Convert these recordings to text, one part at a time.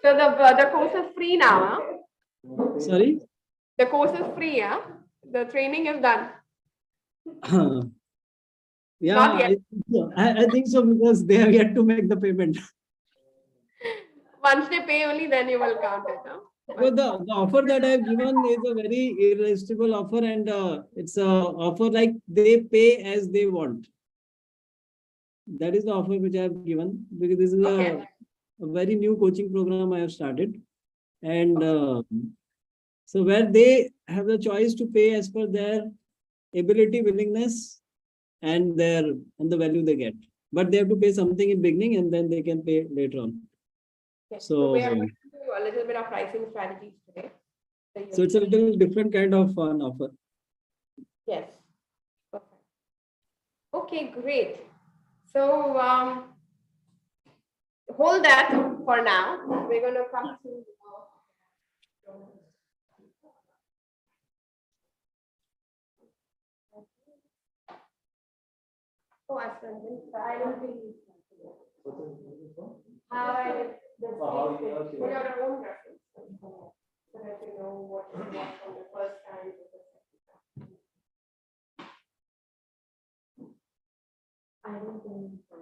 So the course is free now, huh? Sorry? The course is free, yeah? The training is done. Yeah, Not yet. I think so because they have yet to make the payment. Once they pay only, then you will count it, huh? So the offer that I have given is a very irresistible offer, and it's a offer like they pay as they want. That is the offer which I have given because this is a very new coaching program I have started, and so where they have the choice to pay as per their ability, willingness, and the value they get. But they have to pay something in beginning, and then they can pay later on. Yes. So We are going to do a little bit of pricing strategies today. So it's a little different kind of an offer. Yes. Perfect. Okay, great. So hold that for now. We're going to come to. Oh, I don't think. How you your own reference. So that you know what you want from the first time to the second time. I don't think so.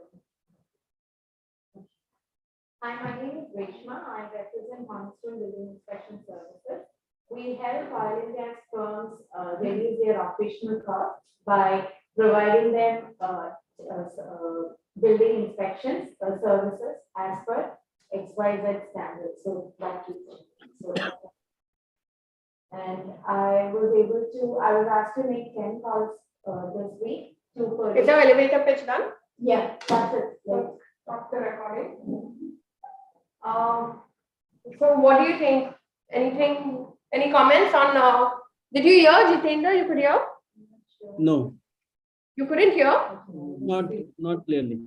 Hi, my name is Reshma. I represent Cornerstone Building Inspection Services. We help oil and gas firms reduce their operational costs by providing them building inspections services as per XYZ standards. So that is and I was asked to make 10 calls this week. Is your elevator pitch done? Yeah, that's it. Stop the recording. So what do you think? Any comments on, did you hear, Jitendra? You could hear? No. You couldn't hear? Not clearly.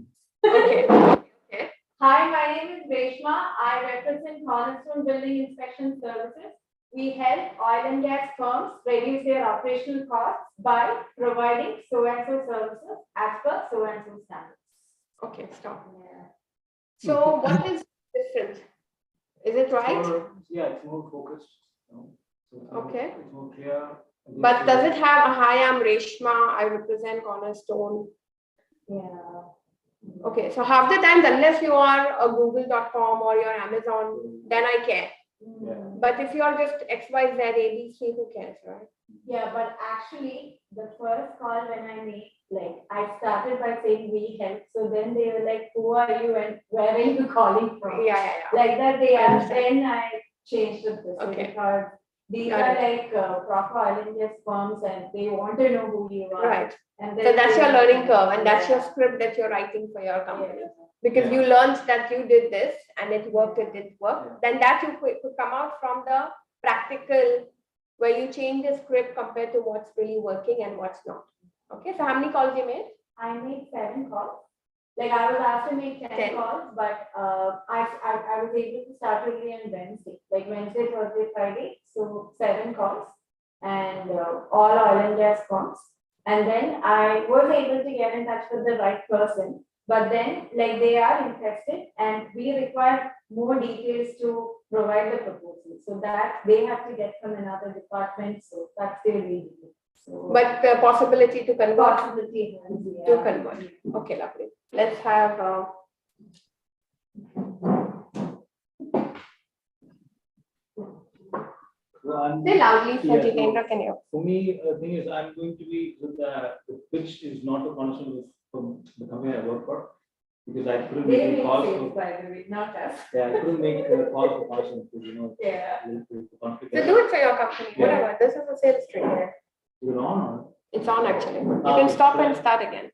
Okay. Okay. Hi, my name is Reshma. I represent Cornerstone Building Inspection Services. We help oil and gas firms reduce their operational costs by providing so-and-so services as per so-and-so standards. Okay, stop. Yeah. So what is different? Is it right? Yeah, it's more focused. Okay. It's more clear. But does it have a hi, I'm Reshma, I represent Cornerstone? Yeah. Okay, so half the times, unless you are a google.com or your Amazon, then I care. Yeah. But if you are just XYZ, ABC, who cares, right? Yeah, but actually, the first call when I made, I started by saying we help. So then they were like, who are you and where are you calling from? Yeah. Like that they asked, then I changed it this way because these are proper oil and gas firms and they want to know who you are. Right. And so that's your learning curve and that's your script that you're writing for your company. Yeah. Because you learned that you did this and it worked, it didn't work. Then that you could come out from the practical where you change the script compared to what's really working and what's not. Okay, so how many calls you made? I made 7 calls. I was asked to make 10 calls, but I was able to start only on Wednesday, Wednesday, Thursday, Friday. So 7 calls and all oil and gas firms. And then I was able to get in touch with the right person. But then, they are interested and we require more details to provide the proposal. So that they have to get from another department. So that's their reason. So, but the possibility to convert. Possibility to convert. Okay, lovely. Let's have. Say loudly for Jitendra, can you? For me, the thing is, I'm going to be with the pitch is not a concern from the company I work for because I couldn't make a call. Sales, by the way, not us. Yeah, I couldn't make a call for concern because Yeah. So do it for your company. Whatever. This is a sales stream. Is it on? It's on actually. You can stop and start again.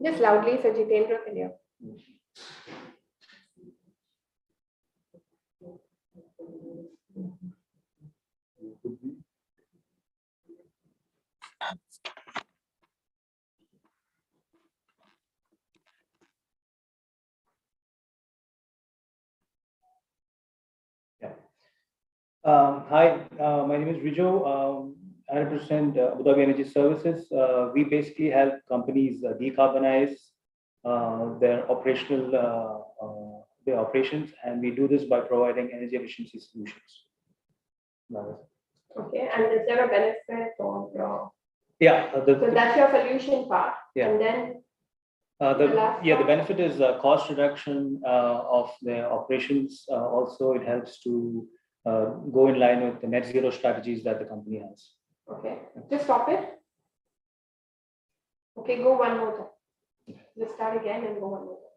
Just loudly so Jitendra can hear. Hi, my name is Rijo. I represent Abu Dhabi Energy Services. We basically help companies decarbonize their operations, and we do this by providing energy efficiency solutions. Okay, and is there a benefit or? Yeah, So that's your solution part. Yeah. And then the benefit is cost reduction of their operations. Also, it helps to go in line with the net zero strategies that the company has. okay, just stop it. Okay, go one more time. Just start again and go one more time.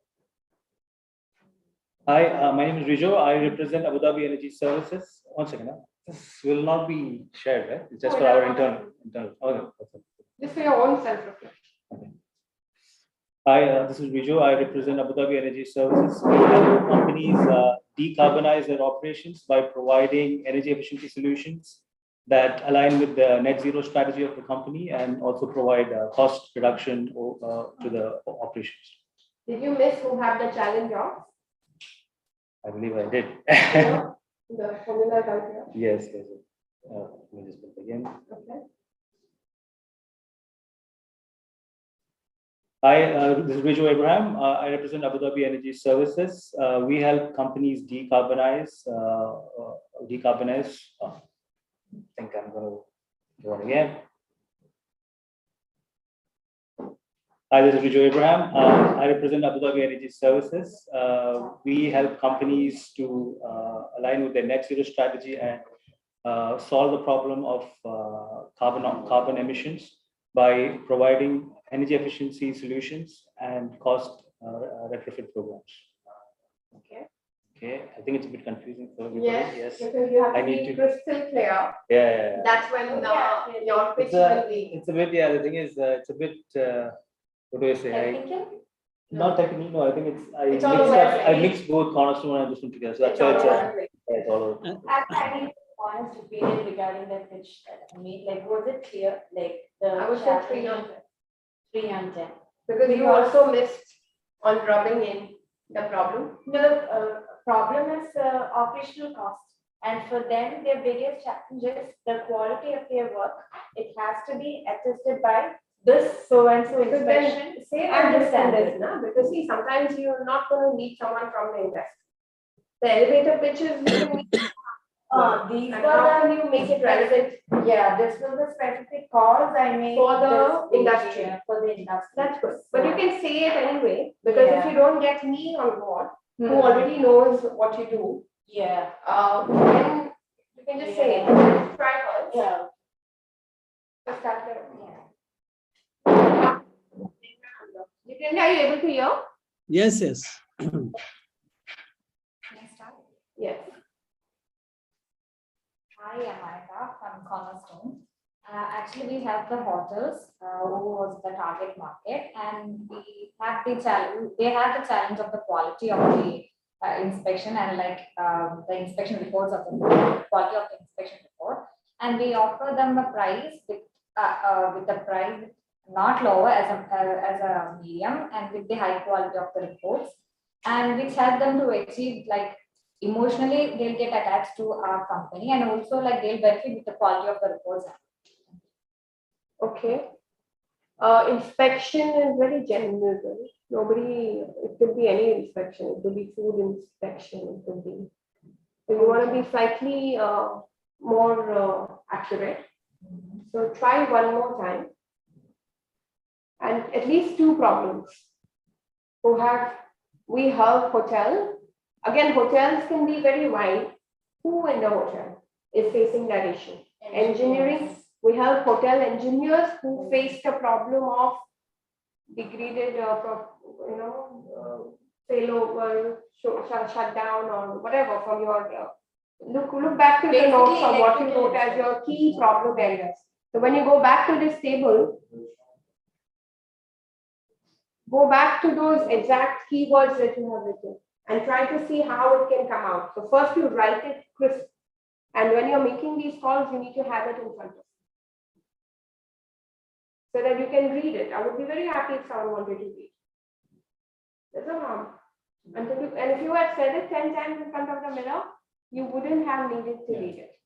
Hi, my name is Rijo. I represent Abu Dhabi Energy Services. One second. This will not be shared, right? It's just for our internal. Okay. Just for your own self-reflection. Hi, this is Rijo. I represent Abu Dhabi Energy Services. We help companies decarbonize their operations by providing energy efficiency solutions that align with the net zero strategy of the company and also provide cost reduction to the operations. Did you miss who have the challenge jobs? I believe I did. The formula calculator. Yes. Let me just put it again. Okay. Hi, this is Rijo Abraham. I represent Abu Dhabi Energy Services. We help companies decarbonize. I think I'm going to go on again. Hi, this is Rijo Abraham. I represent Abu Dhabi Energy Services. We help companies to align with their net zero strategy and solve the problem of carbon emissions by providing energy efficiency solutions and cost retrofit programs. Okay, I think it's a bit confusing for everybody. Yes, because you have to be crystal clear. Yeah. That's when your pitch will be. It's a bit, the thing is, it's a bit, what do I say? Technical? Not technical, no, I think It's all over, I mix both cornerstone and this one together. So that's why it's all over. I need honest opinion regarding the pitch that I made. Like, was it clear? Like I would say 3 on 10. 3 on 10. Because you also missed on rubbing in the problem. The problem is operational cost. And for them, their biggest challenge is the quality of their work. It has to be attested by this so and so inspection. Say understand this, na? Because see, sometimes you're not going to meet someone from the industry. The elevator pitches you can meet. These And how can you make it relevant? Yeah, this was the specific calls I made For the this industry. area, for the industry. That's good. But you can say it anyway, because if Yeah. you don't get me on board, who already knows what you do, Yeah. then you can just say it. Yeah. Try once. Yeah. Just start there. Jitendra, are you able to hear? Yes. Can I start? Yes. Hi, I'm Anika from Cornerstone. Actually, we have the hotels who was the target market, and we have the challenge. They have the challenge of the quality of the inspection and the inspection reports of the quality of the inspection report. And we offer them a price with the price not lower as a medium and with the high quality of the reports, and which help them to achieve emotionally they'll get attached to our company, and also they'll benefit with the quality of the reports. Okay. Inspection is very general. Right? Nobody, it could be any inspection. It could be food inspection. It could be. So you want to be slightly more accurate. So try one more time. And at least 2 problems. We have hotel. Again, hotels can be very wide. Who in the hotel is facing that issue? Engineering. We have hotel engineers who face the problem of degraded, failover, shut down, or whatever from your. Look back to the notes of what you wrote as your key problem areas. So when you go back to this table, go back to those exact keywords that you have written and try to see how it can come out. So first you write it crisp, and when you're making these calls, you need to have it in front of you so that you can read it. I would be very happy if someone wanted to read. There's no harm. And if you had said it 10 times in front of the mirror, you wouldn't have needed to read it.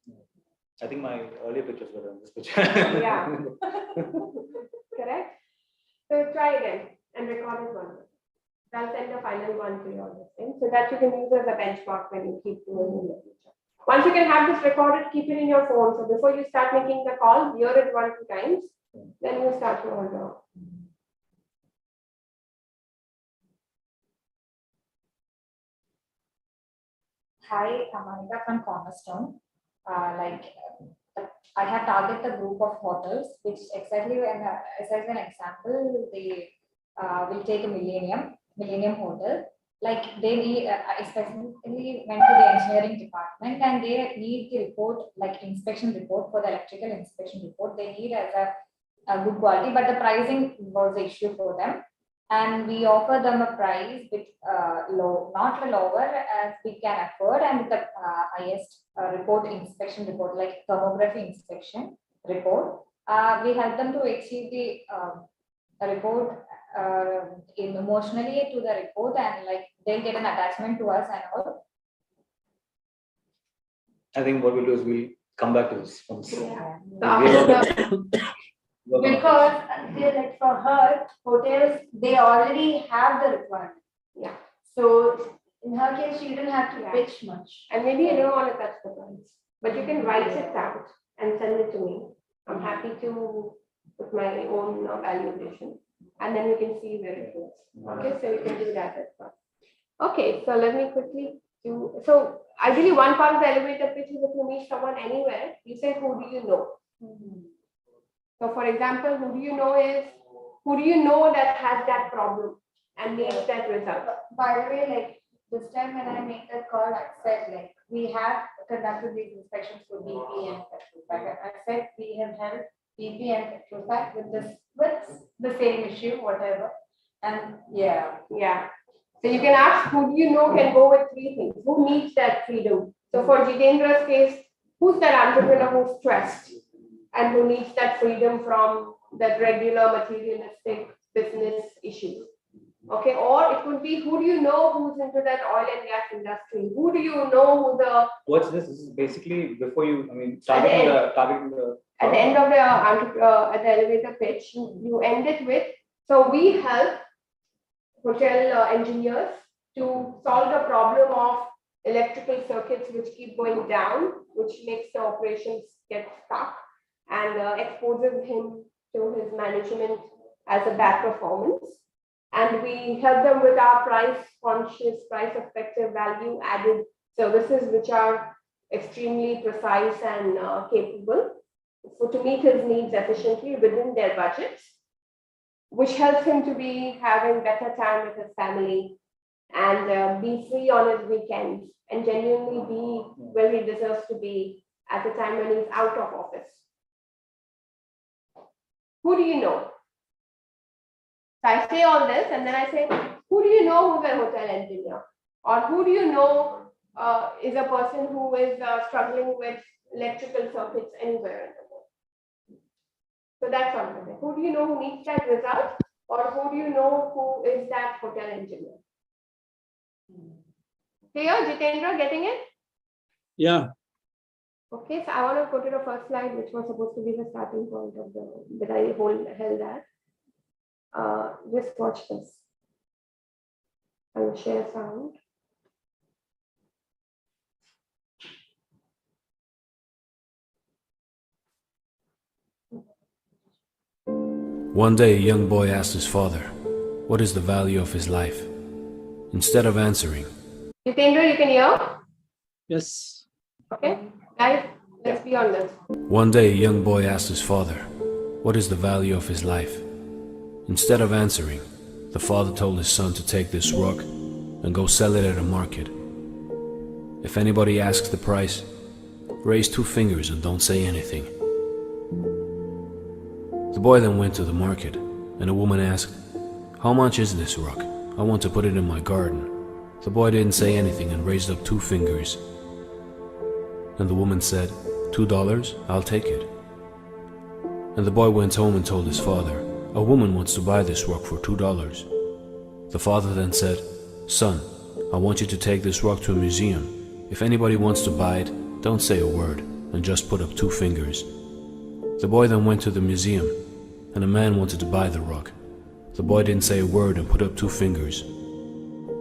I think my earlier pictures were on this picture. Yeah. Correct? So try again and record it one. I'll send the final one to your listing so that you can use as a benchmark when you keep doing in the future. Once you can have this recorded, keep it in your phone. So before you start making the call, hear it 1 2 times, then you start to order. Hi, I'm Anika from Cornerstone. I have targeted a group of hotels, which exactly as an example, they will take a Millennium Hotel. Like they need, I specifically went to the engineering department and they need the report, like inspection report for the electrical inspection report. They need as a good quality, but the pricing was the issue for them. And we offer them a price with low, not the lower as we can afford, and with the highest report inspection report, like thermography inspection report. We help them to achieve the report emotionally to the report, and like they'll get an attachment to us and all. I think what we'll do is we'll come back to this once. Yeah. Because like for her, hotels, they already have the requirement. Yeah. So in her case, she didn't have to Yeah. pitch much. And maybe you don't want to touch the price, but you can write it out and send it to me. I'm happy to put my own value addition, and then you can see where it goes. Okay, so you can do that as well. Okay, so let me quickly do. So ideally, one part of the elevator pitch is if you meet someone anywhere, you say, "Who do you know?" So, for example, who do you know that has that problem and needs that result? By the way, like this time when I made that call, I said like we have conducted these inspections for BP and petrol pack. I said we have held BP and petrol pack with the same issue, whatever. And yeah. So you can ask who do you know can go with 3 things. Who needs that freedom? So for Jitendra's case, who's that entrepreneur who's stressed and who needs that freedom from that regular materialistic business issues? Okay, or it could be who do you know who's into that oil and gas industry? Who do you know who the What's this? This is basically before you, targeting the. at the end of the at the elevator pitch, you end it with, so we help hotel engineers to solve the problem of electrical circuits which keep going down, which makes the operations get stuck and exposes him to his management as a bad performance. And we help them with our price conscious, price effective, value added services which are extremely precise and capable to meet his needs efficiently within their budgets, which helps him to be having better time with his family and be free on his weekends and genuinely be where he deserves to be at the time when he's out of office. Who do you know? So I say all this and then I say, who do you know who's a hotel engineer? Or who do you know is a person who is struggling with electrical circuits anywhere in the world? So that's all. Who do you know who needs that result? Or who do you know who is that hotel engineer? Clear, Jitendra, getting it? Yeah. Okay, so I want to go to the first slide, which was supposed to be the starting point of but I held that. Just watch this. I will share sound. One day, a young boy asked his father, "What is the value of his life?" Instead of answering, Jitendra, you can hear? Yes. Okay, guys, let's be on this. One day, a young boy asked his father, "What is the value of his life?" Instead of answering, the father told his son to take this rock and go sell it at a market. If anybody asks the price, raise 2 fingers and don't say anything. The boy then went to the market, and a woman asked, "How much is this rock? I want to put it in my garden." The boy didn't say anything and raised up 2 fingers. And the woman said, $2, I'll take it. And the boy went home and told his father, "A woman wants to buy this rock for $2. The father then said, "Son, I want you to take this rock to a museum. If anybody wants to buy it, don't say a word and just put up 2 fingers. The boy then went to the museum, and a man wanted to buy the rock. The boy didn't say a word and put up 2 fingers.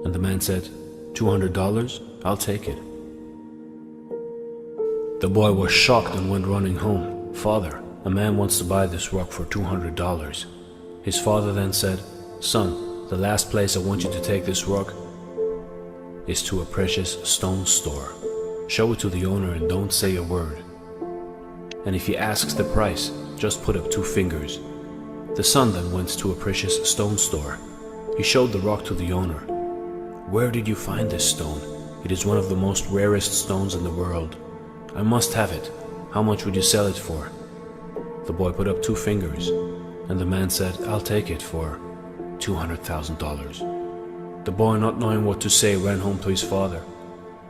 And the man said, $200? I'll take it. The boy was shocked and went running home. Father, a man wants to buy this rock for $200. His father then said, Son, the last place I want you to take this rock is to a precious stone store. Show it to the owner and don't say a word. And if he asks the price, just put up 2 fingers. The son then went to a precious stone store. He showed the rock to the owner. Where did you find this stone? It is one of the most rarest stones in the world. I must have it. How much would you sell it for? The boy put up 2 fingers, and the man said, I'll take it for $200,000. The boy, not knowing what to say, ran home to his father.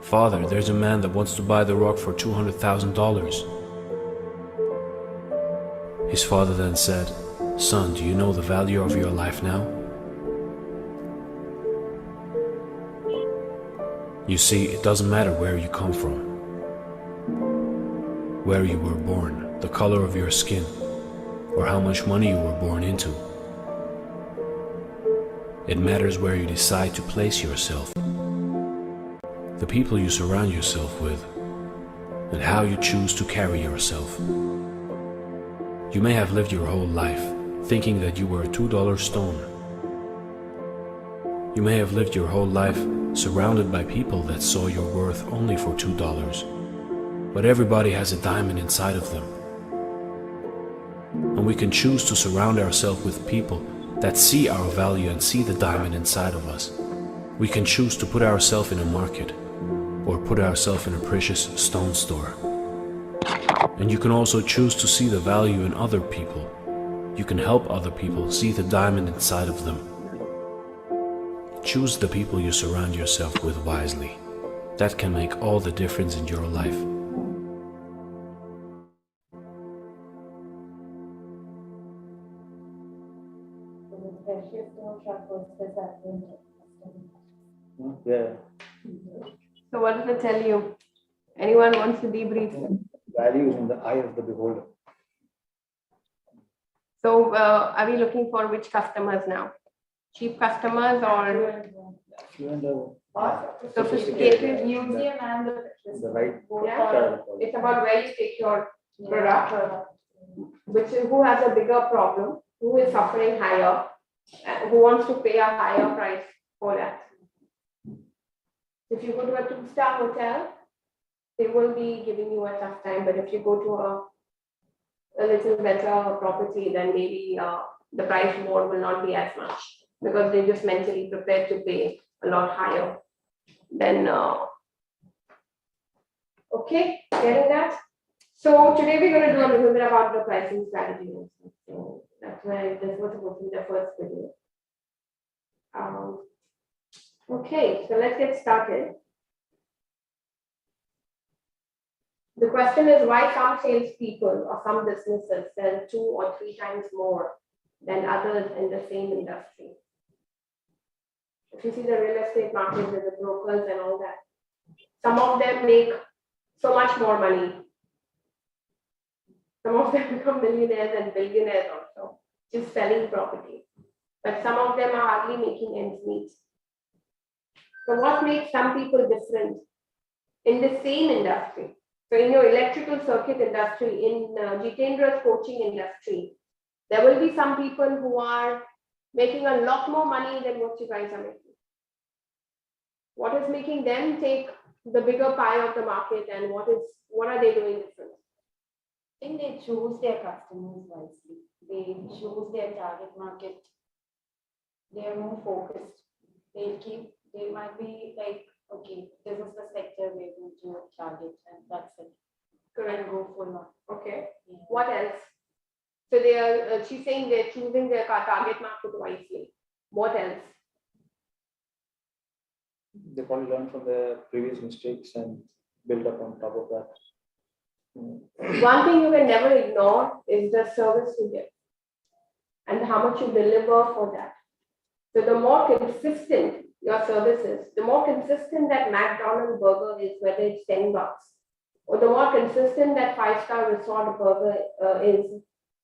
Father, there's a man that wants to buy the rock for $200,000. His father then said, Son, do you know the value of your life now? You see, it doesn't matter where you come from, where you were born, the color of your skin, or how much money you were born into. It matters where you decide to place yourself, the people you surround yourself with, and how you choose to carry yourself. You may have lived your whole life thinking that you were a $2 stone. You may have lived your whole life surrounded by people that saw your worth only for $2. But everybody has a diamond inside of them. And we can choose to surround ourselves with people that see our value and see the diamond inside of us. We can choose to put ourselves in a market or put ourselves in a precious stone store. And you can also choose to see the value in other people. You can help other people see the diamond inside of them. Choose the people you surround yourself with wisely. That can make all the difference in your life. Yeah. So what does it tell you? Anyone wants to debrief? Value is in the eye of the beholder. So are we looking for which customers now? Cheap customers or sophisticated? Museum and the right. Yeah. It's about where you take your product, who has a bigger problem, who is suffering higher, who wants to pay a higher price for that. If you go to a 2-star hotel, they will be giving you a tough time. But if you go to a little better property, then maybe the price more will not be as much because they're just mentally prepared to pay a lot higher. Then, okay, getting that? So today we're going to do a little bit about the pricing strategy. So that's why this was supposed to be the first video. Okay, so let's get started. The question is why some salespeople or some businesses sell 2 or 3 times more than others in the same industry. If you see the real estate market with the brokers and all that, some of them make so much more money. Some of them become millionaires and billionaires also, just selling property. But some of them are hardly making ends meet. So what makes some people different in the same industry? So in your electrical circuit industry, in Jitendra's coaching industry, there will be some people who are making a lot more money than what you guys are making. What is making them take the bigger pie of the market, and what are they doing different? I think they choose their customers wisely. They choose their target market. They are more focused. They might be like, okay, this is the sector we're going to target, and that's it. Correct. Go for one. Okay. Yeah. What else? So they are. She's saying they're choosing their target market wisely. What else? They probably learn from their previous mistakes and build up on top of that. One thing you can never ignore is the service you give and how much you deliver for that. So the more consistent your service is, the more consistent that McDonald's burger is, whether it's $10, or the more consistent that 5-star resort burger is,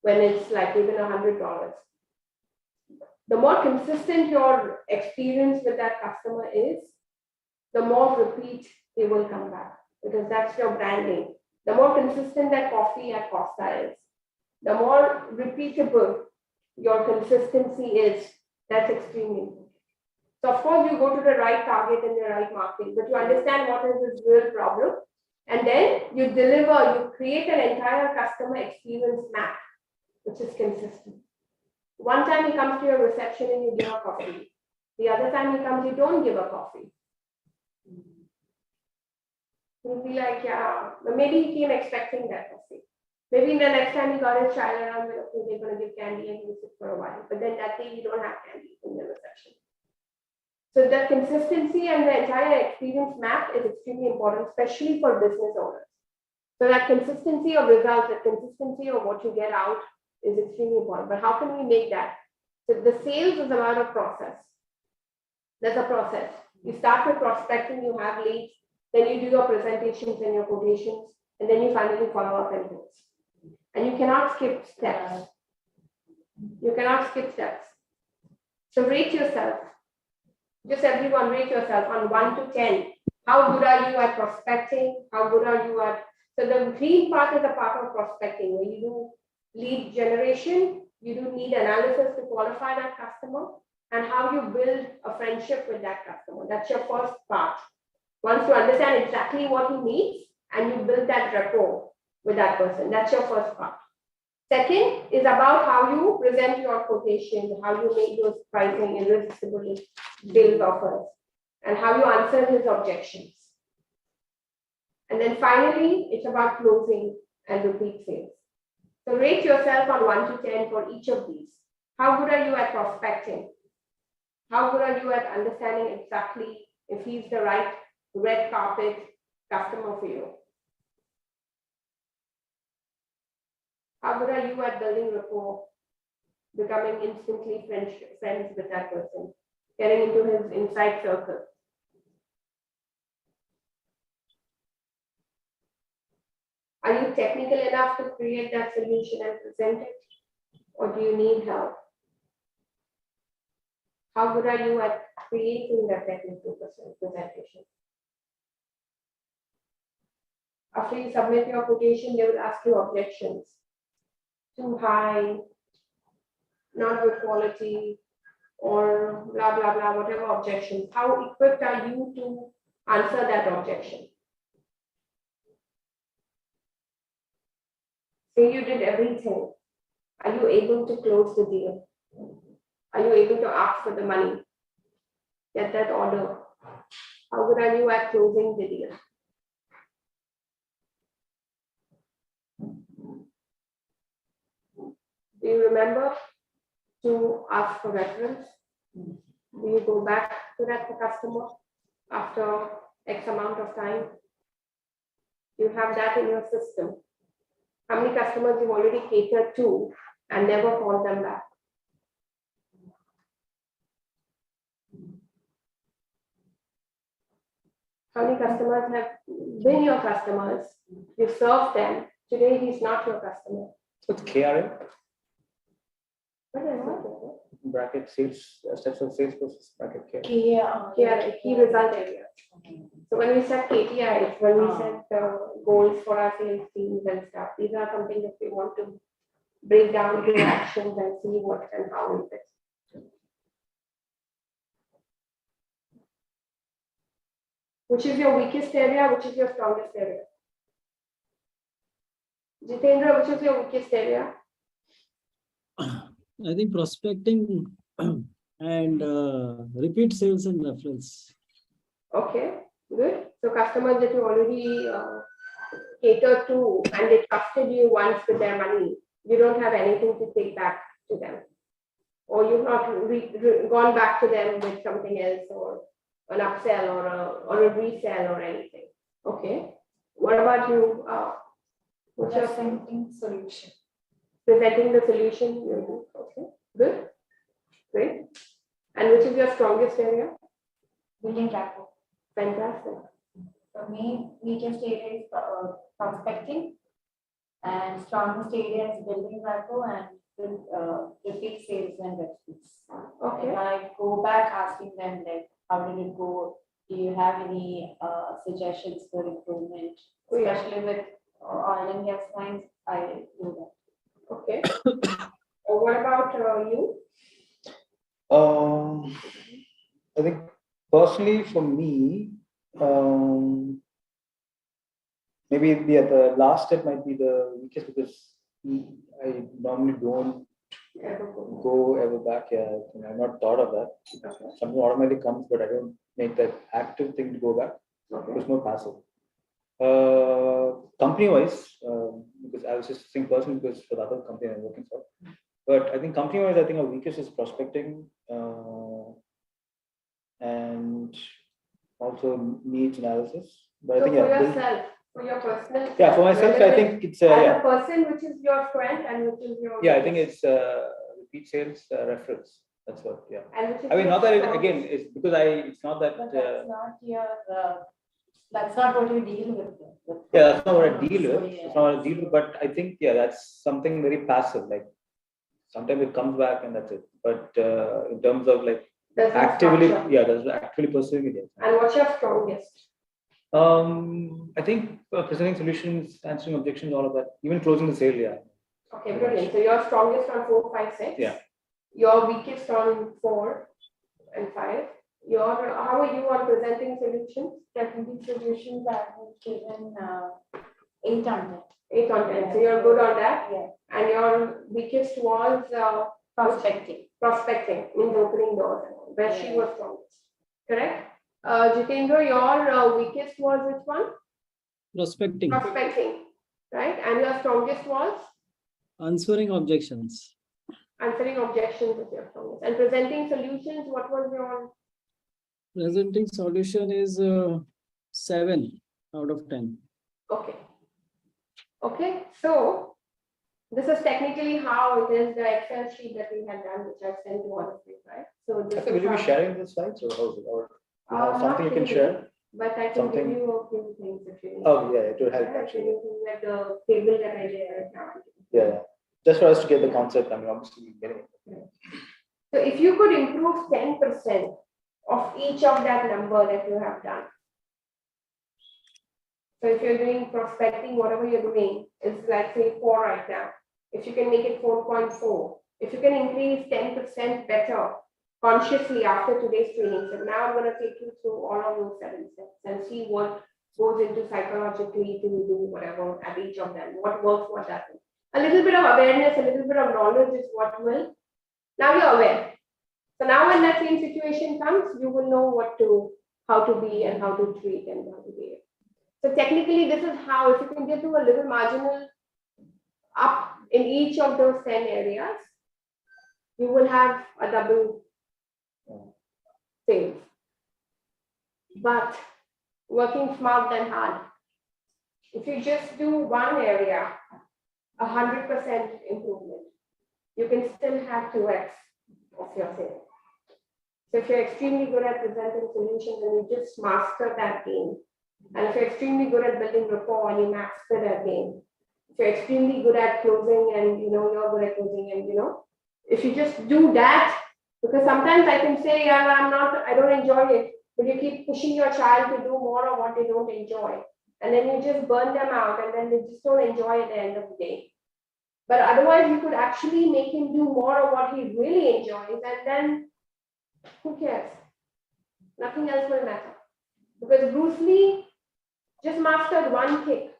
when it's like even $100. The more consistent your experience with that customer is, the more repeat they will come back, because that's your branding. The more consistent that coffee at Costa is, the more repeatable your consistency is. That's extremely important. So of course you go to the right target and the right market, but you understand what is this real problem, and then you deliver, you create an entire customer experience map, which is consistent. One time he comes to your reception and you give a coffee. The other time he comes, you don't give a coffee. He'll be like, yeah, but maybe he came expecting that coffee. Maybe the next time he got his child around, okay, they're going to give candy and he'll sit for a while. But then that day you don't have candy in the reception. So the consistency and the entire experience map is extremely important, especially for business owners. So that consistency of results, that consistency of what you get out is extremely important. But how can we make that? So the sales is about a process. There's a process. You start with prospecting, you have leads, then you do your presentations and your quotations, and then you finally follow up and close. And you cannot skip steps. You cannot skip steps. So rate yourself. Just everyone rate yourself on 1 to 10. How good are you at prospecting? How good are you at... So the green part is a part of prospecting, where you do lead generation, you do need analysis to qualify that customer, and how you build a friendship with that customer. That's your first part. Once you understand exactly what he needs and you build that rapport with that person, that's your first part. Second is about how you present your quotation, how you make those pricing irresistible sales offers, and how you answer his objections. And then finally, it's about closing and repeat sales. So rate yourself on 1 to 10 for each of these. How good are you at prospecting? How good are you at understanding exactly if he's the right red carpet customer for you? How good are you at building rapport, becoming instantly friends with that person, getting into his inside circle? Are you technical enough to create that solution and present it? Or do you need help? How good are you at creating that technical presentation? After you submit your quotation, they will ask you objections. Too high, not good quality, or blah, blah, blah, whatever objections. How equipped are you to answer that objection? Say you did everything. Are you able to close the deal? Are you able to ask for the money? Get that order? How good are you at closing the deal? Do you remember to ask for reference? Do you go back to that customer after X amount of time? You have that in your system. How many customers you've already catered to and never called them back? How many customers have been your customers? You served them. Today he's not your customer. What's KRA? What is it? Bracket sales, steps of sales process, bracket KRA. Yeah, key result area. So when we set KPIs, when we set goals for our sales teams and stuff, these are something that we want to break down into actions and see what and how we fit. Which is your weakest area? Which is your strongest area? Jitendra, which is your weakest area? I think prospecting and repeat sales and reference. Okay, good. So customers that you already catered to and they trusted you once with their money, you don't have anything to take back to them. Or you've not gone back to them with something else, or an upsell or a resell or anything. Okay. What about you? What's your Presenting solution. presenting the solution? Okay. Good. Great. And which is your strongest area? Building rapport. Fantastic. For me, weakest area is prospecting, and strongest area is building rapport and repeat sales and repeats. Okay. If I go back asking them like, how did it go? Do you have any suggestions for improvement? Oh, yeah. Especially with oil and gas lines, I do that. Okay. What about you? I think personally for me, maybe the last step might be the weakest because I normally don't go ever back. Yeah, I've not thought of that. Okay. Something automatically comes, but I don't make that active thing to go back. Okay. It's more passive. Company-wise, because I was just saying personally because for the other company I'm working for. But I think company-wise, I think our weakest is prospecting and also needs analysis. But So I think for yeah, yourself, for your personal. yeah, for myself, I relevant think it's as yeah, a person, which is your strength and which is your. yeah, I think it's repeat sales referrals. That's what, yeah. And which is I mean, your not that it, strongest. again, it's because it's not that. But that's not what you deal with. Yeah, that's not what I deal So, with. yeah. It's not what I deal with, but I think yeah, that's something very passive. Like sometimes it comes back and that's it. But in terms of like There's no actively, structure. yeah, that's actually pursuing it. Yes. And what's your strongest? I think presenting solutions, answering objections, all of that, even closing the sale. Yeah. Okay, brilliant. So you're strongest on 4, 5, 6. Yeah. You're weakest on 4 and 5. How are you on presenting solutions? Presenting solutions, I have given 8 on 10. 8 on 10. So you're good on that. Yeah. And your weakest was Prospecting. prospecting, means opening doors, where she Yeah. was strongest. Correct? Jitendra, your weakest was which one? Prospecting, Prospecting, right? And your strongest was answering objections. answering objections is your strongest. And presenting solutions, what was your? Presenting solution is 7 out of 10. Okay. Okay, so this is technically how it is the Excel sheet that we had done, which I've sent to all of you, right? So this Will is you be how- sharing the slides or how is it? Or you have Not something you can really, share? But I can Something- give you a few things if you need. Oh yeah, it will help Yeah, actually. anything like the table that I did right now. Yeah. Just for us to get the concept. I mean, obviously we're getting it. So if you could improve 10% of each of that number that you have done. So if you're doing prospecting, whatever you're doing is like say 4 right now. If you can make it 4.4, if you can increase 10% better consciously after today's training. So now I'm going to take you through all of those 7 steps and see what goes into psychologically to do whatever at each of them. What works, what doesn't. A little bit of awareness, a little bit of knowledge is what will. Now you're aware. So now when that same situation comes, you will know how to be and how to treat and how to behave. So technically, this is how, if you can get to a little marginal up in each of those 10 areas, you will have a double sales. But working smart than hard. If you just do one area, 100% improvement, you can still have 2x of your sales. So if you're extremely good at presenting solutions and you just master that game, and if you're extremely good at building rapport and you master that game, if you're extremely good at closing and you're good at closing and if you just do that, because sometimes I can say, yeah, I don't enjoy it, but you keep pushing your child to do more of what they don't enjoy. And then you just burn them out and then they just don't enjoy at the end of the day. But otherwise, you could actually make him do more of what he really enjoys, and then who cares? Nothing else will matter. Because Bruce Lee just mastered one kick,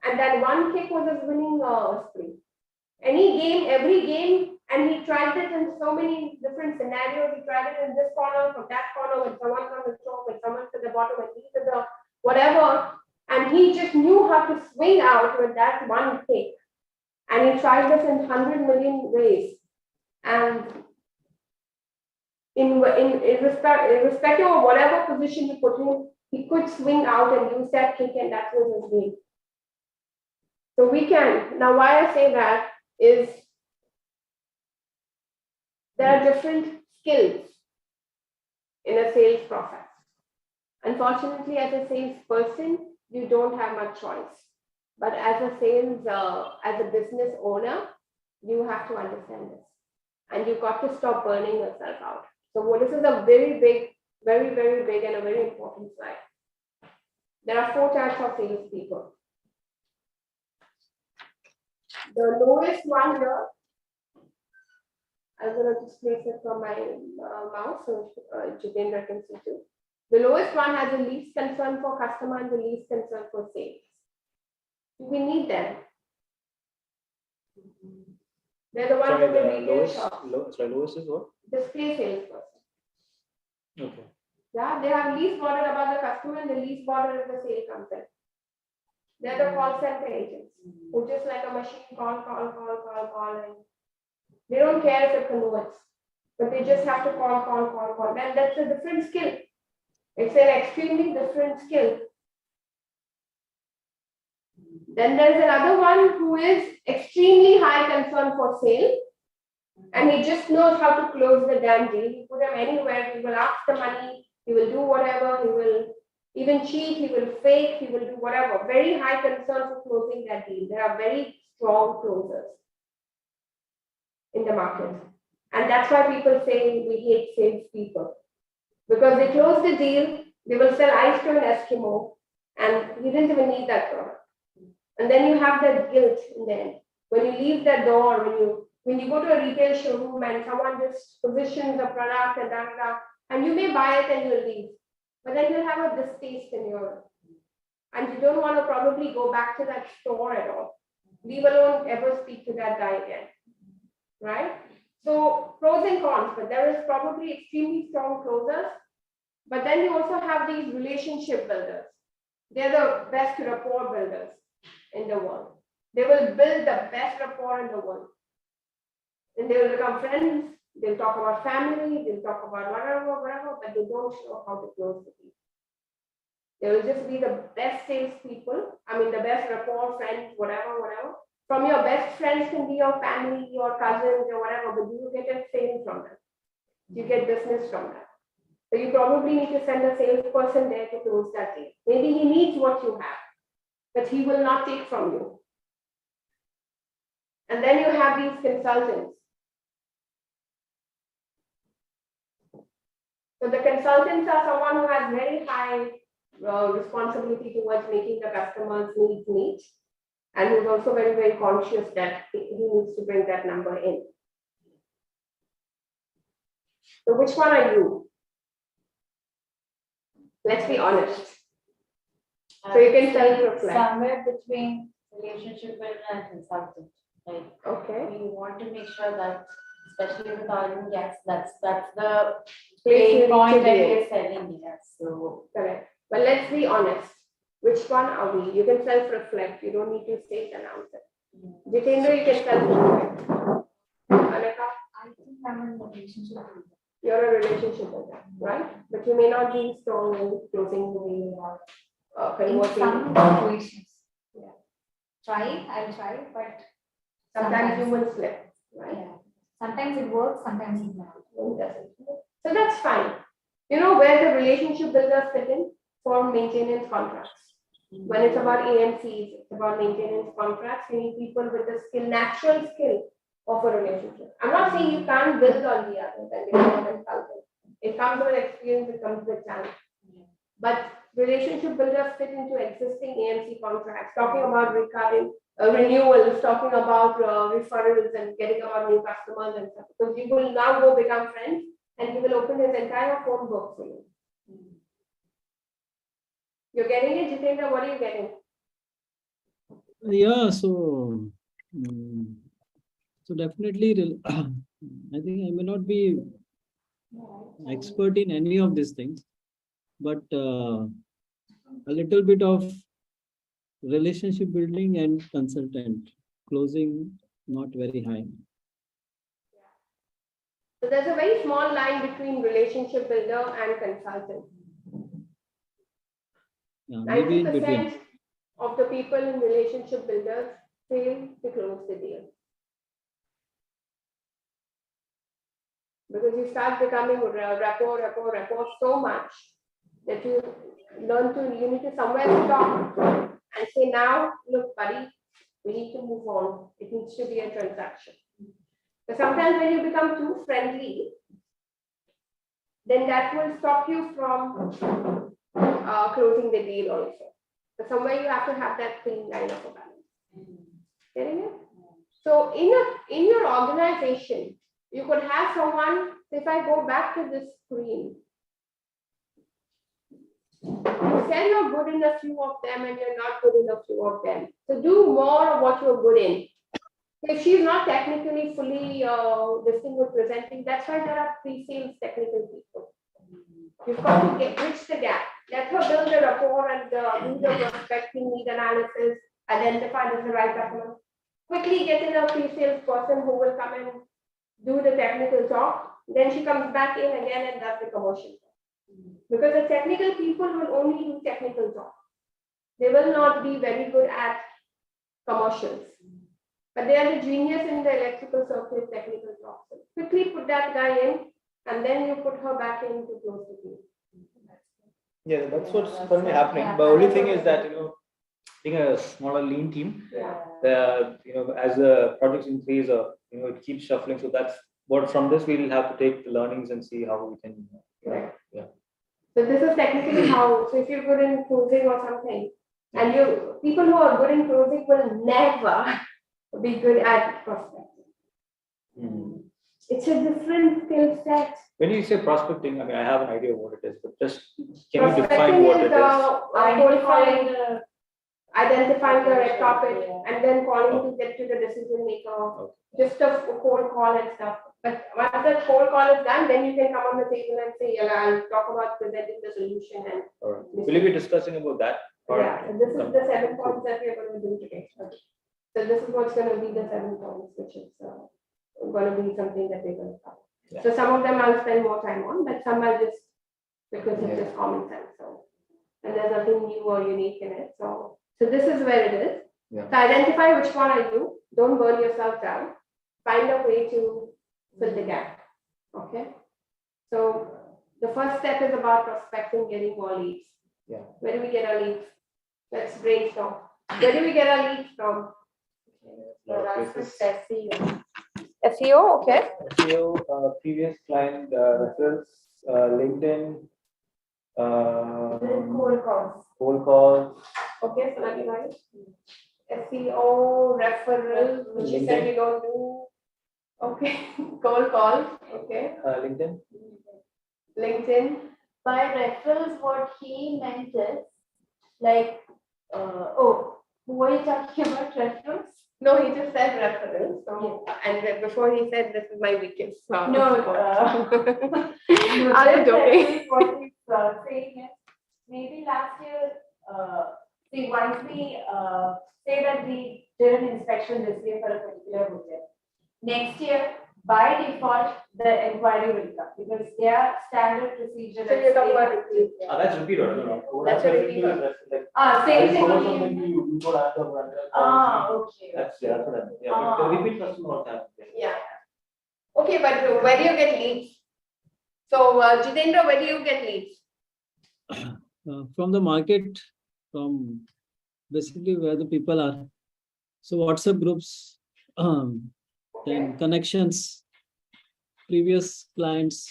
and that one kick was his winning spree. Every game, and he tried it in so many different scenarios. He tried it in this corner, from that corner, when someone's on the top, when someone's at the bottom, when he's at the whatever. And he just knew how to swing out with that one kick. And he tried this in 100 million ways. And irrespective of whatever position you put him, he could swing out and use that kick, and that was his game. So we can. Now, why I say that is there are different skills in a sales process. Unfortunately, as a salesperson, you don't have much choice. But as a as a business owner, you have to understand this. And you've got to stop burning yourself out. So this is a very big, very, very big and a very important slide. There are 4 types of salespeople. The lowest one here, I'm going to just place it from my mouse so Jitendra can see too. The lowest one has the least concern for customer and the least concern for sales. We need them. They're the ones Sorry, in the the retail lowest, shop. lowest is what? Display salesperson. Okay. Yeah, they have least bothered about the customer and the least bothered if the sale comes in. They're the call center agents who just like a machine call, and they don't care if it converts, but they just have to call. And that's a different skill. It's an extremely different skill. Then there's another one who is extremely high concern for sale, and he just knows how to close the damn deal. You put him anywhere, he will ask the money, he will do whatever, he will even cheat, he will fake, he will do whatever. Very high concern for closing that deal. There are very strong closers in the market. And that's why people say we hate salespeople. Because they close the deal, they will sell ice to an Eskimo, and you didn't even need that product. And then you have that guilt in the end. When you leave that door, when you go to a retail showroom and someone just positions a product and you may buy it and you'll leave. But then you'll have a distaste in your, and you don't want to probably go back to that store at all. Leave alone ever speak to that guy again. Right? So pros and cons, but there is probably extremely strong closers. But then you also have these relationship builders. They're the best rapport builders in the world. They will build the best rapport in the world. And they will become friends. They'll talk about family. They'll talk about whatever, but they don't show how to close the deal. They will just be the best salespeople. The best rapport, friends, whatever. From your best friends can be your family, your cousins, or whatever, but you get a sale from them. You get business from them. So you probably need to send a salesperson there to close that deal. Maybe he needs what you have, but he will not take from you. And then you have these consultants. So the consultants are someone who has very high responsibility towards making the customer's needs meet, and who's also very, very conscious that he needs to bring that number in. So which one are you? Let's be honest. So you can self-reflect. Somewhere between relationship builder and consultant. Like, Okay. we want to make sure that, especially with oil and gas, that's the Place you main need point to that be we in. are selling here. So Correct. But let's be honest. Which one are we? You can self-reflect. You don't need to state an answer. Jitendra, you can self-reflect. Anaka, I think I'm in a relationship with you're a relationship builder, right? But you may not be strong in closing the deal or in converting. some situations. Yeah. I'll try, but Sometimes you will slip, right? yeah. Sometimes it works, sometimes it not. It doesn't. So that's fine. You know where the relationship builders fit in? For maintenance contracts. When it's about AMCs, it's about maintenance contracts. You need people with the skill, natural skill of a relationship. I'm not saying you can't build on the others and become a consultant. It comes with experience, it comes with time. But relationship builders fit into existing AMC contracts, talking about recurring renewals, talking about referrals and getting about new customers and stuff. Because you will now go become friends and he will open his entire phone book for you. You're getting it, Jitendra? What are you getting? Yeah, so definitely, I think I may not be expert in any of these things, but a little bit of relationship building and consultant closing, not very high. So there's a very small line between relationship builder and consultant. Yeah, maybe in between. 90% of the people in relationship builders fail to close the deal. Because you start becoming rapport so much that You need to somewhere stop and say, now, look, buddy, we need to move on. It needs to be a transaction. So sometimes when you become too friendly, then that will stop you from closing the deal also. So somewhere you have to have that clean line of a balance. Getting it? So in your organization, you could have someone, if I go back to this screen, you say you're good in a few of them and you're not good in a few of them. So do more of what you're good in. If she's not technically fully this thing with presenting, that's why there are pre-sales technical people. You've got to bridge the gap. Let her build a rapport and do the prospecting, need analysis, identify the right customer. Quickly get in a pre-sales person who will come and do the technical talk. Then she comes back in again and does the commercial. Because the technical people will only do technical talk. They will not be very good at commercials. But they are the genius in the electrical circuit technical talk. So quickly put that guy in, and then you put her back in to close the deal. Yeah, that's what's currently happening. But only thing is that, being a smaller lean team, as the projects increase, it keeps shuffling. So that's what from this we'll have to take the learnings and see how we can. Right. Yeah. So this is technically how. So if you're good in closing or something, and people who are good in closing will never be good at prospecting. It's a different skill set. When you say prospecting, I mean, I have an idea of what it is, but just can you Prospecting define what it is? Identifying the red carpet and then calling to get to the decision maker. Just a cold call and stuff. But once the cold call is done, then you can come on the table and say, I'll talk about presenting the solution. And will you be discussing about that? Yeah, so this is the 7 points that we are going to do today. So this is what's going to be the 7 points, which is going to be something that we're going to cover. Yeah. So some of them I'll spend more time on, but some are just because it's just common sense. So, and there's nothing new or unique in it. So this is where it is. Yeah. So identify which one are you. Don't burn yourself down. Find a way to fill the gap. Okay. So the first step is about prospecting, getting more leads. Yeah. Where do we get our leads? Let's brainstorm. Where do we get our leads from? SEO, okay. SEO, previous client referrals, LinkedIn, cold calls. Okay, so let me write. SEO, referral, which you said you don't do. Okay, cold calls, okay. LinkedIn. By referrals, what he meant is like, who are you talking about referrals? No, he just said referrals. So, and before he said this is my weakest. I'm joking. What he's saying is, maybe last year, once we say that we did an inspection this year for a particular hotel, next year, by default, the inquiry will come because they are standard procedure. So you're talking about repeat. That's repeat order. No. That's a repeat order. Same thing. Okay. That's what I mean. Yeah, but the repeat customer won't have. Yeah. Okay, but where do you get leads? So, Jitendra, where do you get leads? From the market, from basically where the people are. So WhatsApp groups, then connections, previous clients,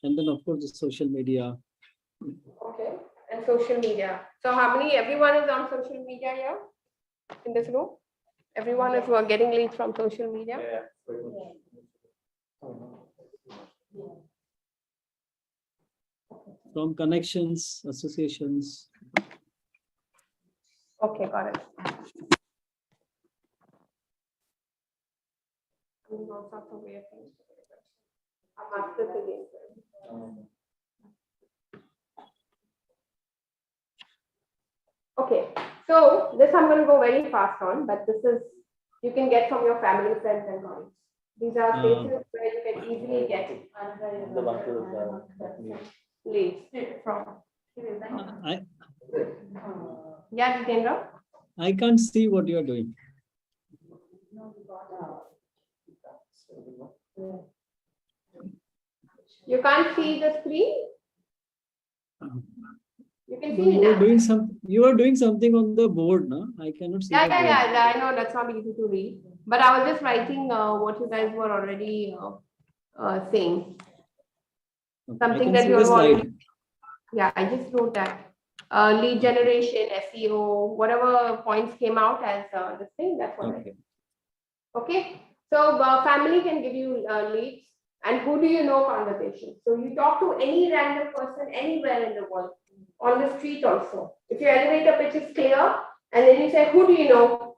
and then of course the social media. Okay, and social media. So everyone is on social media here in this room? Everyone is getting leads from social media? Yeah. From connections, associations. Okay, got it. I'm after again. Okay, so this I'm going to go very fast on, but this is, you can get from your family, friends, and colleagues. These are places where you can easily get The one to leads from. Yeah, Jitendra? I can't see what you are doing. You can't see the screen? You can No, see you are now. doing you are doing something on the board, no? I cannot see the board. Yeah. I know that's not easy to read, but I was just writing what you guys were already saying. Okay, I Something can that see you the have already. slide. Yeah, I just wrote that. Lead generation, SEO, whatever points came out as the thing. That's what I Okay. did. Okay. So family can give you leads, and who do you know conversation. So you talk to any random person anywhere in the world, on the street also. If your elevator pitch is clear, and then you say, who do you know?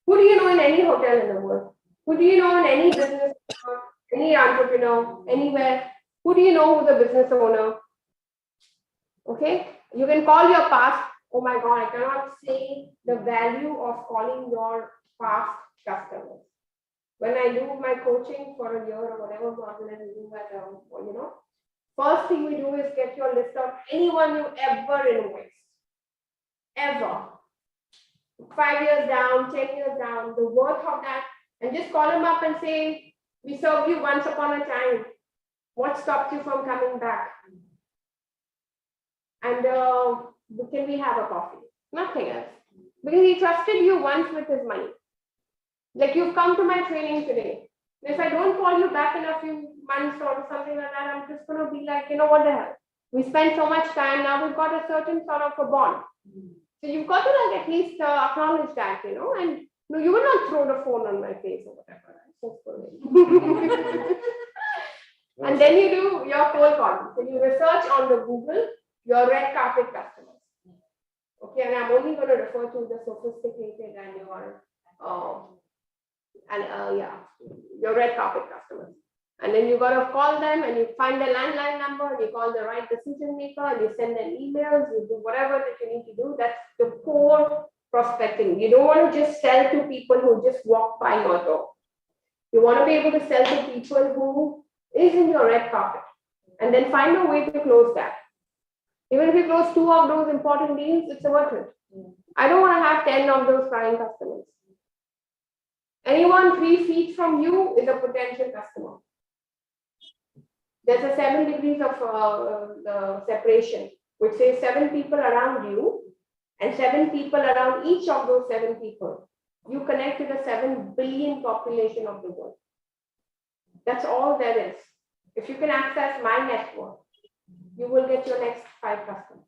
Who do you know in any hotel in the world? Who do you know in any business, any entrepreneur, anywhere? Who do you know who's a business owner? Okay, you can call your past. Oh my God, I cannot say the value of calling your past customers. When I do my coaching for a year or whatever model and do that, first thing we do is get your list of anyone you ever invoiced, ever. 5 years down, 10 years down, the worth of that, and just call them up and say, we served you once upon a time. What stopped you from coming back? And can we have a coffee? Nothing else. Because he trusted you once with his money. Like you've come to my training today. If I don't call you back in a few months or something like that, I'm just going to be like, what the hell? We spent so much time, now we've got a certain sort of a bond. So you've got to like at least acknowledge that, and no, you will not throw the phone on my face or whatever. And then you do your cold calling. So you research on the Google your red carpet customers. Okay, and I'm only going to refer to the sophisticated and your red carpet customers. And then you got to call them and you find the landline number, and you call the right decision maker, and you send them emails, you do whatever that you need to do. That's the core prospecting. You don't want to just sell to people who just walk by your door. You want to be able to sell to people who is in your red carpet, and then find a way to close that. Even if you close 2 of those important deals, it's worth it. I don't want to have 10 of those crying customers. Anyone 3 feet from you is a potential customer. There's a 7 degrees of the separation, which says 7 people around you and 7 people around each of those 7 people. You connect to the 7 billion population of the world. That's all there is. If you can access my network, you will get your next 5 customers.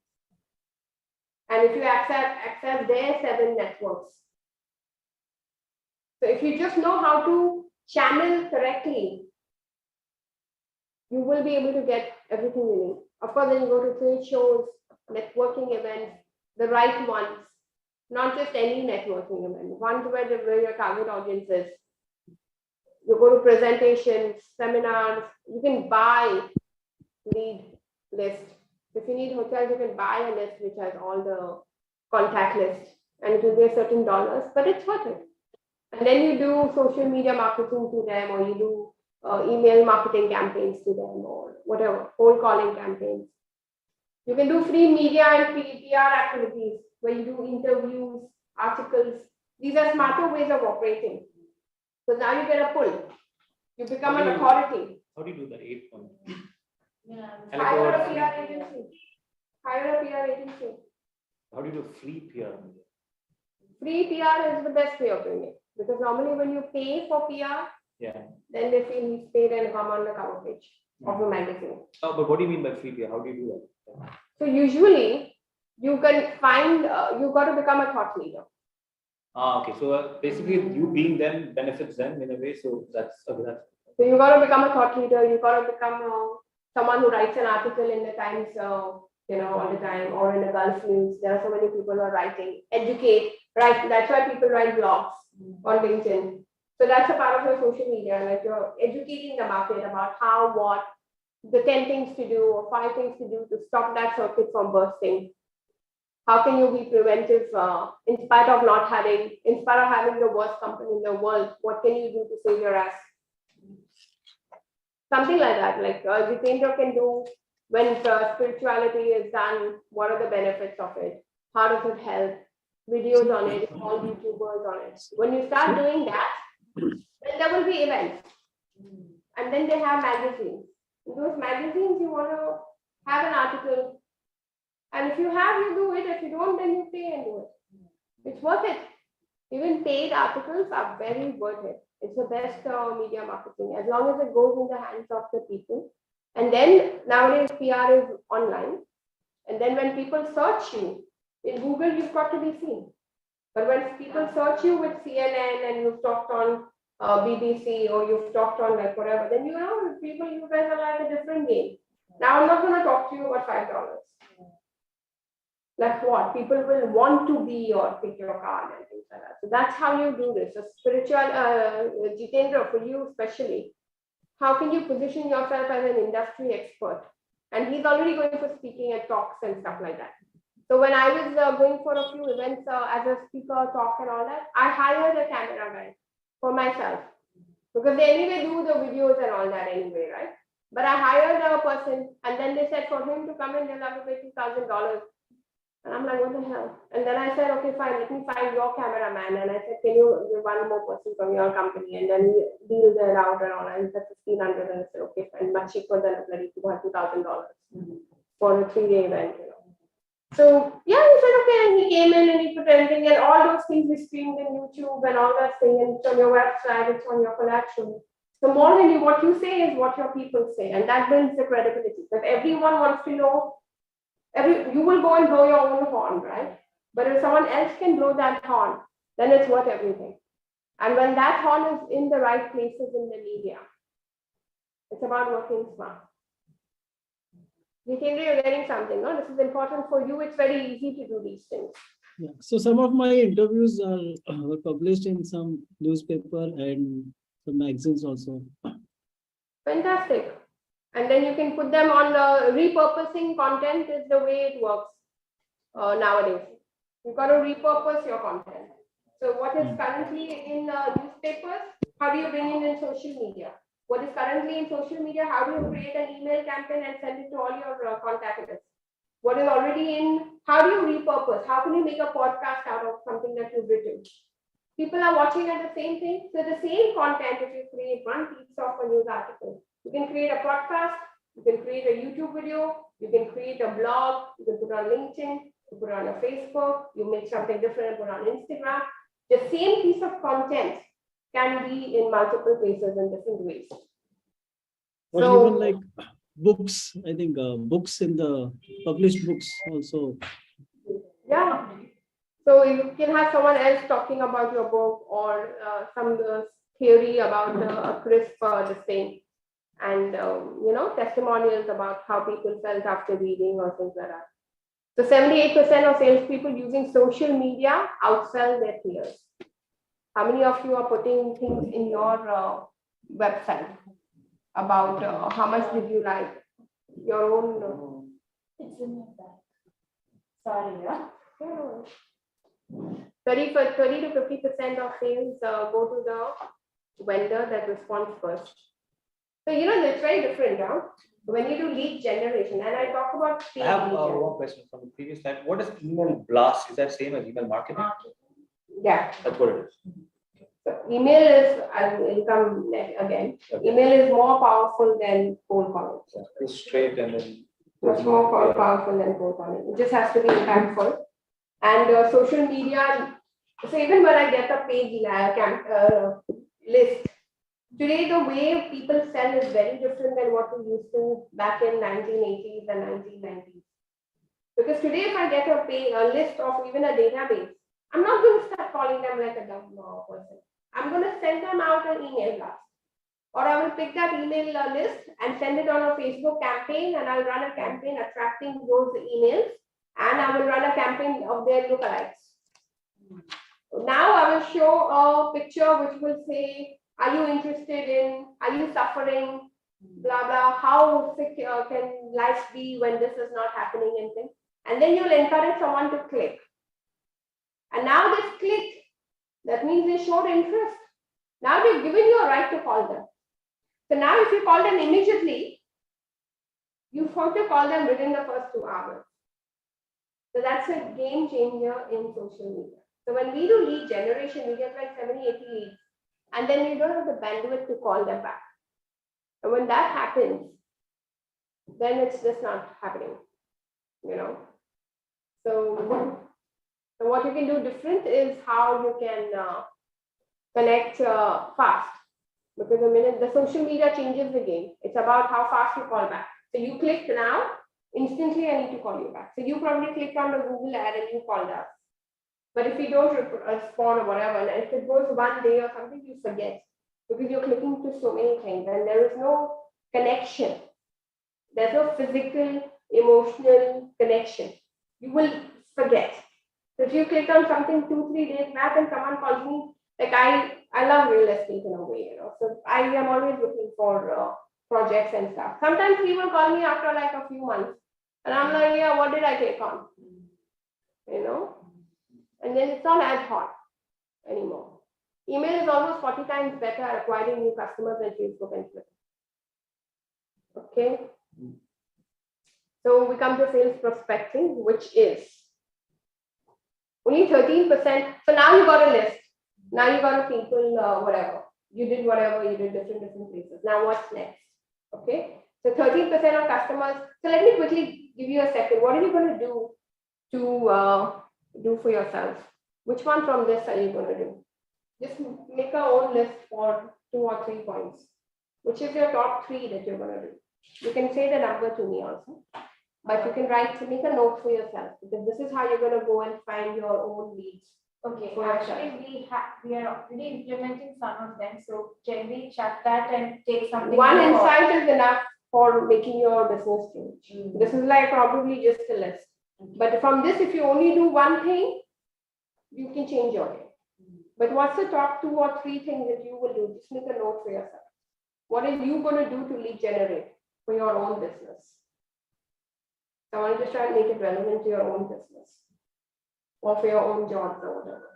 And if you access their 7 networks. So if you just know how to channel correctly, you will be able to get everything you need. Of course, then you go to trade shows, networking events, the right ones, not just any networking event, ones where your target audience is. You go to presentations, seminars, you can buy lead list. If you need hotels, you can buy a list which has all the contact list, and it will be a certain dollars, but it's worth it. And then you do social media marketing to them, or you do email marketing campaigns to them, or whatever, cold calling campaigns. You can do free media and PR activities where you do interviews, articles. These are smarter ways of operating. So now you get a pull. You become an authority. How do you do that 8 point? Hire a PR agency. Hire a PR agency. How do you do free PR? Free PR is the best way of doing it, because normally when you pay for PR, then they feel he's paid and come on the cover page of a magazine. Oh, but what do you mean by free PR? How do you do that? So usually you can find, you got to become a thought leader. Okay. So basically you being them benefits them in a way. So that's okay. So you got to become a thought leader. You got to become someone who writes an article in the Times, all the time, or in the Gulf News. There are so many people who are writing, educate, right? That's why people write blogs on LinkedIn. So that's a part of your social media, like you're educating the market about how, what, the 10 things to do or 5 things to do to stop that circuit from bursting. How can you be preventive in spite of having the worst company in the world? What can you do to save your ass? Something like that, like Jitendra can do when spirituality is done. What are the benefits of it? How does it help? Videos on it, all YouTubers on it. When you start doing that, then there will be events. And then they have magazines. In those magazines, you want to have an article. And if you have, you do it. If you don't, then you pay and do it. It's worth it. Even paid articles are very worth it. It's the best media marketing as long as it goes in the hands of the people. And then nowadays PR is online. And then when people search you in Google, you've got to be seen. But when people search you with CNN and you've talked on BBC or you've talked on like whatever, then you know people, you guys are like a different game. Now I'm not going to talk to you about $5. Like what? People will want to be or pick your card and things like that. So that's how you do this. So spiritual, Jitendra, for you especially, how can you position yourself as an industry expert? And he's already going for speaking at talks and stuff like that. So when I was going for a few events as a speaker, talk and all that, I hired a camera guy for myself. Because they anyway do the videos and all that anyway, right? But I hired a person and then they said for him to come in, they'll have to pay $2,000. And I'm like, what the hell? And then I said, okay, fine, let me find your cameraman. And I said, can you give one more person from your company? And then we deal it out and all. And he said $1,500. And I said, okay, fine, much cheaper than a bloody $2,000 for a 3-day event, you know. So yeah, he said, okay, and he came in and he put everything and all those things we streamed in YouTube and all that thing, and it's on your website, it's on your collateral. So more than what you say is what your people say, and that builds the credibility. Because everyone wants to know, you will go and blow your own horn, right? But if someone else can blow that horn, then it's worth everything. And when that horn is in the right places in the media, it's about working smart. Jitendra, you're getting something, no? This is important for you. It's very easy to do these things. Yeah. So some of my interviews were published in some newspaper and some magazines also. Fantastic. And then you can put them on repurposing content is the way it works nowadays. You've got to repurpose your content. So what is currently in newspapers, how do you bring it in social media? What is currently in social media, how do you create an email campaign and send it to all your contact lists? What is already in, how do you repurpose? How can you make a podcast out of something that you've written? People are watching at the same thing. So the same content, if you create one piece of a news article, you can create a podcast, you can create a YouTube video, you can create a blog, you can put on LinkedIn, you put on a Facebook, you make something different and put on Instagram. The same piece of content can be in multiple places in different ways. Or So, even like books, I think books in the published books also. yeah. So you can have someone else talking about your book or some theory about a crisp this thing, and you know, testimonials about how people felt after reading or things like that. So 78% of salespeople using social media outsell their peers. How many of you are putting things in your website about how much did you like your own? It's in your bag. Sorry, yeah. 30 to 50% of sales go to the vendor that responds first. So you know it's very different now. When you do lead generation, and I talk about I have one question from the previous slide. What is email blast? Is that same as email marketing? Yeah. That's what it is. So email is, I will come again. Okay. Email is more powerful than cold calling. It's straight and then. Much more powerful than cold calling. It just has to be impactful. And social media. So even when I get a page list, today the way people sell is very different than what we used to back in 1980s and 1990s. Because today if I get a list of even a database, I'm not going to start calling them like a dumb person. I'm going to send them out an email blast. Or I will pick that email list and send it on a Facebook campaign, and I'll run a campaign attracting those emails, and I will run a campaign of their lookalikes. Now I will show a picture which will say, are you interested in, are you suffering, blah, blah, how sick can life be when this is not happening and things. And then you'll encourage someone to click. And now they've clicked. That means they showed interest. Now they've given you a right to call them. So now if you call them immediately, you have to call them within the first 2 hours. So that's a game changer in social media. So when we do lead generation, we get like 70, 80 leads. And then you don't have the bandwidth to call them back. And when that happens, then it's just not happening, So, what you can do different is how you can connect fast. Because the minute the social media changes the game, it's about how fast you call back. So you clicked now, instantly I need to call you back. So you probably clicked on the Google ad and you called us. But if you don't respond or whatever, and if it goes one day or something, you forget because you're clicking to so many things and there is no connection. There's no physical, emotional connection. You will forget. So if you click on something 2-3 days back and someone calls me, like I love real estate in a way, So I am always looking for projects and stuff. Sometimes people call me after like a few months, and I'm like, yeah, what did I click on? And then it's not as hot anymore. Email is almost 40 times better at acquiring new customers than Facebook and Twitter. Okay. So we come to sales prospecting, which is only 13%. So now you got a list. Now you got a people, whatever. You did whatever, you did different places. Now what's next? Okay. So 13% of customers. So let me quickly give you a second. What are you going to do to do for yourself? Which one from this are you going to do? Just make a own list for 2 or 3 points. Which is your top 3 that you're going to do? You can say the number to me also. But you can make a note for yourself because this is how you're going to go and find your own leads. Okay, For actually we are already implementing some of them. So can we check that and take something? One more? insight is enough for making your business change. This is like probably just a list. But from this, if you only do one thing, you can change your day. But what's the top 2 or 3 things that you will do? Just make a note for yourself. What are you going to do to lead generate for your own business? I want to just try and make it relevant to your own business or for your own jobs or whatever.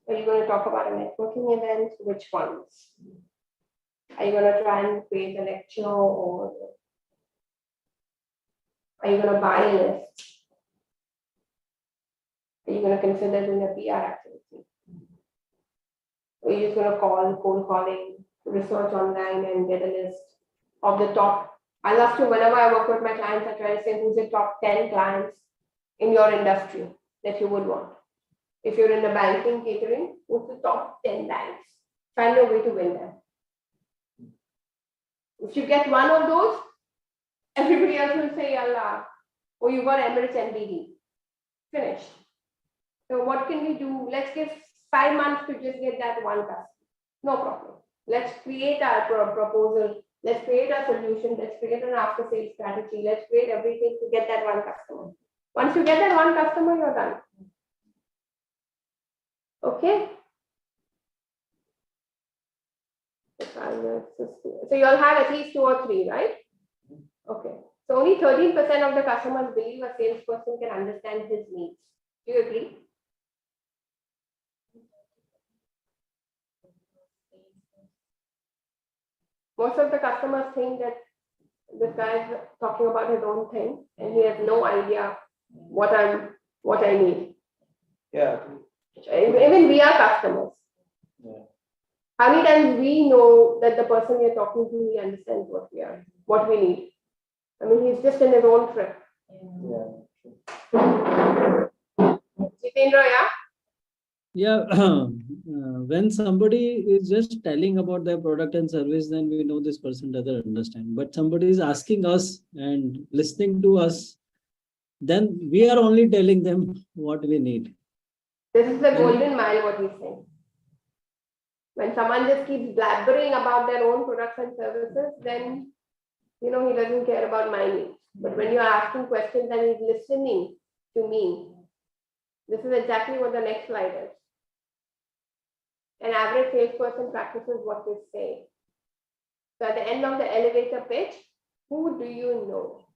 Are you going to talk about a networking event? Which ones? Are you going to try and create a lecture or are you going to buy a list? Are you going to consider doing a PR activity? Or are you just going to cold calling, research online and get a list of the top? I love to, whenever I work with my clients, I try to say who's the top 10 clients in your industry that you would want. If you're in the banking catering, who's the top 10 banks? Find a way to win them. If you get one of those, everybody else will say, Allah, oh, you got Emirates NBD. Finished. So what can we do? Let's give 5 months to just get that one customer. No problem. Let's create our proposal. Let's create a solution. Let's create an after-sales strategy. Let's create everything to get that one customer. Once you get that one customer, you're done. Okay. So you'll have at least 2 or 3, right? Okay. So only 13% of the customers believe a salesperson can understand his needs. Do you agree? Most of the customers think that this guy is talking about his own thing and he has no idea what I need. Yeah. Even we are customers. Yeah. How many times we know that the person we're talking to, he understands what we need. I mean, he's just in his own trip. Yeah. Jitendra, yeah? Yeah, when somebody is just telling about their product and service, then we know this person doesn't understand. But somebody is asking us and listening to us, then we are only telling them what we need. This is the golden mile, what he's saying. When someone just keeps blabbering about their own products and services, then, he doesn't care about my needs. But when you're asking questions and he's listening to me, this is exactly what the next slide is. An average salesperson practices what they say. So at the end of the elevator pitch, who do you know?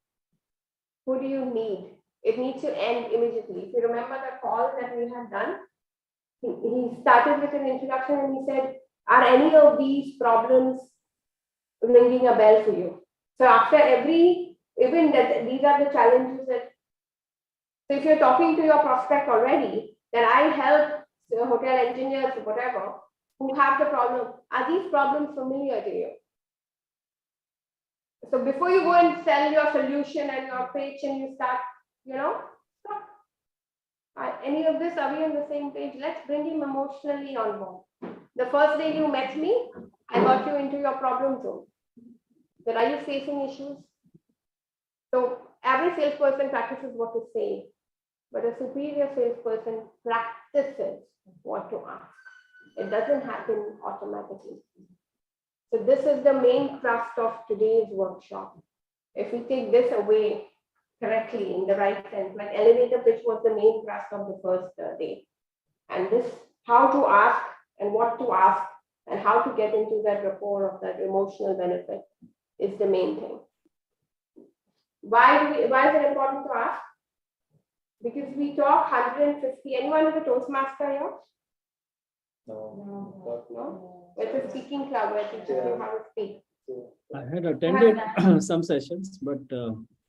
Who do you need? It needs to end immediately. If you remember the call that we had done, he started with an introduction and he said, are any of these problems ringing a bell for you? So after every event, that these are the challenges that, so if you're talking to your prospect already, then I help the hotel engineers, whatever, who have the problem. Are these problems familiar to you? So before you go and sell your solution and your pitch and you start, stop. Any of this, are we on the same page? Let's bring him emotionally on board. The first day you met me, I got you into your problem zone. Then are you facing issues? So every salesperson practices what to say, but a superior salesperson practices what to ask. It doesn't happen automatically. So this is the main thrust of today's workshop. If we take this away correctly in the right sense, like elevator pitch was the main thrust of the first day. And this, how to ask and what to ask and how to get into that rapport of that emotional benefit is the main thing. Why is it important to ask? Because we talk 150. Anyone is a Toastmaster here? No? It's a speaking club where teachers you how to speak. I had attended some sessions, but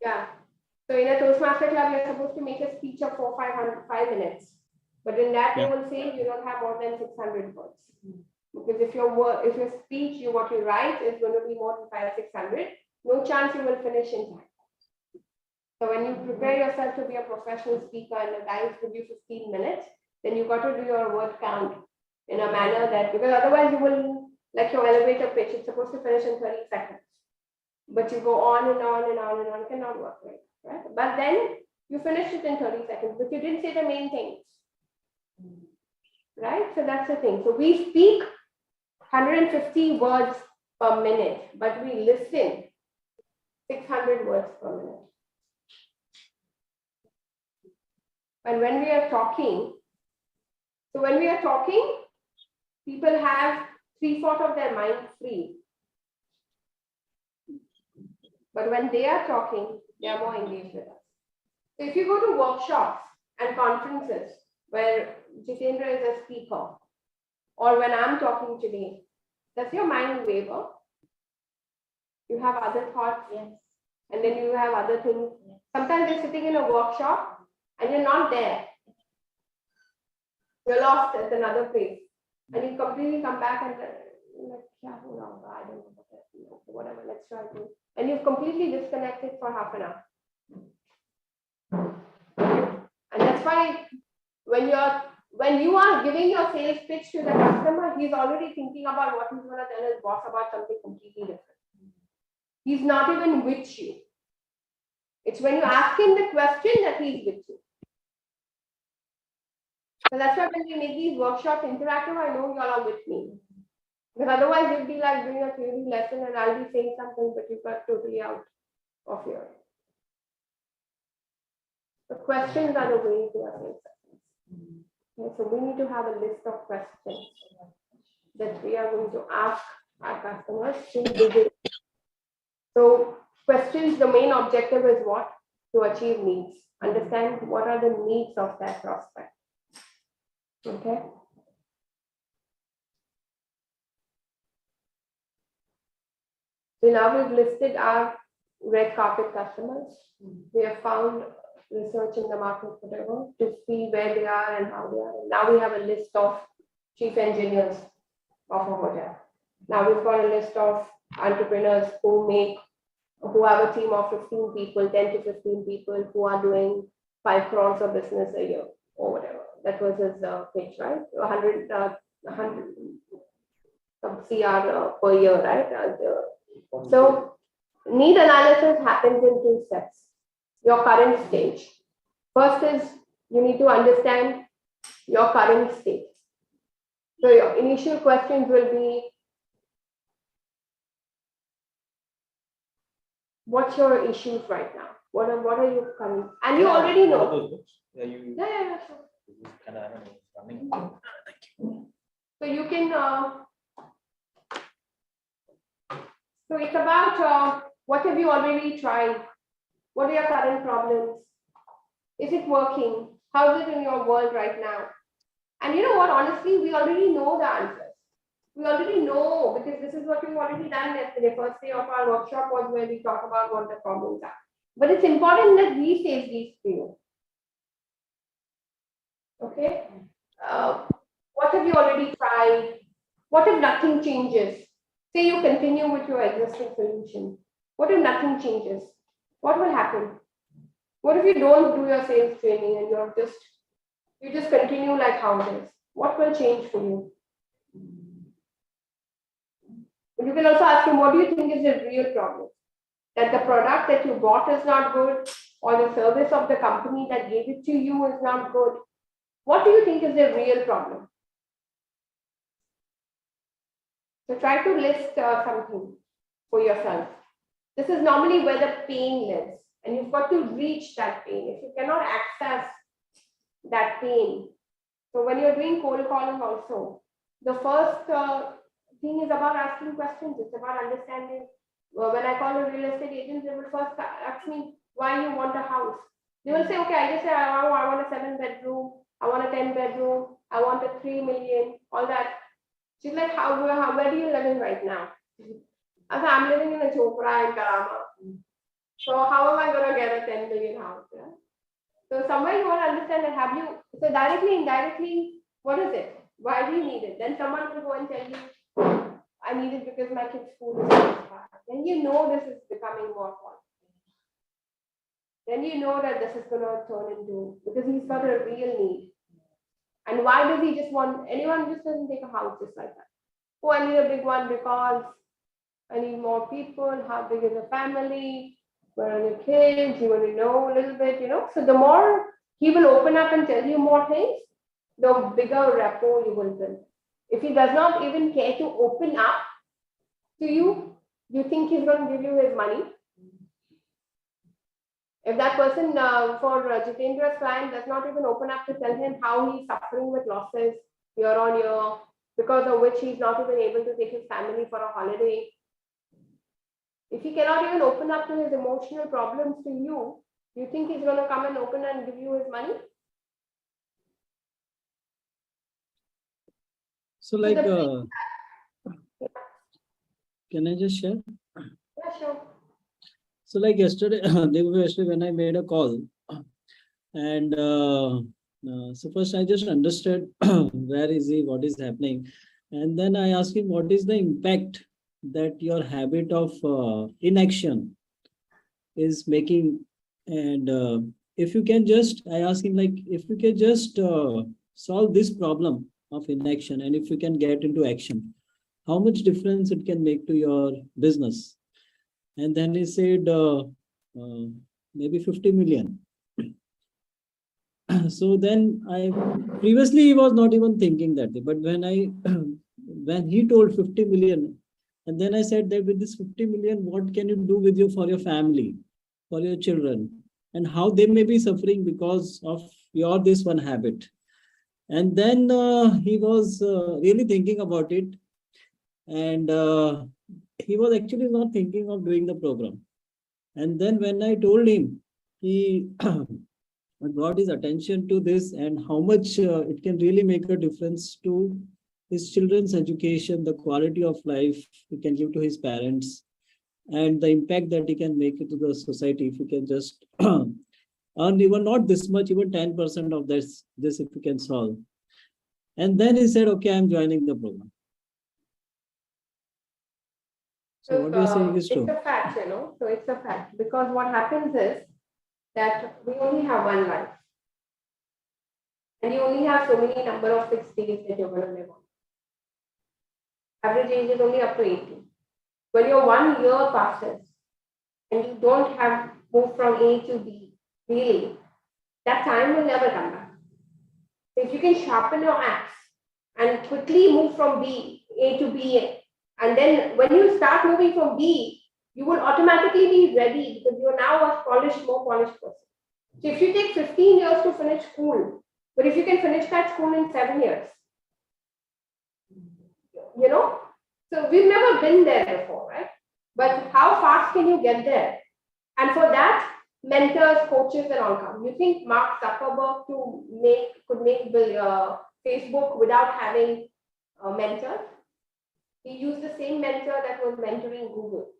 Yeah. So in a Toastmaster club, you're supposed to make a speech of 5 minutes. But in that, they will say you don't have more than 600 words. Because if your speech, what you write is going to be more than 500-600, no chance you will finish in time. So when you prepare yourself to be a professional speaker and the guys give you 15 minutes, then you got to do your word count in a manner that, because otherwise you will, like your elevator pitch, it's supposed to finish in 30 seconds. But you go on and on and on and on, cannot work right? But then you finish it in 30 seconds, but you didn't say the main things. Right? So that's the thing. So we speak 150 words per minute, but we listen 600 words per minute. And when we are talking, people have 3/4 of their mind free. But when they are talking, they are more engaged with us. So if you go to workshops and conferences where Jitendra is a speaker, or when I'm talking today, does your mind waver? You have other thoughts? Yes. And then you have other things. Yes. Sometimes you're sitting in a workshop and you're not there. You're lost at another place. And you completely come back and like, yeah, no, I don't know, whatever, let's try to. And you've completely disconnected for half an hour. And that's why when you are giving your sales pitch to the customer, he's already thinking about what he's going to tell his boss about something completely different. He's not even with you. It's when you ask him the question that he's with you. So that's why when we make these workshops interactive, I know you all are with me. Because otherwise it'd be like doing a theory lesson and I'll be saying something, but you got totally out of your. The questions are the way to our success. Okay, so we need to have a list of questions that we are going to ask our customers to begin. So questions, the main objective is what? To achieve needs. Understand what are the needs of that prospect. Okay. So now we've listed our red carpet customers. We have found research in the market, whatever, to see where they are and how they are. And now we have a list of chief engineers of a hotel. Now we've got a list of entrepreneurs who have a team of 15 people, 10 to 15 people who are doing 5 crores of business a year or whatever. That was his pitch, right? 100 some CR per year, right? So need analysis happens in 2 steps. Your current stage. First is you need to understand your current state. So your initial questions will be, what's your issues right now? What are you current? And you already know. Those books? Yeah, sure. Kind of, I don't know, running. So you can. So it's about what have you already tried? What are your current problems? Is it working? How is it in your world right now? And you know what? Honestly, we already know the answers. We already know because this is what we've already done yesterday. First day of our workshop was where we talk about what the problems are. But it's important that we say these to you. Okay? What have you already tried? What if nothing changes? Say you continue with your existing solution. What if nothing changes? What will happen? What if you don't do your sales training and you just continue like how it is? What will change for you? You can also ask him, what do you think is the real problem? That the product that you bought is not good, or the service of the company that gave it to you is not good. What do you think is the real problem? So try to list something for yourself. This is normally where the pain lives, and you've got to reach that pain. If you cannot access that pain, so when you're doing cold calling also, the first thing is about asking questions. It's about understanding. When I call a real estate agent, they will first ask me why you want a house. They will say, okay, I just say I want a 7-bedroom, I want a 10-bedroom, I want a 3 million, all that. She's like, where do you live in right now? I said, I'm living in a chopra in Karama. So how am I going to get a 10 million house? Yeah? So somewhere you want to understand that so directly, indirectly, what is it? Why do you need it? Then someone will go and tell you, I need it because my kid's school is hard. Then you know this is becoming more fun. Then you know that this is going to turn into, because he's got a real need. And why does he just want, anyone just doesn't take a house just like that. Oh, I need a big one because I need more people. How big is the family? Where are your kids? You want to know a little bit, So the more he will open up and tell you more things, the bigger rapport you will build. If he does not even care to open up to you, you think he's going to give you his money? If that person for Jitendra's client does not even open up to tell him how he's suffering with losses year on year, because of which he's not even able to take his family for a holiday, if he cannot even open up to his emotional problems to you, you think he's going to come and open and give you his money? So like, can I just share? Yeah, sure. So like yesterday, when I made a call, and so first I just understood where is he, what is happening, and then I asked him what is the impact that your habit of inaction is making, and if you can just, I asked him like, if you can just solve this problem of inaction, and if you can get into action, how much difference it can make to your business. And then he said, maybe 50 million. So then previously he was not even thinking that way. But when he told 50 million, and then I said that with this 50 million, what can you do with for your family, for your children, and how they may be suffering because of this one habit. And then he was really thinking about it. And he was actually not thinking of doing the program. And then when I told him, he brought his attention to this and how much it can really make a difference to his children's education, the quality of life he can give to his parents, and the impact that he can make to the society if he can just earn even not this much, even 10% of this if he can solve. And then he said, okay, I'm joining the program. So what do you say is true? It's a fact, So it's a fact, because what happens is that we only have one life, and you only have so many number of 6 days that you're going to live on. Average age is only up to 80. When your 1 year passes and you don't have moved from A to B, really, that time will never come back. So if you can sharpen your axe and quickly move from A to B, and then when you start moving from B, you will automatically be ready because you are now a more polished person. So if you take 15 years to finish school, but if you can finish that school in 7 years, so we've never been there before, right? But how fast can you get there? And for that, mentors, coaches, and all come. You think Mark Zuckerberg could make Facebook without having mentors? He used the same mentor that was mentoring Google.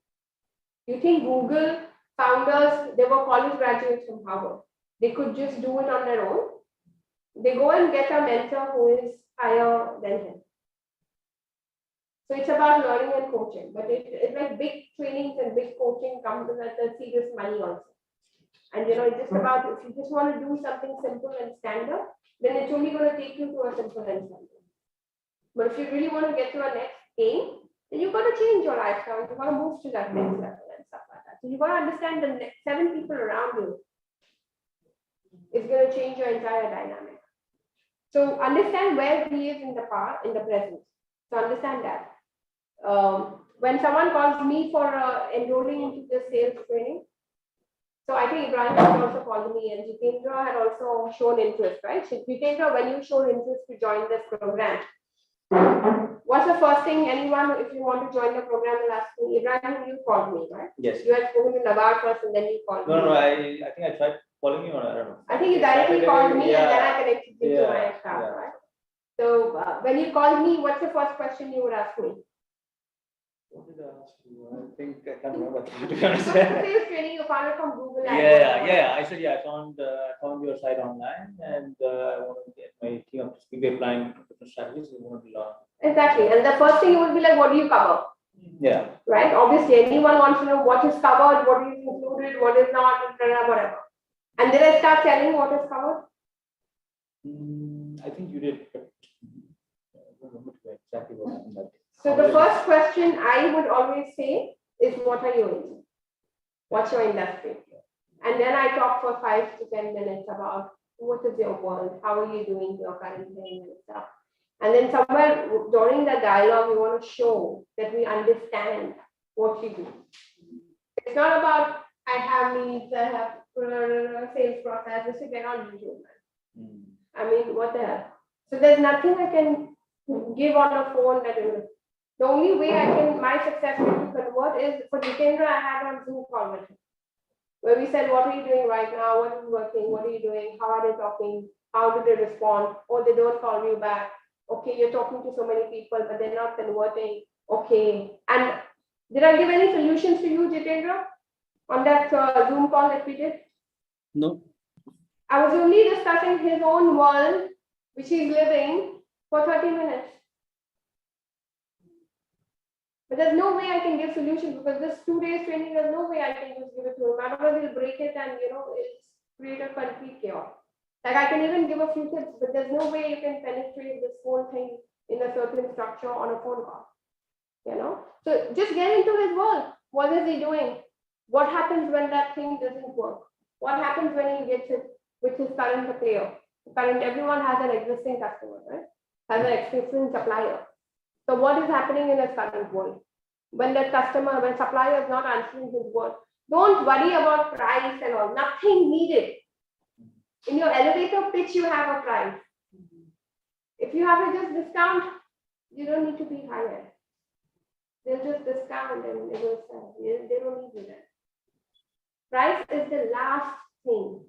You think Google founders, they were college graduates from Harvard. They could just do it on their own. They go and get a mentor who is higher than him. So it's about learning and coaching, but it's like big trainings and big coaching comes with a serious money also. And it's just about, if you just want to do something simple and standard, then it's only going to take you to a simple and standard. But if you really want to get to a next game, then you've got to change your lifestyle. You've got to move to that next level and stuff like that. So you've got to understand the next 7 people around you is going to change your entire dynamic. So understand where he is in the past, in the present. So understand that. When someone calls me for enrolling into the sales training, so I think Ibrahim has also called me, and Jitendra had also shown interest, right? So Jitendra, when you showed interest to join this program, what's the first thing anyone, if you want to join the program, will ask me? Ibrahim, you called me, right? Yes. You had spoken to Nagar first, and then you called me. No, I think I tried calling you, or I don't know. I think you directly called me, and then I connected you to my staff, yeah. right? So when you called me, what's the first question you would ask me? What did I ask you? I think I can't remember, to be honest. Sales training you found it from Google. I said, I found your site online, and I want to get my team up to speed. We're applying different strategies. We want to learn. Exactly. And the first thing you would be like, what do you cover? Yeah. Right? Obviously, anyone wants to know what is covered, what is included, what is not, whatever. And then I start telling you what is covered. I think you did. But I don't remember exactly what happened that day. So the first question I would always say is, what are you into? What's your industry? And then I talk for 5 to 10 minutes about what is your world, how are you doing your current thing and stuff. And then somewhere during the dialogue, we want to show that we understand what you do. It's not about, I have needs, I have sales process, this is not usual. I mean, what the hell? So there's nothing I can give on a phone that is. The only way I can, my success rate to convert is, for Jitendra, I had on Zoom call with him, where we said, what are you doing right now? What is working? What are you doing? How are they talking? How do they respond? Or they don't call you back. Okay, you're talking to so many people, but they're not converting. Okay. And did I give any solutions to you, Jitendra, on that Zoom call that we did? No. I was only discussing his own world, which he's living, for 30 minutes. But there's no way I can give solutions, because this 2 days training, there's no way I can just give it to him. Otherwise, he'll break it and it's create a complete chaos. Like, I can even give a few tips, but there's no way you can penetrate this whole thing in a certain structure on a phone call. So just get into his world. What is he doing? What happens when that thing doesn't work? What happens when he gets it with his current player? Everyone has an existing customer, right? Has an existing supplier. So what is happening in his current world? When supplier is not answering his word, don't worry about price and all. Nothing needed. In your elevator pitch, you have a price. If you have a just discount, you don't need to be higher. They'll just discount and they will sell. They don't need you there. Price is the last thing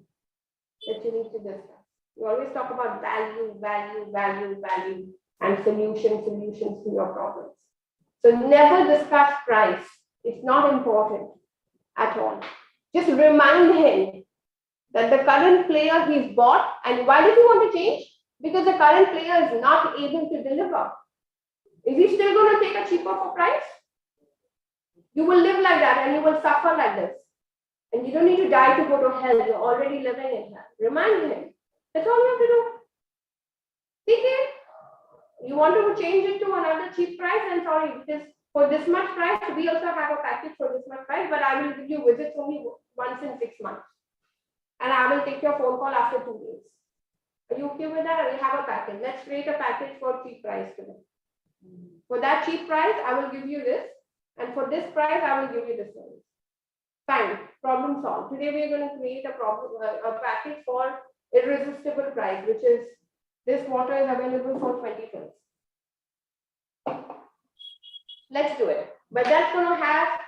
that you need to discuss. You always talk about value, and solutions to your problems. So never discuss price. It's not important at all. Just remind him that the current player he's bought, and why does he want to change? Because the current player is not able to deliver. Is he still going to take a cheaper price? You will live like that and you will suffer like this. And you don't need to die to go to hell. You're already living in hell. Remind him. That's all you have to do. Take it. You want to change it to another cheap price? I'm sorry, because for this much price, we also have a package for this much price, but I will give you visits only once in 6 months. And I will take your phone call after 2 days. Are you okay with that? We have a package. Let's create a package for cheap price today. For that cheap price, I will give you this. And for this price, I will give you this service. Fine, problem solved. Today we are going to create a package for irresistible price, which is this water is available for 20 fills. Let's do it. But that's going to have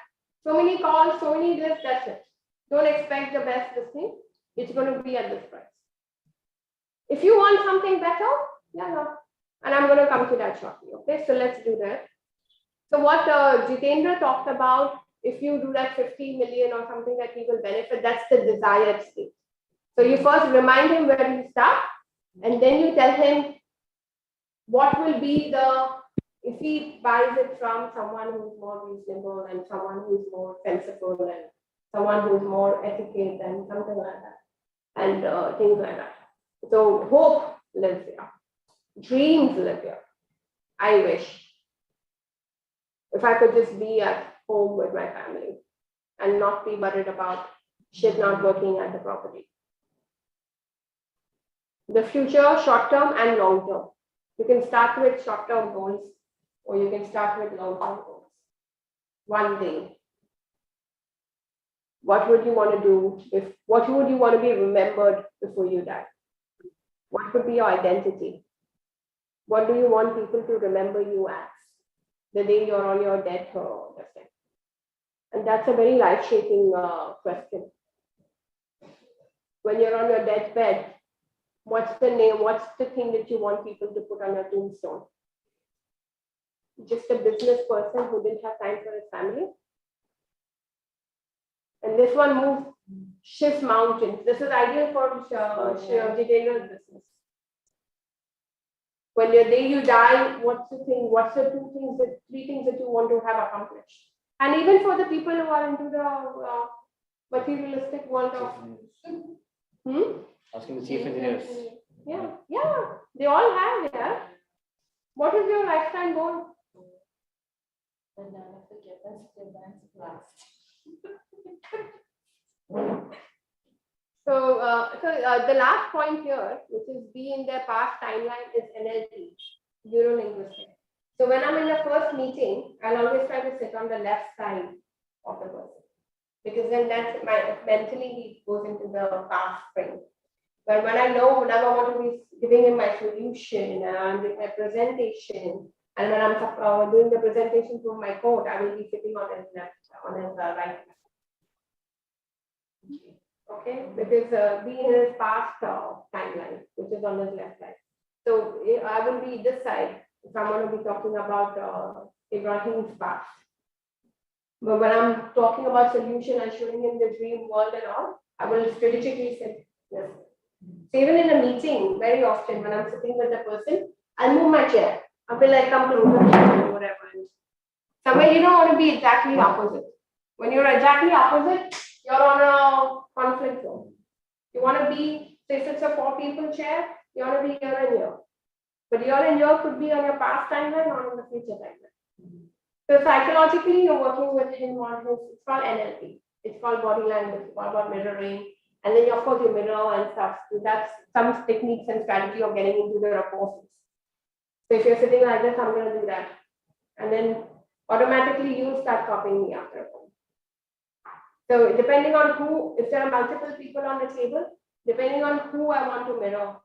so many calls, so many this, that's it. Don't expect the best this thing. It's going to be at this price. If you want something better, and I'm going to come to that shortly. Okay, so let's do that. So what Jitendra talked about, if you do that 50 million or something that he will benefit, that's the desired state. So you first remind him where he starts, and then you tell him what will be the if he buys it from someone who's more reasonable and someone who's more sensible and someone who's more etiquette and something like that, and things like that. So hope lives here, dreams live here. I wish if I could just be at home with my family and not be worried about shit not working at the property. The future, short term and long term. You can start with short term goals or you can start with long term goals. One day. What would you want to do? What would you want to be remembered before you die? What would be your identity? What do you want people to remember you as? The day you're on your deathbed. And that's a very life-shaping question. When you're on your deathbed, what's the name? What's the thing that you want people to put on your tombstone? Just a business person who didn't have time for his family? And this one shifts mountains. This is ideal for Jitendra's business. When your day you die, what's the thing? What's the three things that you want to have accomplished? And even for the people who are into the materialistic world of Asking the chief engineers. Yeah, they all have. Yeah. What is your lifetime goal? When none of the given events last. So the last point here, which is be in their past timeline, is NLP, neuro-linguistic. So when I'm in the first meeting, I'll always try to sit on the left side of the person, because then that's mentally he goes into the past frame. But when I want to be giving him my solution and I'm doing my presentation, and when I'm doing the presentation from my court, I will be sitting on his right. Okay, because being in his past timeline, which is on his left side. So I will be this side if I'm going to be talking about Ibrahim's past. But when I'm talking about solution and showing him the dream world and all, I will strategically sit this. So even in a meeting, very often when I'm sitting with the person, I'll move my chair. I'll be like, come closer or whatever. Somewhere you don't want to be exactly opposite. When you're exactly opposite, you're on a conflict zone. You want to be, so if it's a 4 people chair, you want to be here and here. But here and here could be on your past timeline or on the future timeline. So psychologically, you're working with him on his, it's called NLP. It's called body language, it's all about mirroring. And then of course you mirror and stuff. So that's some techniques and strategy of getting into the rapport. So if you're sitting like this, I'm going to do that. And then automatically you start copying me after. So depending on who, if there are multiple people on the table, depending on who I want to mirror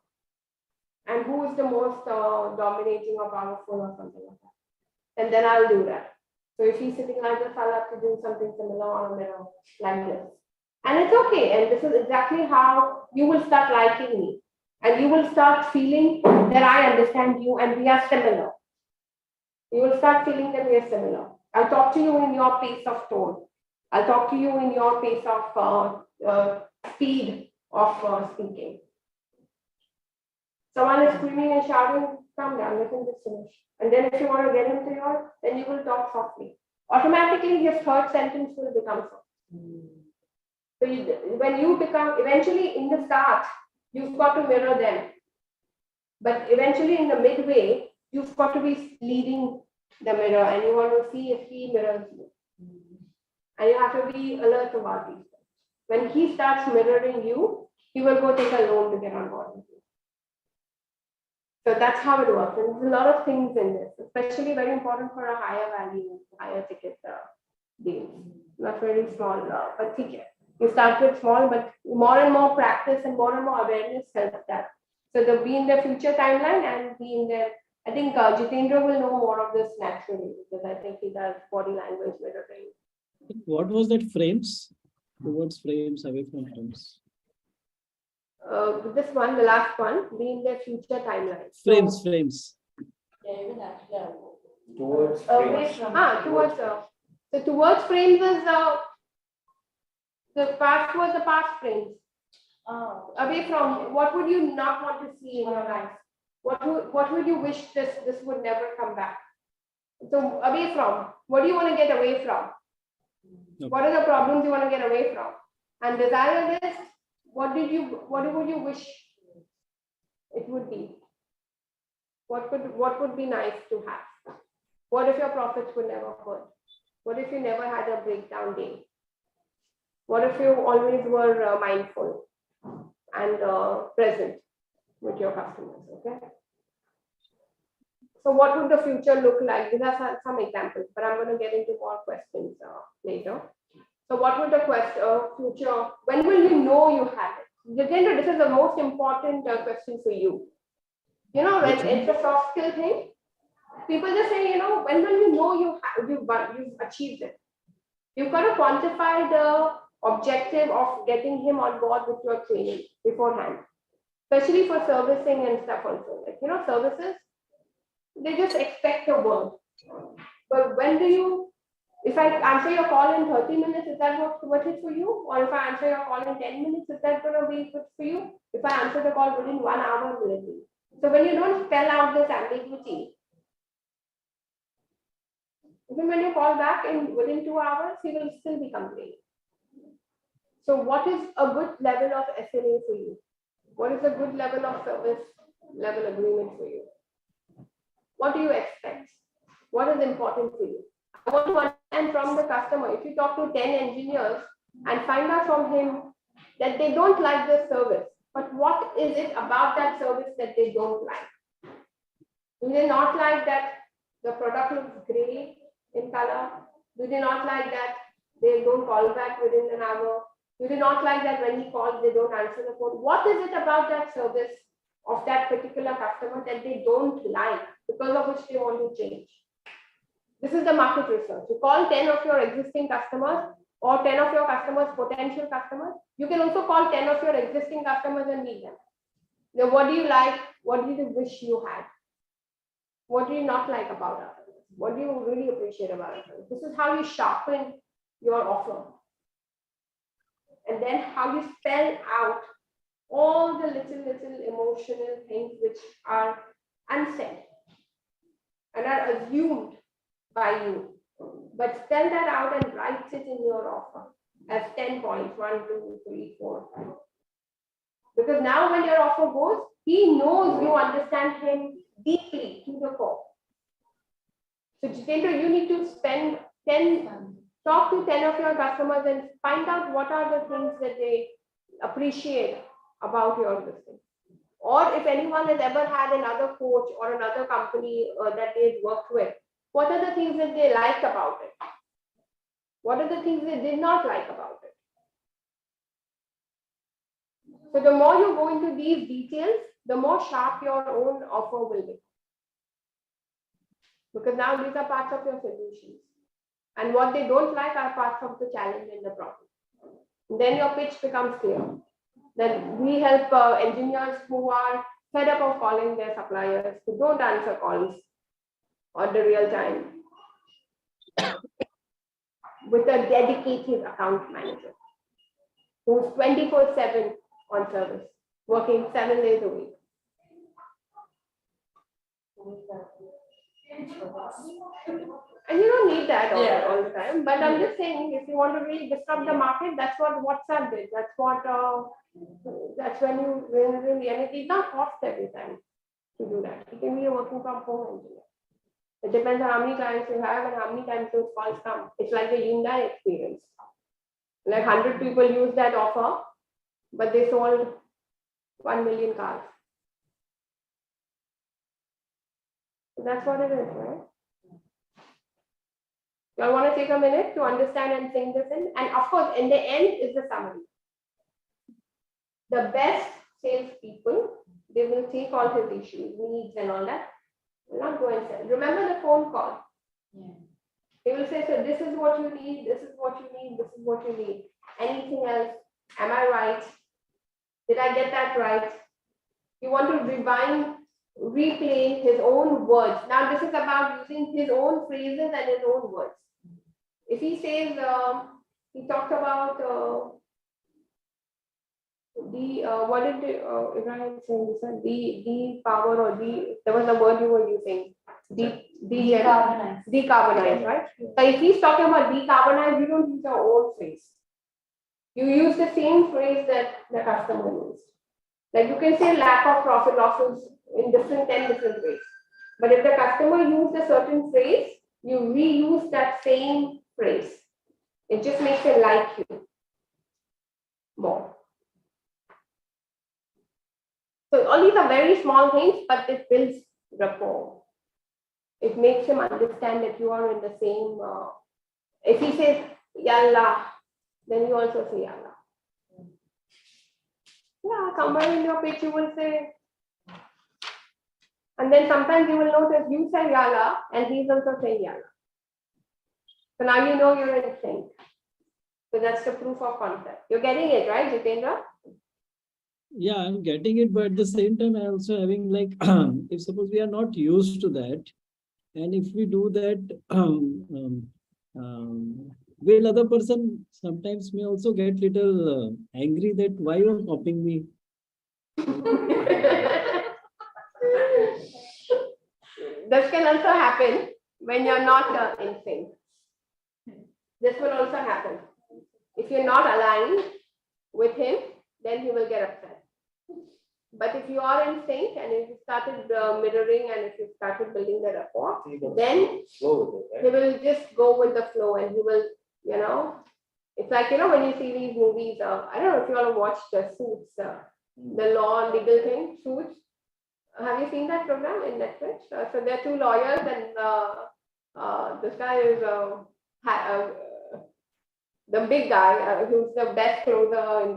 and who is the most dominating or powerful or something like that. And then I'll do that. So if he's sitting like this, I'll have to do something similar on a mirror like this. And it's okay. And this is exactly how you will start liking me. And you will start feeling that I understand you and we are similar. You will start feeling that we are similar. I'll talk to you in your pace of tone. I'll talk to you in your pace of speed of speaking. Someone is screaming and shouting, calm down, let him just finish. And then if you want to get him to yours, then you will talk softly. Automatically, his third sentence will become soft. So when you become, eventually in the start, you've got to mirror them. But eventually in the midway, you've got to be leading the mirror and you want to see if he mirrors you. And you have to be alert about these things. When he starts mirroring you, he will go take a loan to get on board with you. So that's how it works. And there's a lot of things in this, especially very important for a higher value, higher ticket deals. Not very small, but ticket. You start with small, but more and more practice and more awareness helps that. So they'll be in their future timeline and be in their, I think Jitendra will know more of this naturally because I think he does body language mirroring. What was that frames? Towards frames, away from frames. This one, the last one, be in their future timeline. Frames, frames. Yeah, even that. Yeah. Towards Away frames. from, towards, so towards frames is the past was the past frames. Away from, what would you not want to see in your life? What would you wish this would never come back? So away from, what do you want to get away from? Okay. What are the problems you want to get away from? And desire list, what would you wish it would be? What would be nice to have? What if your profits were never hurt? What if you never had a breakdown day? What if you always were mindful and present with your customers? Okay. So what would the future look like? These are some examples, but I'm going to get into more questions later. So what would the future, when will you know you have it? Jitendra, this is the most important question for you. You know, when it's a soft skill thing, people just say, you know, when will you know you've achieved it? You've got to quantify the objective of getting him on board with your training beforehand, especially for servicing and stuff also. Like, you know, services, they just expect a word. But when do you, if I answer your call in 30 minutes, is that what it for you? Or if I answer your call in 10 minutes, is that going to be good for you? If I answer the call within 1 hour, will it be? So when you don't spell out this ambiguity, even when you call back within 2 hours, he will still be complaining. So what is a good level of SLA for you? What is a good level of service level agreement for you? What do you expect? What is important for you? I want to understand from the customer. If you talk to 10 engineers and find out from him that they don't like the service, but what is it about that service that they don't like? Do they not like that the product looks gray in color? Do they not like that they don't call back within an hour? Do they not like that when he calls, they don't answer the phone? What is it about that service of that particular customer that they don't like, because of which they want to change? This is the market research. You call 10 of your existing customers or 10 of your customers, potential customers. You can also call 10 of your existing customers and meet them. Now, what do you like? What do you wish you had? What do you not like about us? What do you really appreciate about us? This is how you sharpen your offer. And then how you spell out all the little emotional things which are unsaid and are assumed by you. But spell that out and write it in your offer as 10 points, 1, 2, 3, 4, 5. Because now when your offer goes, he knows you understand him deeply to the core. So Jitendra, you need to spend 10, talk to 10 of your customers and find out what are the things that they appreciate about your business. Or if anyone has ever had another coach or another company that they've worked with, what are the things that they like about it? What are the things they did not like about it? So the more you go into these details, the more sharp your own offer will be. Because now these are parts of your solutions. And what they don't like are parts of the challenge and the problem. And then your pitch becomes clear. Then we help engineers who are fed up of calling their suppliers, who don't answer calls on the real time, with a dedicated account manager who's 24/7 on service, working 7 days a week. And you don't need that all the time, but I'm just saying, if you want to really disrupt the market, that's what WhatsApp did. That's what, that's when you really, and it did not cost every time to do that. It can be a working from home engineer. It depends on how many clients you have and how many times those calls come. It's like the Hyundai experience. Like 100 people used that offer, but they sold 1 million cars. So that's what it is, right? You all want to take a minute to understand and sink this in. And of course, in the end is the summary. The best salespeople, they will take all his issues, needs and all that. Will not go and sell. Remember the phone call. Yeah. They will say, so this is what you need, this is what you need, this is what you need. Anything else? Am I right? Did I get that right? You want to rewind, replay his own words. Now this is about using his own phrases and his own words. If he says, he talked about what did Ibrahim say? The power or there was a word you were using. decarbonize, right? So if he's talking about decarbonize, you don't use your own phrase. You use the same phrase that the customer used. Like you can say lack of profit losses in 10 different ways. But if the customer used a certain phrase, you reuse that same phrase. It just makes them like you more. So all these are very small things, but it builds rapport. It makes him understand that you are in the same. If he says Yalla, then you also say Yalla. Yeah, somewhere in your pitch you will say. And then sometimes you will notice you say Yalla and he's also saying Yalla. So now you know you're in sync. So that's the proof of concept. You're getting it, right, Jitendra? Yeah, I'm getting it, but at the same time, I also having like, if suppose we are not used to that, and if we do that, will other person sometimes may also get little angry that why you are copying me? This can also happen when you're not in sync. This will also happen. If you're not aligned with him, then he will get upset. But if you are in sync and if you started mirroring and if you started building the rapport, then he will just go with the flow and he will, it's like, when you see these movies, I don't know if you all watched Suits, the law legal thing, Suits. Have you seen that program in Netflix? So there are two lawyers and this guy is the big guy who's the best closer in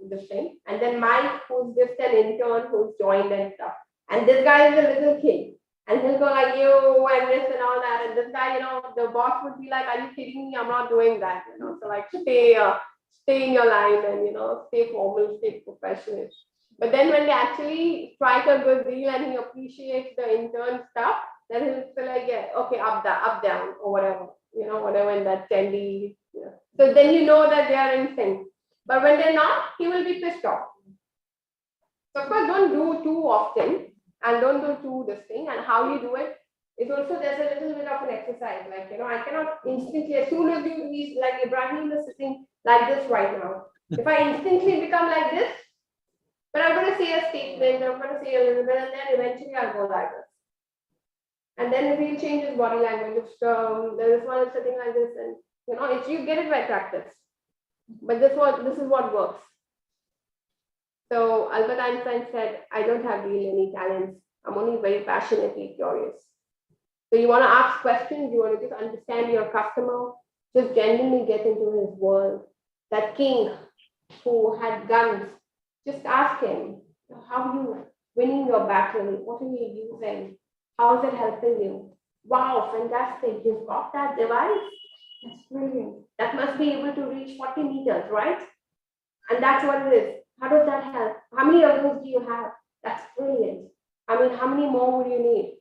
this thing, and then Mike, who's just an intern who's joined and stuff. And this guy is a little kid, and he'll go like you and this and all that. And this guy, the boss would be like, "Are you kidding me? I'm not doing that." So like stay in your line and stay formal, stay professional. But then when they actually strike a good deal and he appreciates the intern stuff, then he'll feel like, yeah, okay, up down or whatever, whatever in that 10D. So then you know that they are in sync. But when they're not, he will be pissed off. So of course, don't do too often and don't do too this thing. And how you do it is also there's a little bit of an exercise. Like, I cannot instantly, as soon as he's like Ibrahim is sitting like this right now. If I instantly become like this, but I'm going to say a statement, I'm going to say a little bit, and then eventually I'll go like this. And then if he changes body language, if there is one is sitting like this, and if you get it by practice. But this is what works. So Albert Einstein said, "I don't have really any talents. I'm only very passionately curious." So you want to ask questions, you want to just understand your customer, just genuinely get into his world. That king who had guns, just ask him, how are you winning your battle? What are you using? How is it helping you? Wow, fantastic. You've got that device? That's brilliant. That must be able to reach 40 meters, right? And that's what it is. How does that help? How many of those do you have? That's brilliant. I mean, how many more would you need?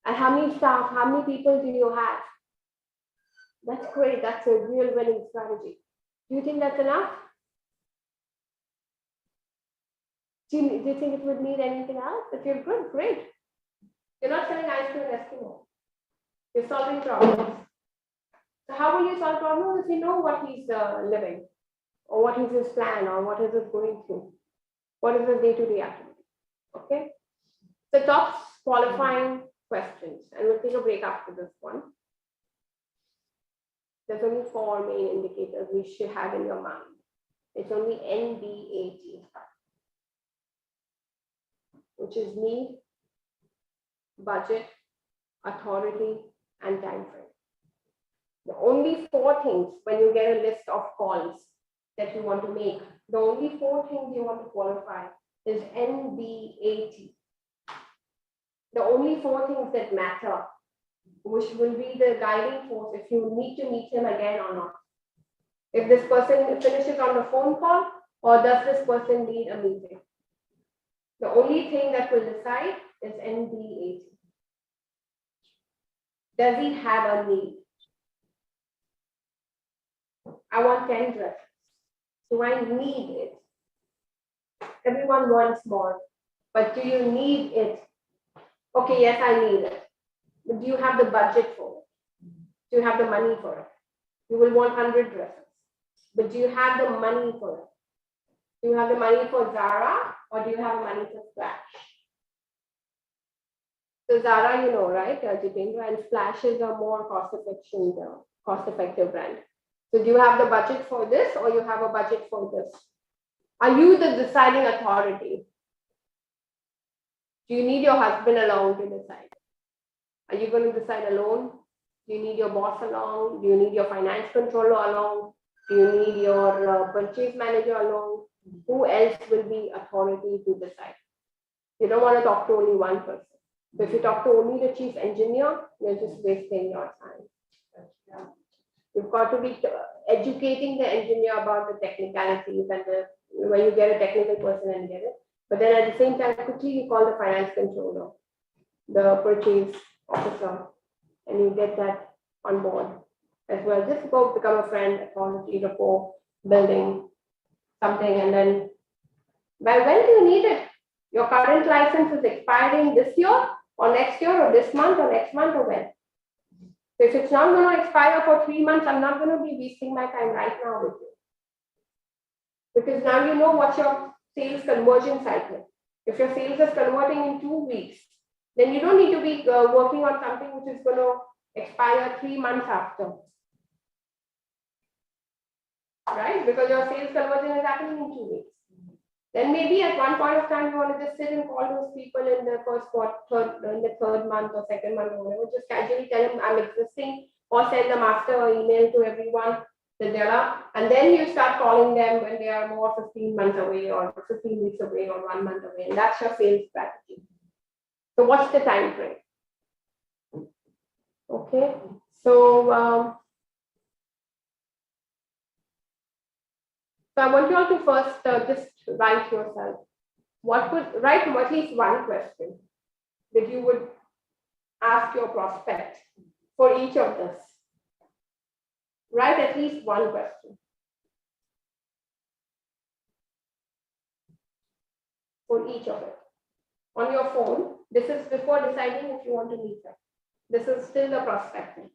And how many staff, how many people do you have? That's great. That's a real winning strategy. Do you think that's enough? Do you think it would need anything else? If you're good, great. You're not selling ice cream to Eskimo. You're solving problems. So how will you solve problems if you know what he's living, or what is his plan, or what is he going through? What is his day-to-day activity? Okay. So top qualifying questions, and we'll take a break after this one. There's only 4 main indicators we should have in your mind. It's only NBAT, which is need, budget, authority, and time frame. The only 4 things when you get a list of calls that you want to make, the only 4 things you want to qualify is NBAT. The only 4 things that matter, which will be the guiding force if you need to meet him again or not. If this person finishes on the phone call, or does this person need a meeting? The only thing that will decide is NBAT. Does he have a need? I want 10 dresses. Do I need it? Everyone wants more, but do you need it? Okay, yes, I need it. But do you have the budget for it? Do you have the money for it? You will want 100 dresses. But do you have the money for it? Do you have the money for Zara or do you have money for Splash? So Zara, you know, right, Jitendra, and Splash is a more cost-effective brand. So do you have the budget for this or you have a budget for this? Are you the deciding authority? Do you need your husband along to decide? Are you going to decide alone? Do you need your boss along? Do you need your finance controller along? Do you need your purchase manager along? Who else will be authority to decide? You don't want to talk to only one person. So if you talk to only the chief engineer, you're just wasting your time. You've got to be educating the engineer about the technicalities and when you get a technical person and get it. But then at the same time, quickly you call the finance controller, the purchase officer, and you get that on board as well. Just go become a friend, authority, rapport, building something, and then by when do you need it? Your current license is expiring this year or next year or this month or next month or when? So if it's not going to expire for 3 months, I'm not going to be wasting my time right now with you. Because now you know what's your sales conversion cycle. If your sales is converting in 2 weeks, then you don't need to be working on something which is going to expire 3 months after. Right? Because your sales conversion is happening in 2 weeks. Then maybe at one point of time, you want to just sit and call those people in the third month or second month or whatever. Just casually tell them I'm existing or send the master email to everyone that they're up. And then you start calling them when they are more 15 months away or 15 weeks away or 1 month away. And that's your sales strategy. So what's the time frame? Okay. So, so I want you all to first just write yourself. Write at least one question that you would ask your prospect for each of this. Write at least one question for each of it. On your phone, this is before deciding if you want to meet them. This is still the prospecting.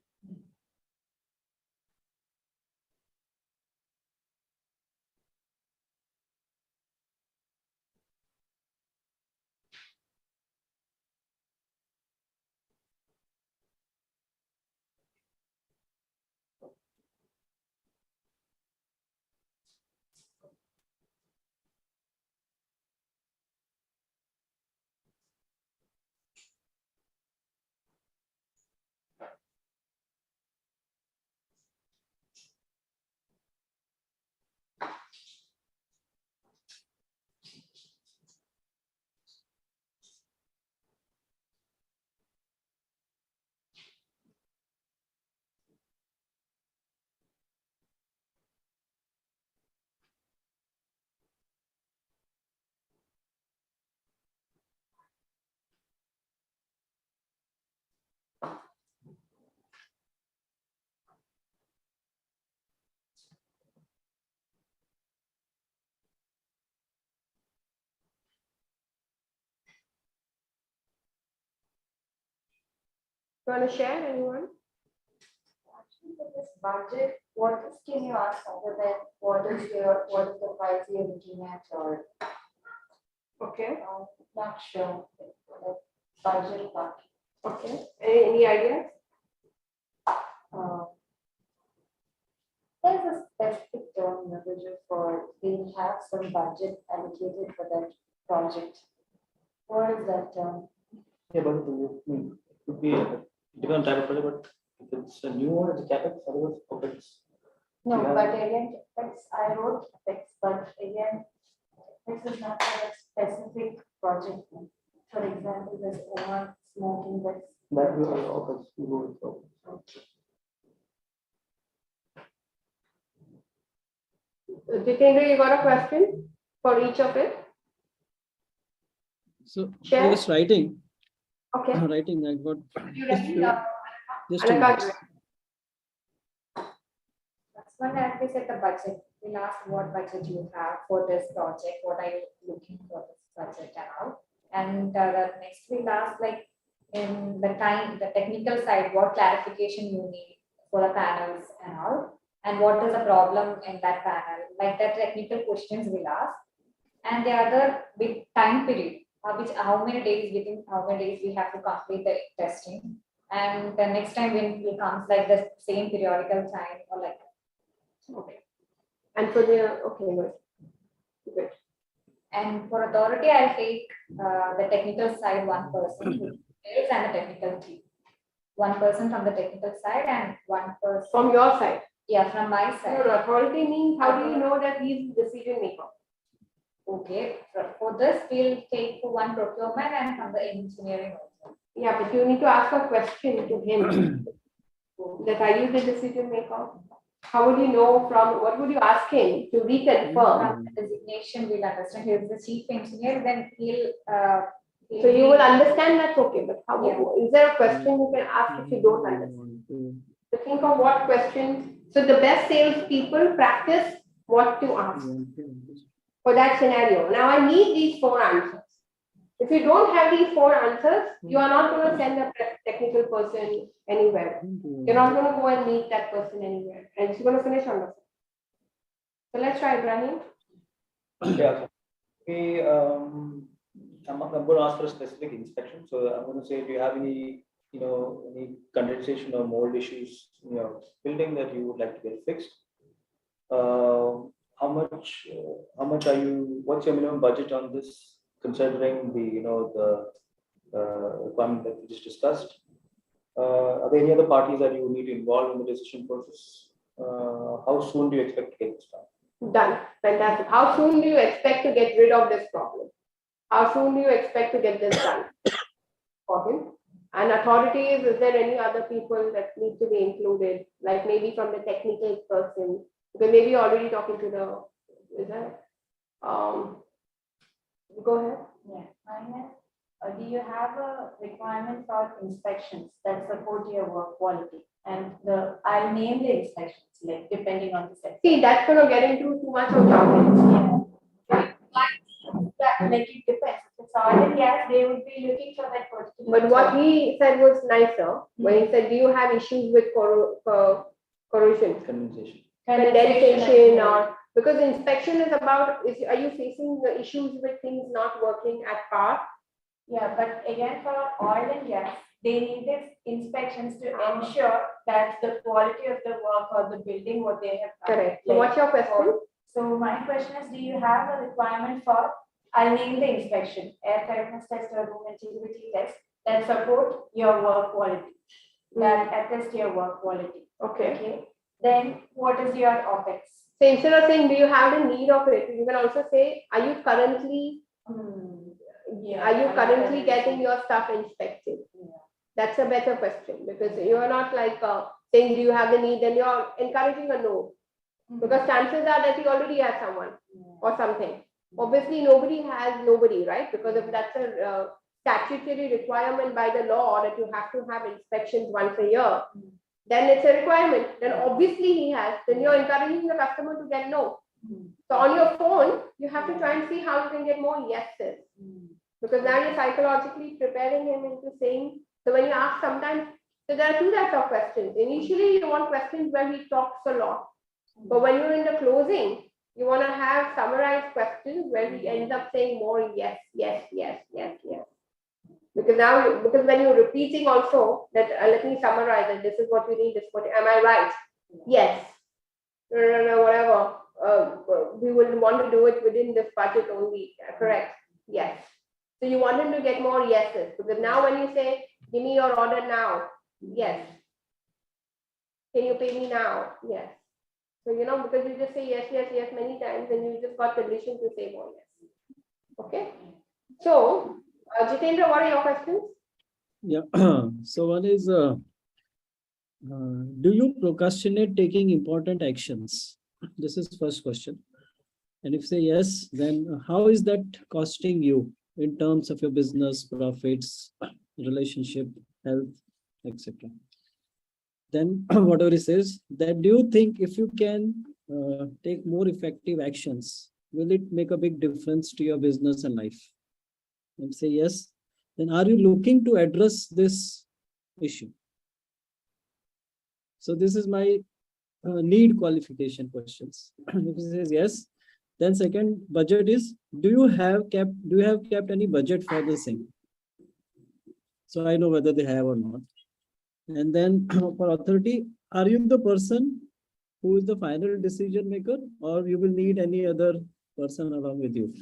You want to share, anyone? Actually, for this budget, what else can you ask other than what is the price you're looking at or Okay. not sure, like budget part. Okay. Any ideas? There's a specific term in the vision for they have some budget allocated for that project. What is that term? Yeah, but it could be a different type of project, but if it's a new one, it's a capex, otherwise OpEx. No, Yeah. but again, I wrote text, but again, this is not for a specific project. For example, there's over smoking, that's. That will OpEx, we go with OpEx. Jitendra, you got a question for each of it? So Share. just writing. Okay. Writing, I got You just ready? just 2 Anaka, minutes. That's when I set the budget. We'll ask what budget you have for this project, what are you looking for this budget and all. And the next we'll ask like in the technical side, what clarification you need for the panels and all, and what is the problem in that panel, like that technical questions we'll ask. And the other big time period, which how many days we have to complete the testing. And the next time when it comes like the same periodical time or like. Okay. And for the, okay, good. And for authority, I'll take the technical side, one person who is and the technical team. One person from the technical side and one person. From your side? Yeah, from my No, side. no, authority means how do you know that he's the decision maker? Okay, for this, we'll take one procurement and from the engineering also. Yeah, but you need to ask a question to him. That are you the decision maker? How would you know from, what would you ask him to reconfirm? From the designation, we'll understand he is the chief engineer, then he'll. So you will understand that's okay, but how, Yeah. is there a question you can ask if you don't understand? So think of what questions. So the best salespeople practice what to ask for that scenario. Now I need these 4 answers. If you don't have these 4 answers, you are not going to send a technical person anywhere. You're not going to go and meet that person anywhere. And it's going to finish on the. So let's try, Ibrahim. Yeah. Okay. I'm going to ask for a specific inspection. So I'm going to say, do you have any, any condensation or mold issues in your building that you would like to get fixed? How much are you? What's your minimum budget on this, considering the requirement that we just discussed? Are there any other parties that you need to involve in the decision process? How soon do you expect to get this done? Done. Fantastic. How soon do you expect to get rid of this problem? How soon do you expect to get this done for him? And authorities, is there any other people that need to be included? Like maybe from the technical person, because maybe you're already talking to the, is that? Go ahead. Yeah, do you have a requirement for inspections that support your work quality? And I'll name the inspections, like depending on the sector. See, that's going to get into too much of jargon. Like it depends. If it's oil and gas, they would be looking for that particular. But what he said was nicer when he said, do you have issues with corrosion? Condensation or, because inspection is about, are you facing the issues with things not working at par? Yeah, but again, for oil and gas, they needed inspections to ensure that the quality of the work or the building what they have done. Correct. So what's your question? So my question is, do you have a requirement for, I'll name the inspection, air tightness test or room integrity test that support your work quality, that attest your work quality. Okay. Then what is your OPEX? So instead of saying, do you have the need of it, you can also say, are you currently getting your stuff inspected? Yeah. That's a better question, because you are not like saying, do you have the need? Then you're encouraging a no. Because chances are that you already have someone or something. Obviously, nobody has nobody, right? Because if that's a statutory requirement by the law that you have to have inspections once a year, then it's a requirement. Then obviously he has. Then you're encouraging the customer to get no. So on your phone, you have to try and see how you can get more yeses. Because now you're psychologically preparing him into saying, so when you ask sometimes, so there are 2 types of questions. Initially, you want questions where he talks a lot. But when you're in the closing, you want to have summarized questions where he ends up saying more yes, yes, yes, yes, yes. Because now, because when you're repeating also that let me summarize that this is what we need, this is what, am I right? Yes. No, whatever. We will want to do it within this budget only. Correct. Yes. So you want him to get more yeses, because now when you say, give me your order now. Yes. Can you pay me now? Yes. So, because you just say yes, yes, yes many times, and you just got permission to say more yes. Okay. So, Jitendra, what are your questions? Yeah. So one is, do you procrastinate taking important actions? This is first question. And if say yes, then how is that costing you in terms of your business, profits, relationship, health, etc.? Then whatever it says, that do you think if you can take more effective actions, will it make a big difference to your business and life? And say yes. then are you looking to address this issue? So this is my need qualification questions. If it says yes, then second budget is, do you have kept any budget for the same? So I know whether they have or not. And then for authority, are you the person who is the final decision maker, or you will need any other person along with you?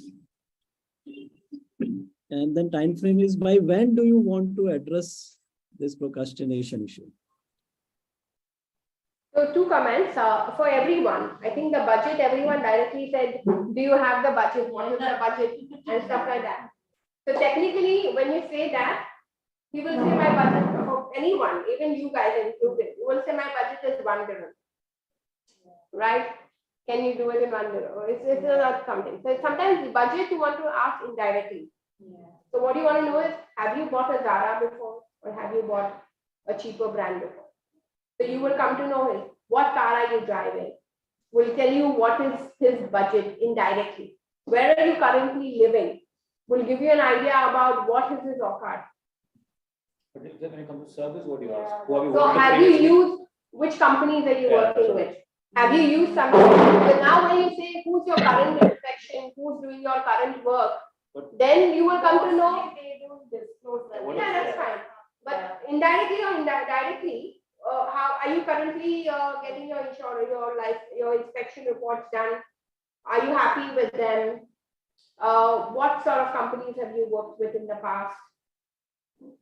And then time frame is, by when do you want to address this procrastination issue? So 2 comments for everyone. I think the budget, everyone directly said, do you have the budget? What is the budget? And stuff like that. So technically, when you say that, he will say my budget for anyone, even you guys included. You will say my budget is 1 dirham. Right? Can you do it in 1 dirham? Or it's not something. So sometimes the budget you want to ask indirectly. So what you want to know is, have you bought a Zara before, or have you bought a cheaper brand before? So you will come to know him. What car are you driving? Will tell you what is his budget indirectly. Where are you currently living? Will give you an idea about what is his OCAD. But when it comes to service, what do you ask? Who have you So worked with have you previously? used, which companies are you working sure. with? Have you used something? So now when you say who's your current inspection, who's doing your current work, then you will come to know. They don't disclose that. Yeah, that's fine. But indirectly or directly, how are you currently getting your insurance, your inspection reports done? Are you happy with them? What sort of companies have you worked with in the past?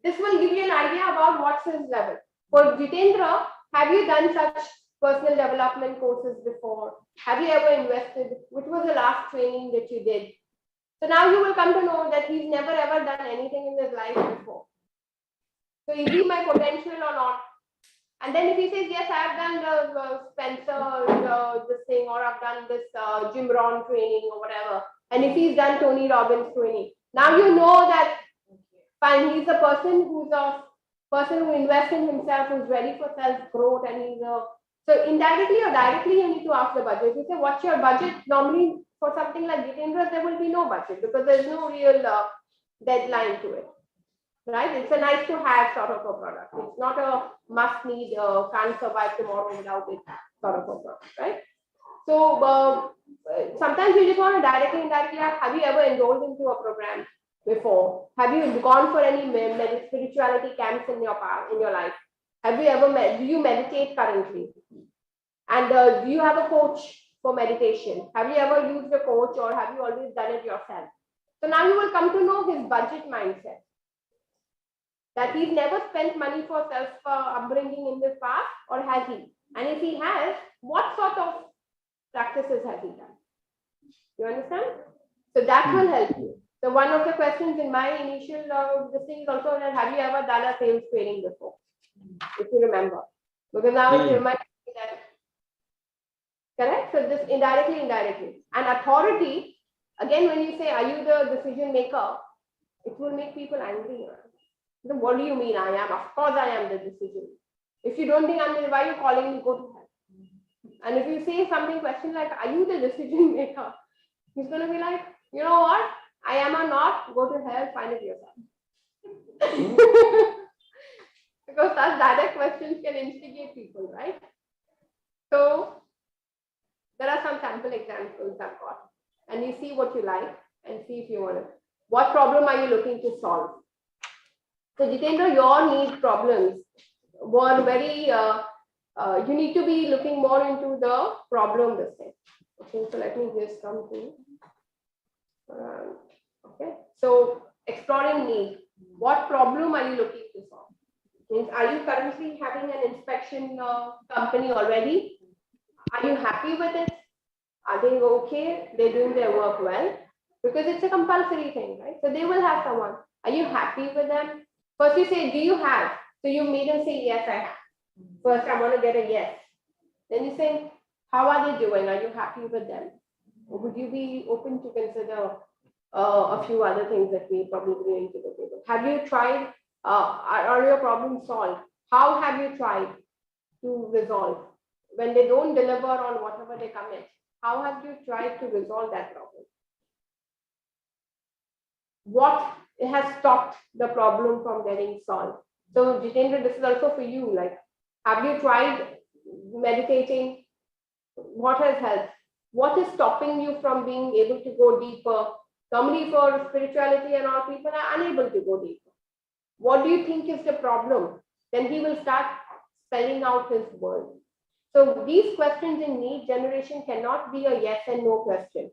This will give you an idea about what's his level. For Jitendra, have you done such personal development courses before? Have you ever invested? Which was the last training that you did? So now you will come to know that he's never ever done anything in his life before. So is he my potential or not? And then if he says, yes, I've done the Spencer, this thing, or I've done this Jim Rohn training or whatever. And if he's done Tony Robbins training, now you know that fine, he's a person who invests in himself, who's ready for self-growth, and so indirectly or directly you need to ask the budget. You say, what's your budget? Normally for something like Jitendra, there will be no budget because there's no real deadline to it. Right? It's a nice to have sort of a product. It's not a must need, can't survive tomorrow without it sort of a product, right? So sometimes you just want to directly, indirectly ask, have you ever enrolled into a program before? Have you gone for any spirituality camps in your life? Have you ever do you meditate currently? And do you have a coach for meditation? Have you ever used a coach, or have you always done it yourself? So now you will come to know his budget mindset. That he's never spent money for self upbringing in the past, or has he? And if he has, what sort of practices has he done? You understand? So that will help you. So one of the questions in my initial this thing is also that, have you ever done a sales training before? If you remember. Because now it reminds me that. Correct? So this indirectly. And authority, again, when you say, are you the decision maker, it will make people angry. So what do you mean I am? Of course I am the decision. If you don't think I'm the, why are you calling me? Go to hell. And if you say something question like, are you the decision maker? He's going to be like, you know what? I am or not, go to hell, find it yourself. Because such direct questions can instigate people, right? So there are some sample examples I've got. And you see what you like and see if you want to. What problem are you looking to solve? So Jitendra, your need problems were very, you need to be looking more into the problem this thing. Okay, so let me just come to, okay. So exploring need, what problem are you looking to solve? Means, are you currently having an inspection company already? Are you happy with it? Are they okay? They're doing their work well? Because it's a compulsory thing, right? So they will have someone. Are you happy with them? First you say, do you have? So you made them say, yes, I have. First, I want to get a yes. Then you say, how are they doing? Are you happy with them? Or would you be open to consider a few other things that we probably bring to the table? Have you tried? Are your problems solved? How have you tried to resolve? When they don't deliver on whatever they commit, how have you tried to resolve that problem? What it has stopped the problem from getting solved. So Jitendra, this is also for you. Like, have you tried meditating? What has helped? What is stopping you from being able to go deeper? Normally for spirituality and all, people are unable to go deeper. What do you think is the problem? Then he will start spelling out his world. So these questions in need generation cannot be a yes and no question.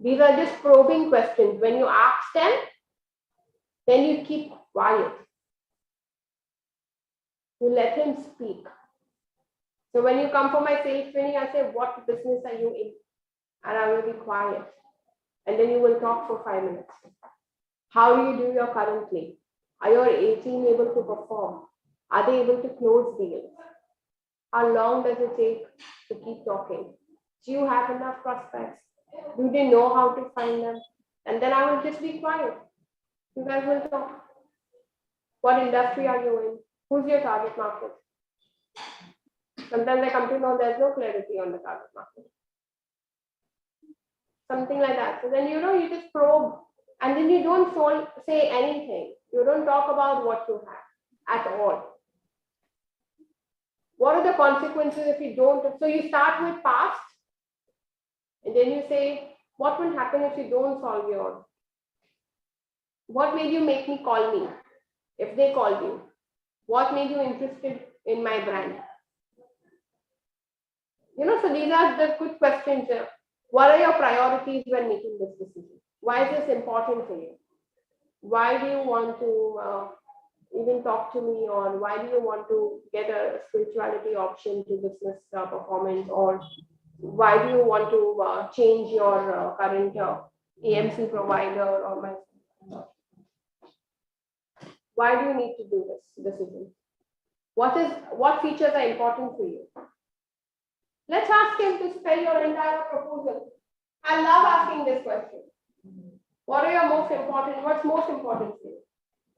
These are just probing questions. When you ask them, then you keep quiet. You let him speak. So when you come for my sales training, I say, what business are you in? And I will be quiet. And then you will talk for 5 minutes. How do you do your currently? Are your team able to perform? Are they able to close deals? How long does it take to keep talking? Do you have enough prospects? Do they know how to find them? And then I will just be quiet. You guys will talk. What industry are you in? Who's your target market? Sometimes I come to know there's no clarity on the target market. Something like that. So then, you just probe and then you don't say anything. You don't talk about what you have at all. What are the consequences if you don't? So you start with past and then you say, what will happen if you don't solve your? What made you make me call me if they called you? What made you interested in my brand? So these are the good questions. What are your priorities when making this decision? Why is this important for you? Why do you want to even talk to me, or why do you want to get a spirituality option to business performance, or why do you want to change your current AMC provider, or why do you need to do this decision? What features are important for you? Let's ask him to spell your entire proposal. I love asking this question. What are your what's most important for you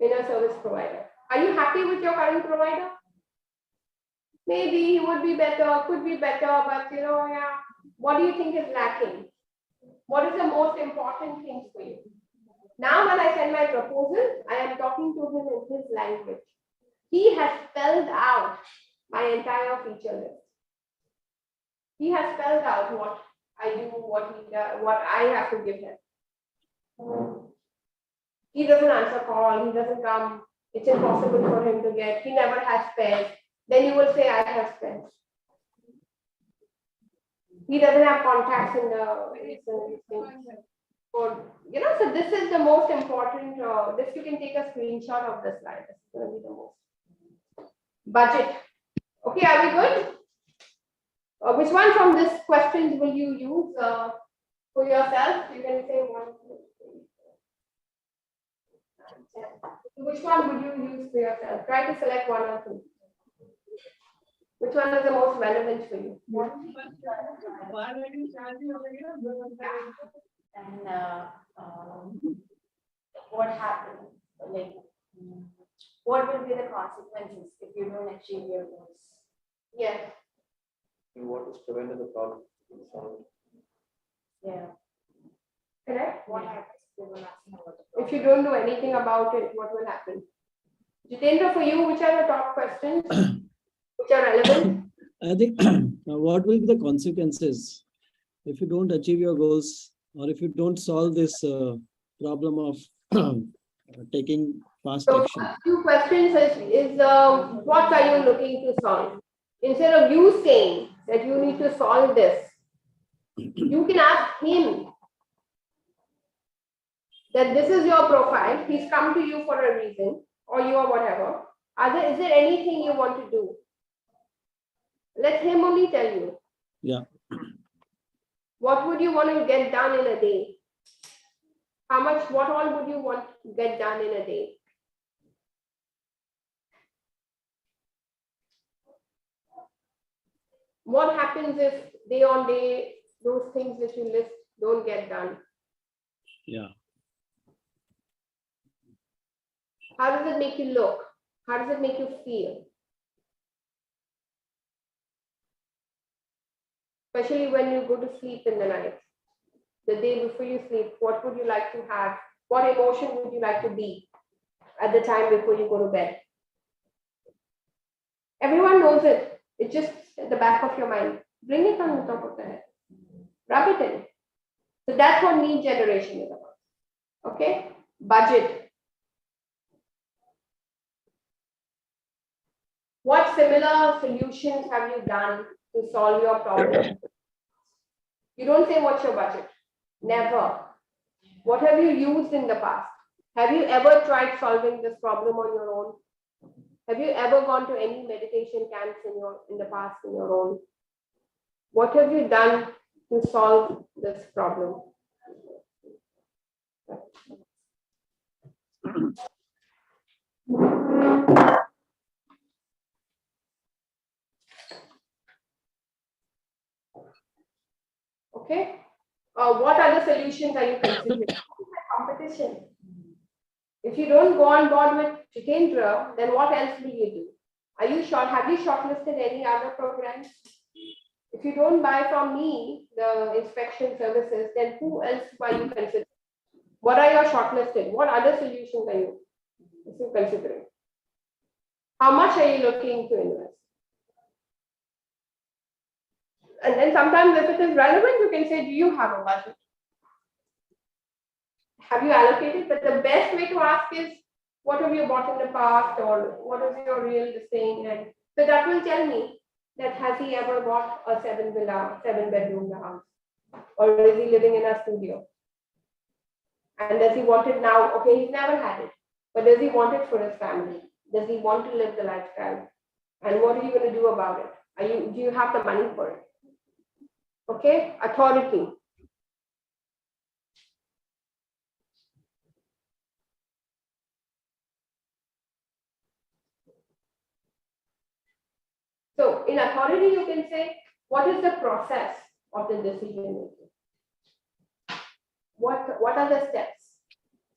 in a service provider? Are you happy with your current provider? Maybe he would be better, could be better, but yeah. What do you think is lacking? What is the most important thing for you? Now when I send my proposal, I am talking to him in his language. He has spelled out my entire feature list. He has spelled out what I do, what I have to give him. He doesn't answer call, he doesn't come, it's impossible for him to get, he never has spares. Then you will say, I have spares. He doesn't have contacts in the or so this is the most important. This you can take a screenshot of this slide. This is going to be the most. Budget. Okay, are we good? Which one from these questions will you use for yourself? You can say 1, 2, 3, 4, 5, 10. Which one would you use for yourself? Try to select 1 or 2. Which one is the most relevant for you? And what happens? Like, what will be the consequences if you don't achieve your goals? Yes. And what is prevented the problem? Yeah. Correct? What happens if you don't ask about the If problem? you don't do anything about it, what will happen? Jitendra, for you, which are the top questions which are relevant? I think what will be the consequences if you don't achieve your goals, or if you don't solve this problem of taking fast So, action? two questions is what are you looking to solve? Instead of you saying that you need to solve this, you can ask him that this is your profile, he's come to you for a reason, or you are whatever. Is there anything you want to do? Let him only tell you. Yeah. What would you want to get done in a day? What all would you want to get done in a day? What happens if day on day, those things that you list don't get done? Yeah. How does it make you look? How does it make you feel? Especially when you go to sleep in the night. The day before you sleep, what would you like to have What emotion would you like to be at the time before you go to bed? Everyone knows it. It's just at the back of your mind. Bring it on the top of the head. Rub it in. So that's what need generation is about. Okay? Budget. What similar solutions have you done to solve your problem? You don't say what's your budget. Never. What have you used in the past? Have you ever tried solving this problem on your own? Have you ever gone to any meditation camps in the past on your own? What have you done to solve this problem? Okay. What other solutions are you considering? Competition. If you don't go on board with Jitendra, then what else will you do? Have you shortlisted any other programs? If you don't buy from me the inspection services, then who else are you considering? What are your shortlisted? What other solutions are you considering? How much are you looking to invest? And then sometimes if it is relevant, you can say, do you have a budget? Have you allocated? But the best way to ask is, what have you bought in the past, or what is your real thing? And so that will tell me that has he ever bought a 7-bedroom house, or is he living in a studio? And does he want it now? Okay, he's never had it, but does he want it for his family? Does he want to live the lifestyle? And what are you going to do about it? Do you have the money for it? Okay, authority. So in authority, you can say, what is the process of the decision making? What are the steps?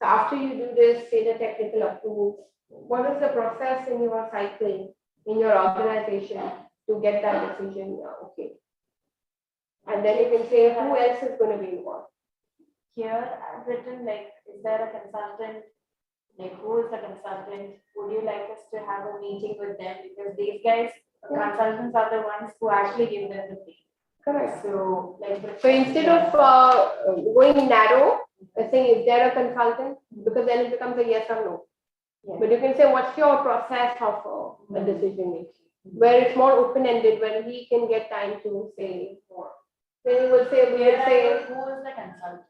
So after you do this, say the technical approval, what is the process in your cycle, in your organization to get that decision okay? And then you can say who else is going to be involved. Here I've written like, is there a consultant? Like, who is the consultant? Would you like us to have a meeting with them? Because these guys, consultants are the ones who actually give them the fee. Correct. So, like, So instead of going narrow, saying is there a consultant, because then it becomes a yes or no. Yeah. But you can say what's your process of a decision making, where it's more open ended, where he can get time to say more. Then we will say who is the consultant?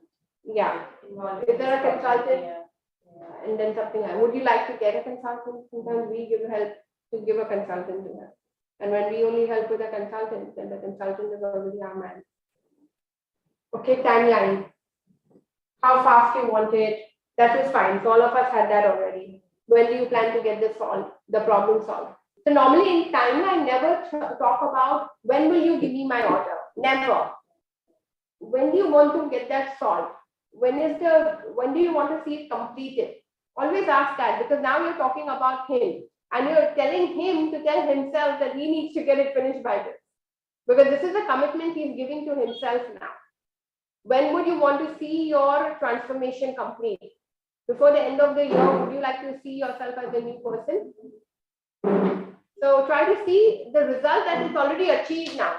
Yeah. Involved Is there a in this project? consultant? Yeah. And then something else. Would you like to get a consultant? Sometimes we give help to give a consultant to her. And when we only help with a consultant, then the consultant is already our man. Okay, timeline. How fast you want it. That is fine. So all of us had that already. When do you plan to get this solved, the problem solved? So normally in timeline, never talk about when will you give me my order. Never. When do you want to get that solved? When do you want to see it completed? Always ask that, because now you're talking about him and you're telling him to tell himself that he needs to get it finished by this. Because this is a commitment he's giving to himself now. When would you want to see your transformation complete? Before the end of the year, would you like to see yourself as a new person? So try to see the result that is already achieved now.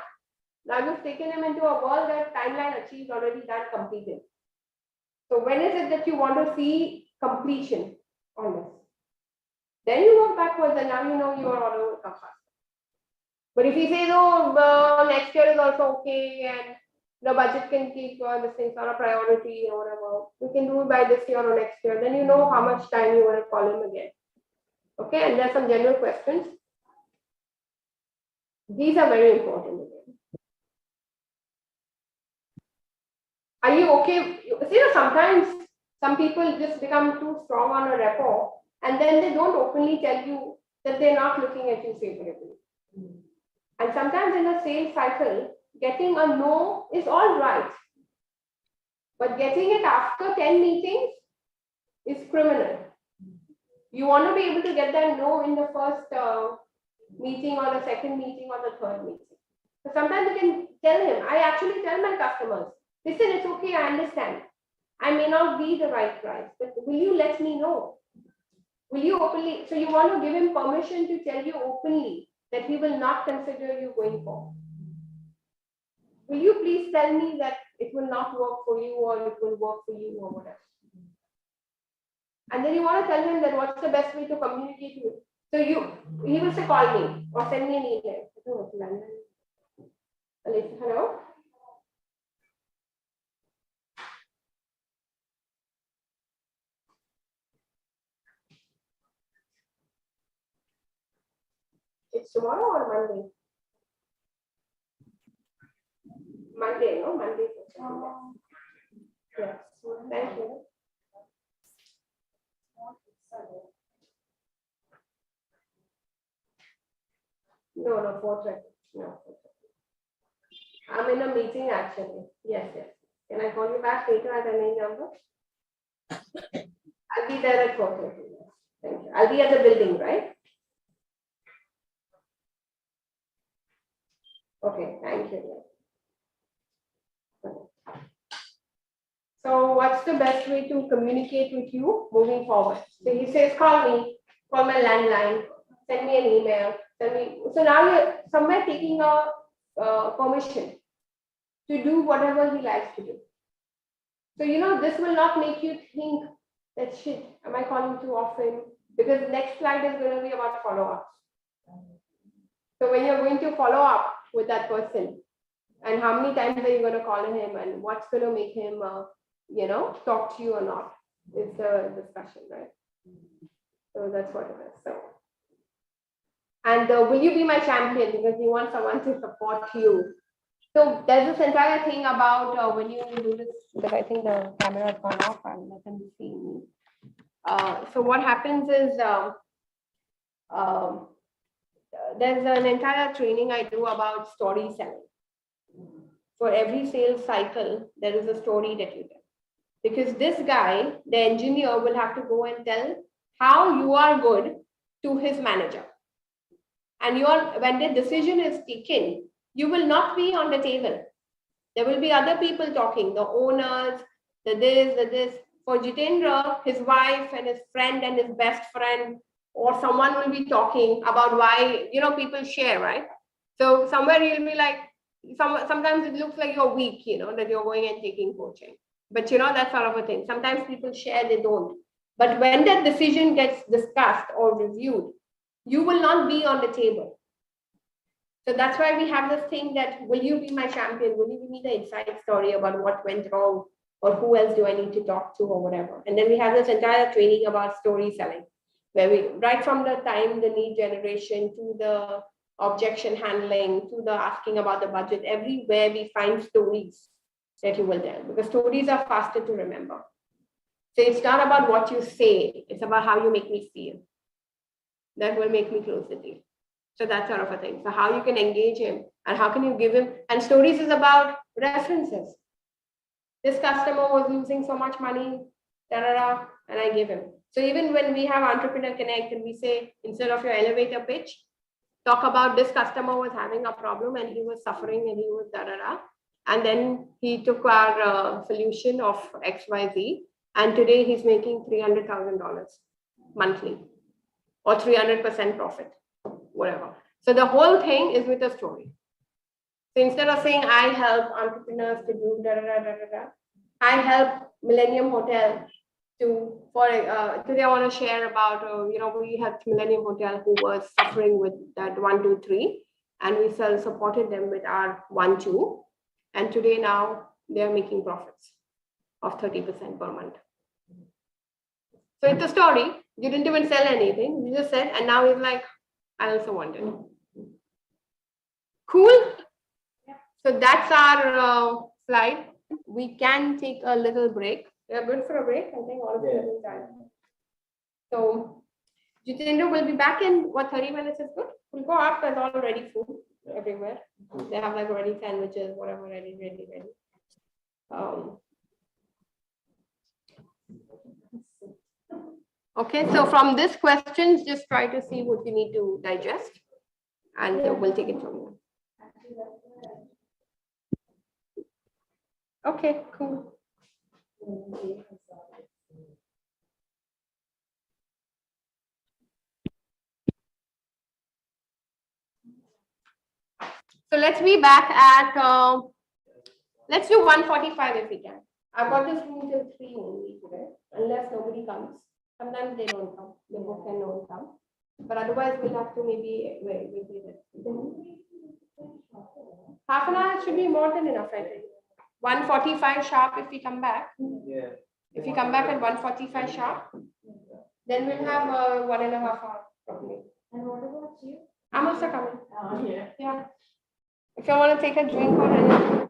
Now you've taken him into a world that timeline achieved, already done, completed. So when is it that you want to see completion on this? Then you work backwards and now you know your order will come faster. But if he says, oh, next year is also okay and the budget can keep this thing not a priority or whatever, we can do it by this year or next year, then you know how much time you want to call him again. Okay, and there's some general questions. These are very important again. Are you okay? See, sometimes some people just become too strong on a rapport and then they don't openly tell you that they're not looking at you favorably. And sometimes in a sales cycle, getting a no is all right. But getting it after 10 meetings is criminal. You want to be able to get that no in the first meeting or the second meeting or the third meeting. So sometimes you can tell him, I actually tell my customers, listen, it's okay, I understand. I may not be the right price, but will you let me know? Will you openly, so you want to give him permission to tell you openly that he will not consider you going forward? Will you please tell me that it will not work for you or it will work for you or whatever? And then you want to tell him that what's the best way to communicate with. So he will say, call me or send me an email. Hello? It's tomorrow or Monday? Monday, no? Monday. Yes. Thank you. No, 4:30. No. I'm in a meeting actually. Yes. Can I call you back later at the main number? I'll be there at 4:30. Thank you. I'll be at the building, right? Okay, thank you. So what's the best way to communicate with you moving forward? So he says, call me, call my landline, send me an email, send me. So now you're somewhere taking a permission to do whatever he likes to do. So, this will not make you think that shit, am I calling too often? Because next slide is going to be about follow-ups. So when you're going to follow up with that person, and how many times are you going to call him and what's going to make him, talk to you or not? It's a discussion, right? So that's what it is. So, and will you be my champion? Because you want someone to support you. So there's this entire thing about when you do this, because I think the camera has gone off and let them see me. So what happens is there's an entire training I do about story selling. For every sales cycle, there is a story that you tell. Because this guy, the engineer, will have to go and tell how you are good to his manager. And when the decision is taken, you will not be on the table. There will be other people talking, the owners, the this. For Jitendra, his wife and his friend and his best friend, or someone will be talking about why, people share, right? So somewhere you'll be like, sometimes it looks like you're weak, that you're going and taking coaching. But that sort of a thing. Sometimes people share, they don't. But when that decision gets discussed or reviewed, you will not be on the table. So that's why we have this thing that, will you be my champion? Will you give me the inside story about what went wrong or who else do I need to talk to or whatever? And then we have this entire training about story selling, where we, right from the time, the need generation to the objection handling, to the asking about the budget, everywhere we find stories that you will tell, because stories are faster to remember. So it's not about what you say, it's about how you make me feel. That will make me close the deal. So that sort of a thing. So how you can engage him and how can you give him, and stories is about references. This customer was losing so much money, and I give him. So even when we have Entrepreneur Connect and we say, instead of your elevator pitch, talk about this customer was having a problem and he was suffering and he was and then he took our solution of XYZ, and today he's making $300,000 monthly or 300% profit, whatever. So the whole thing is with a story. So instead of saying I help entrepreneurs to do I help Millennium Hotel to, today I want to share about, we helped Millennium Hotel who was suffering with that 1, 2, 3, and we supported them with our 1, 2, and today now they're making profits of 30% per month. So it's a story. You didn't even sell anything. You just said, and now he's like, I also wanted. Cool. So that's our slide. We can take a little break. We're good for a break. I think all of you are done. So Jitendra will be back in 30 minutes is good. We'll go up. There's already food everywhere. They have like ready sandwiches, whatever, ready. Okay, so from this questions, just try to see what you need to digest, and we'll take it from there. Okay, cool. So let's be back at, let's do 1:45 if we can. I've got this room till 3 only today, unless nobody comes. Sometimes they don't come, they book and don't come. But otherwise, we'll have to maybe wait. Half an hour should be more than enough, I think. 1:45 sharp if we come back. Yeah. If we come back at 1:45 sharp, then we'll have 1.5 hours probably. And what about you? I'm also coming. Yeah. Yeah. If you want to take a drink or anything.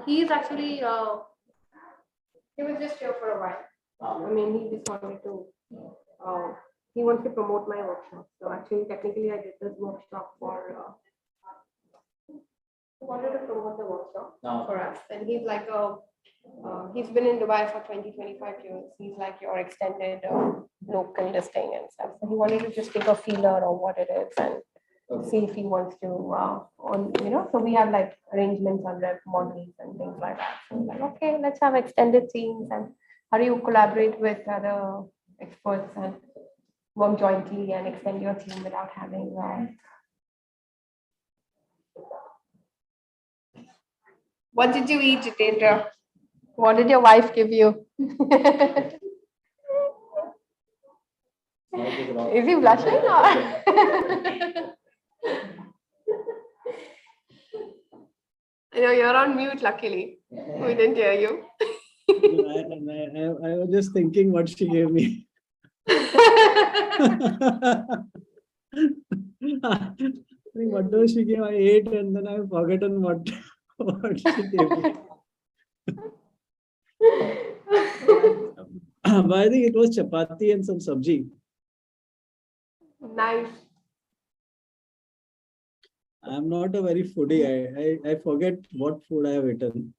He's actually, he was just here for a while. I mean, he just wanted to, he wants to promote my workshop. So actually, technically, I did this workshop for, he wanted to promote the workshop for us. And he's like, he's been in Dubai for 20-25 years. He's like your extended local listing and stuff. So he wanted to just take a feeler of what it is and see if he wants to, so we have like arrangements on rep models and things like that. So like, okay, let's have extended teams and how do you collaborate with other experts and work jointly and extend your team without having What did you eat, Jitendra? What did your wife give you? Is he blushing or? You're on mute, luckily. We didn't hear you. I was just thinking what she gave me. What does she give? I ate and then I've forgotten what she gave me. But I think it was chapati and some sabji. Nice. I'm not a very foodie. I forget what food I have eaten.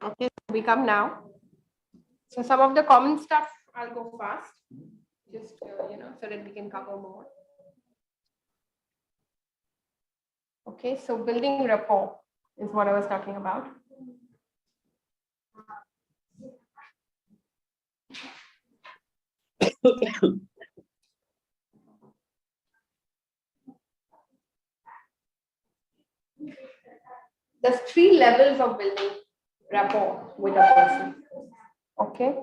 Okay, we come now. So some of the common stuff, I'll go fast, just so that we can cover more. Okay, so building rapport is what I was talking about. There's 3 levels of building rapport with a person. Okay.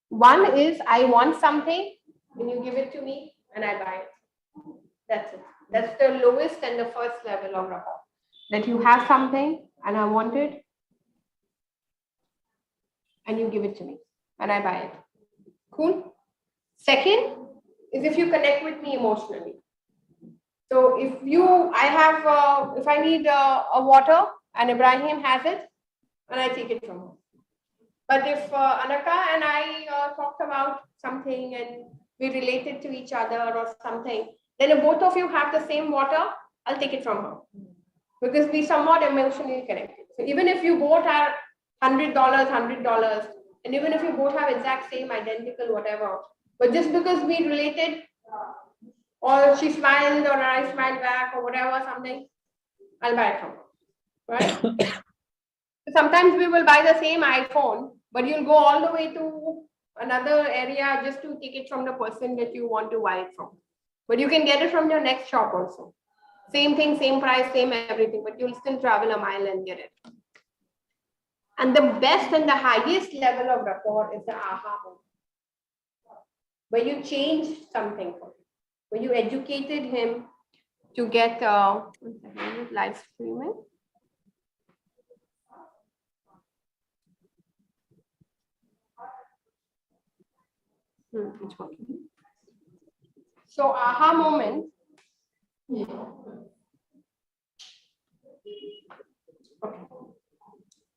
One is I want something and you give it to me and I buy it. That's it. That's the lowest and the first level of rapport. That you have something and I want it and you give it to me and I buy it. Cool. Second is if you connect with me emotionally. So if I need a water and Ibrahim has it and I take it from him. But if Anaka and I talked about something and we related to each other or something, then if both of you have the same water, I'll take it from her. Because we somewhat emotionally connected. So even if you both are $100, and even if you both have exact same identical whatever, but just because we related, or she smiled or I smiled back or whatever, something, I'll buy it from her. Right? Sometimes we will buy the same iPhone, but you'll go all the way to another area just to take it from the person that you want to buy it from. But you can get it from your next shop also. Same thing, same price, same everything, but you'll still travel a mile and get it. And the best and the highest level of rapport is the aha moment, where you changed something for him, where you educated him to get live streaming. It's working. So aha moment.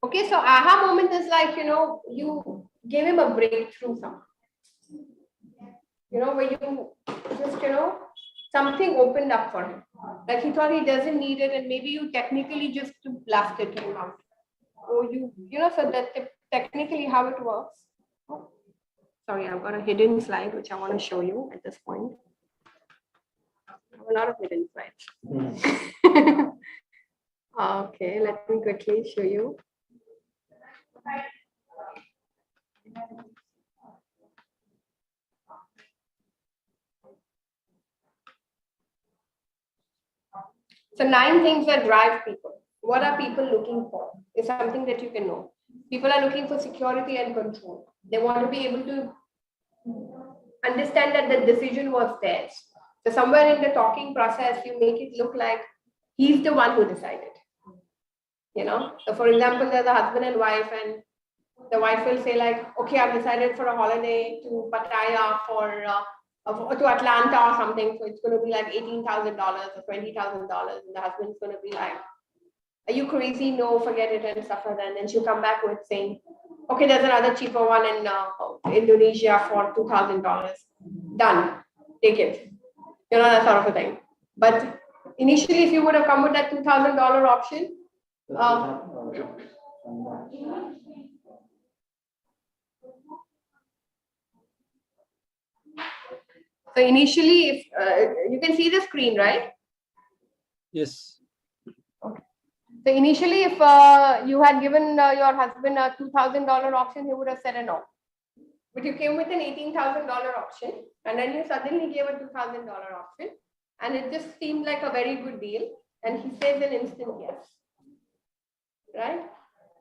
Okay, so aha moment is like, you gave him a breakthrough somehow. Where you just, something opened up for him. Like he thought he doesn't need it and maybe you technically just blasted him out. Or so that's technically how it works. Oh, sorry, I've got a hidden slide which I want to show you at this point. I have a lot of hidden slides. Okay, let me quickly show you. So 9 things that drive people. What are people looking for? Is something that you can know. People are looking for security and control. They want to be able to, understand that the decision was theirs. So somewhere in the talking process, you make it look like he's the one who decided. So for example, there's a husband and wife, and the wife will say like, okay, I've decided for a holiday to Pattaya to Atlanta or something. So it's going to be like $18,000 or $20,000. And the husband's going to be like, are you crazy? No, forget it and stuff like that. And then she'll come back with saying, okay, there's another cheaper one in Indonesia for $2,000. Done. Take it. That sort of a thing. But initially, if you would have come with that $2,000 option, so initially, if you can see the screen, right? Yes. Okay. So initially, if you had given your husband a $2,000 option, he would have said a no. But you came with an $18,000 option, and then you suddenly gave a $2,000 option, and it just seemed like a very good deal. And he says an instant yes, right?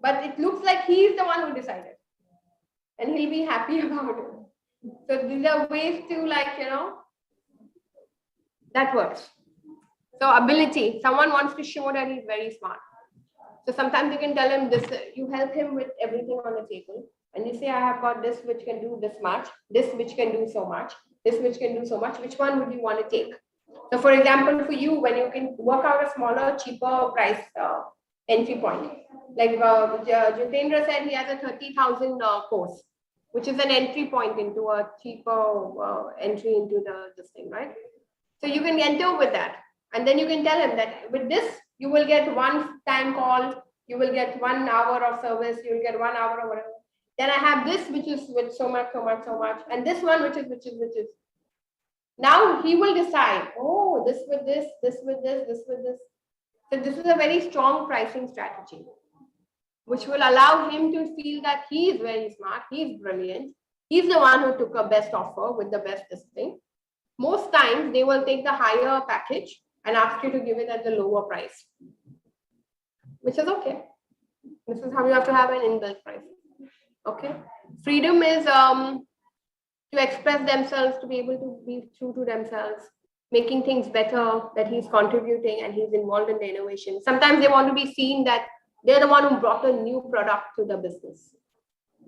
But it looks like he's the one who decided, and he'll be happy about it. So these are ways to that works. So ability, someone wants to show that he's very smart. So sometimes you can tell him this, you help him with everything on the table. And you say, I have got this which can do this much, this which can do so much, this which can do so much. Which one would you want to take? So for example, for you, when you can work out a smaller, cheaper price entry point, like Jitendra said, he has a 30,000 course, which is an entry point into a cheaper entry into this thing, right? So you can enter with that. And then you can tell him that with this, you will get one time call, you will get 1 hour of service, you will get 1 hour or whatever. Then I have this, which is with so much, and this one, which is. Now he will decide, oh, this with this, this with this, this with this. So this is a very strong pricing strategy, which will allow him to feel that he is very smart, he's brilliant, he's the one who took a best offer with the best this thing. Most times they will take the higher package and ask you to give it at the lower price, which is okay. This is how you have to have an inbuilt price. Okay. Freedom is to express themselves, to be able to be true to themselves, making things better, that he's contributing and he's involved in the innovation. Sometimes they want to be seen that they're the one who brought a new product to the business.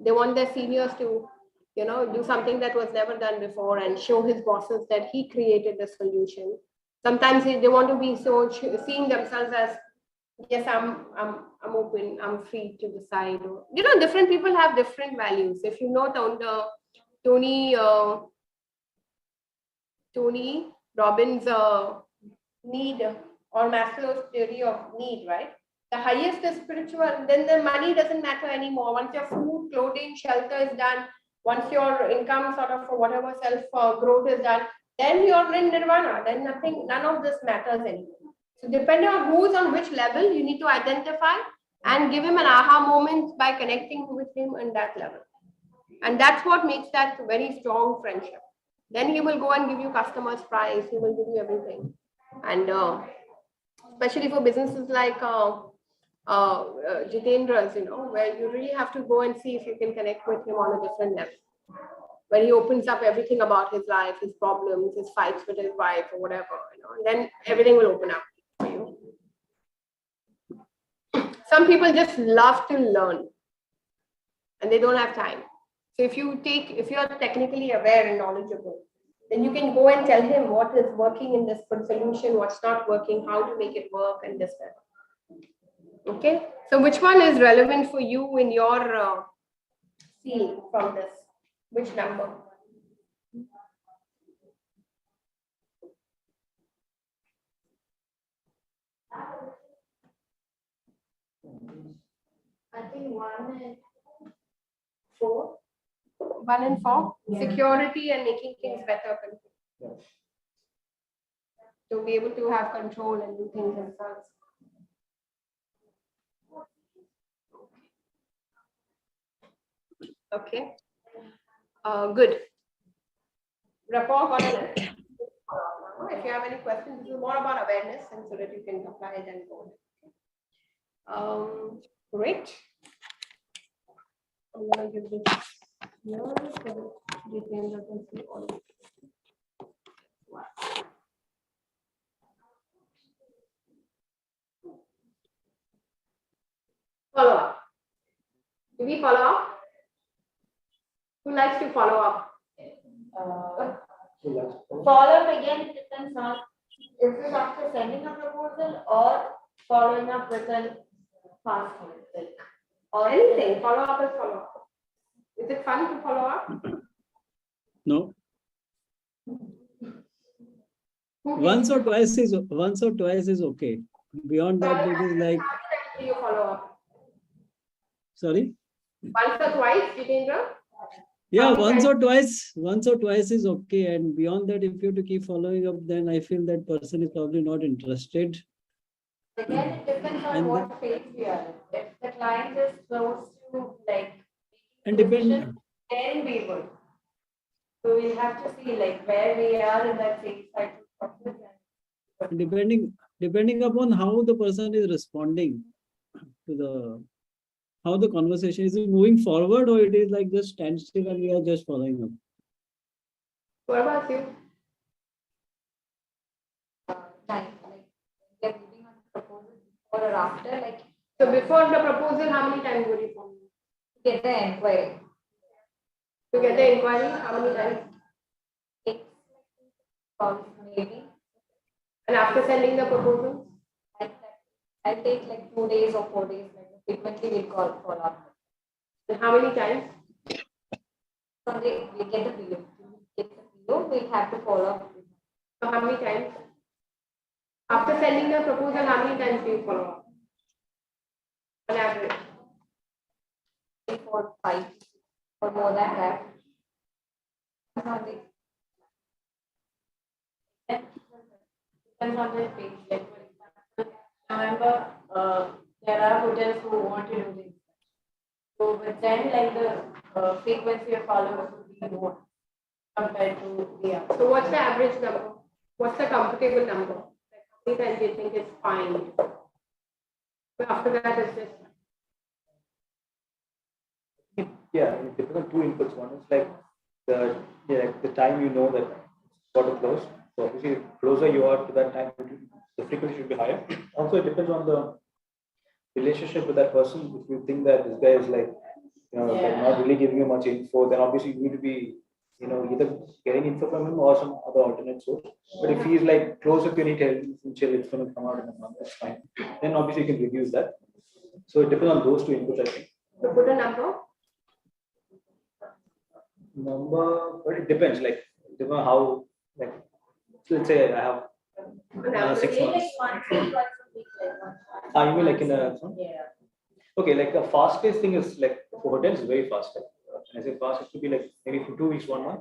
They want their seniors to, do something that was never done before and show his bosses that he created the solution. Sometimes they want to be seeing themselves as, yes, I'm open, I'm free to decide. Different people have different values. If you know Tony Robbins' need or Maslow's theory of need, right? The highest is spiritual, then the money doesn't matter anymore. Once your food, clothing, shelter is done, once your income sort of whatever self growth is done, then you're in nirvana. Then none of this matters anymore. So depending on who's on which level, you need to identify and give him an aha moment by connecting with him on that level. And that's what makes that very strong friendship. Then he will go and give you customers price, he will give you everything. And especially for businesses like Jitendra's, where you really have to go and see if you can connect with him on a different level. When he opens up everything about his life, his problems, his fights with his wife or whatever, and then everything will open up for you. Some people just love to learn and they don't have time. So if you're technically aware and knowledgeable, then you can go and tell him what is working in this solution, what's not working, how to make it work, and this way. Okay, so which one is relevant for you in your field from this? Which number? I think 1 and 4. 1 and 4. Yeah. Security and making things better. Yeah. To be able to have control and do things themselves. Okay. Good. Rapport got an end. If you have any questions, this is more about awareness and so that you can apply it and go. Great. I'm going to give this here. Jitendra can see all of it. Follow up. Do we follow up? Who likes to follow up? Follow-up again depends on, is this after sending a proposal or following up with a fast like, Or anything. Follow up is follow up. Is it fun to follow up? No. Once or twice is okay. Beyond that, it is like. How many times do you follow up? Sorry. Once or twice, Jitendra? Yeah, How many once or twice is okay. And beyond that, if you have to keep following up, then I feel that person is probably not interested. Again, it depends on And what phase we are in. If the client is close to like And decision, depend, then we would. So we'll have to see like where we are in that sales cycle process. depending upon how the person is responding to how the conversation is it moving forward, or it is like just standstill and we are just following up. What about you? Time, like they're moving on the proposal before or after, like So before the proposal, how many times would you follow? get the inquiry. To get the inquiry, how many times? Takes calls maybe. And after sending the proposal? Like that, I'll take like 2 days or 4 days, like frequently we'll call follow up. And how many times? So we get the PO. We'll have to follow up. So how many times? After sending the proposal, how many times do you follow up? On average. 3, 4, 5 or more than that. Depends on the phase. Like for example, remember, there are hotels who want to do this. So with them, like the frequency of followers would be more compared to the other. So what's the average number? What's the comfortable number? Like how many times do you think it's fine? But after that, it's just Yeah, it depends on two inputs. One is like the time you know that it's got to close. So obviously, the closer you are to that time, the frequency should be higher. Also, it depends on the relationship with that person. If you think that this guy is like, like not really giving you much info, then obviously you need to be, either getting info from him or some other alternate source. But if he's like closer to any potential, it's going to come out in a month, that's fine. Then obviously you can reduce that. So it depends on those two inputs, I think. to put a number. But it depends, like, depends on how, like, so let's say I have On average. 6 months. Once a week, You mean like in a, okay, like a fast paced thing is like for hotels, very fast. Like, when I say fast, it could be like maybe for 2 weeks, 1 month.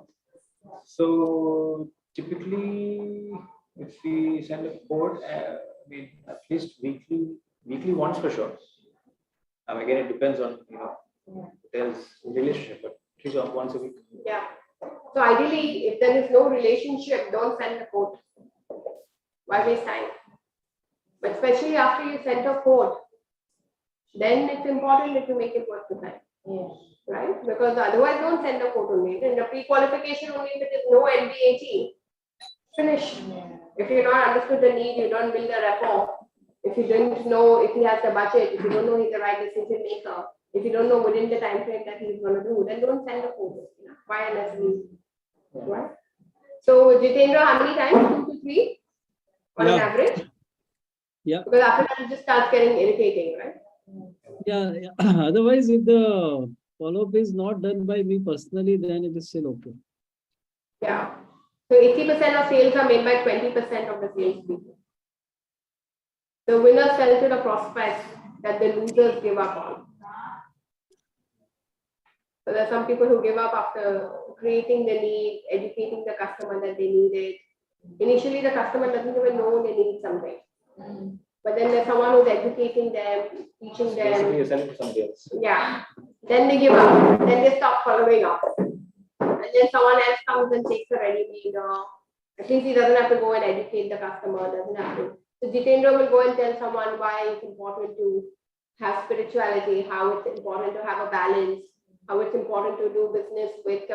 So typically, if we send a code, I mean, at least weekly once for sure. Again, it depends on, hotels relationship, but at least once a week. Yeah. So ideally, if there is no relationship, don't send the code. Why waste time? But especially after you send a code, then it's important that you make it worth the time. Yeah. Right? Because otherwise, don't send the code only. In the pre-qualification only, if there is no NBAT, finish. If you're not understood the need, you don't build a rapport. If you don't know if he has the budget, if you don't know he's the right decision maker, if you don't know within the time frame that he's going to do, then don't send the code. Why unnecessary? Right? So Jitendra, how many times? 2 to 3 on an average? Yeah. Because after that it just starts getting irritating, right? Yeah. Otherwise, if the follow-up is not done by me personally, then it is still okay. Yeah. So 80% of sales are made by 20% of the sales people. The winners sell to the prospects that the losers give up on. So there are some people who give up after creating the need, educating the customer that they need it. Initially, the customer doesn't even know they need something. But then there's someone who's educating them, teaching them. Basically, you're selling to somebody else. Yeah. Then they give up. Then they stop following up. And then someone else comes and takes a ready-made. At least he doesn't have to go and educate the customer. Doesn't have to. So Jitendra will go and tell someone why it's important to have spirituality, how it's important to have a balance, how it's important to do business with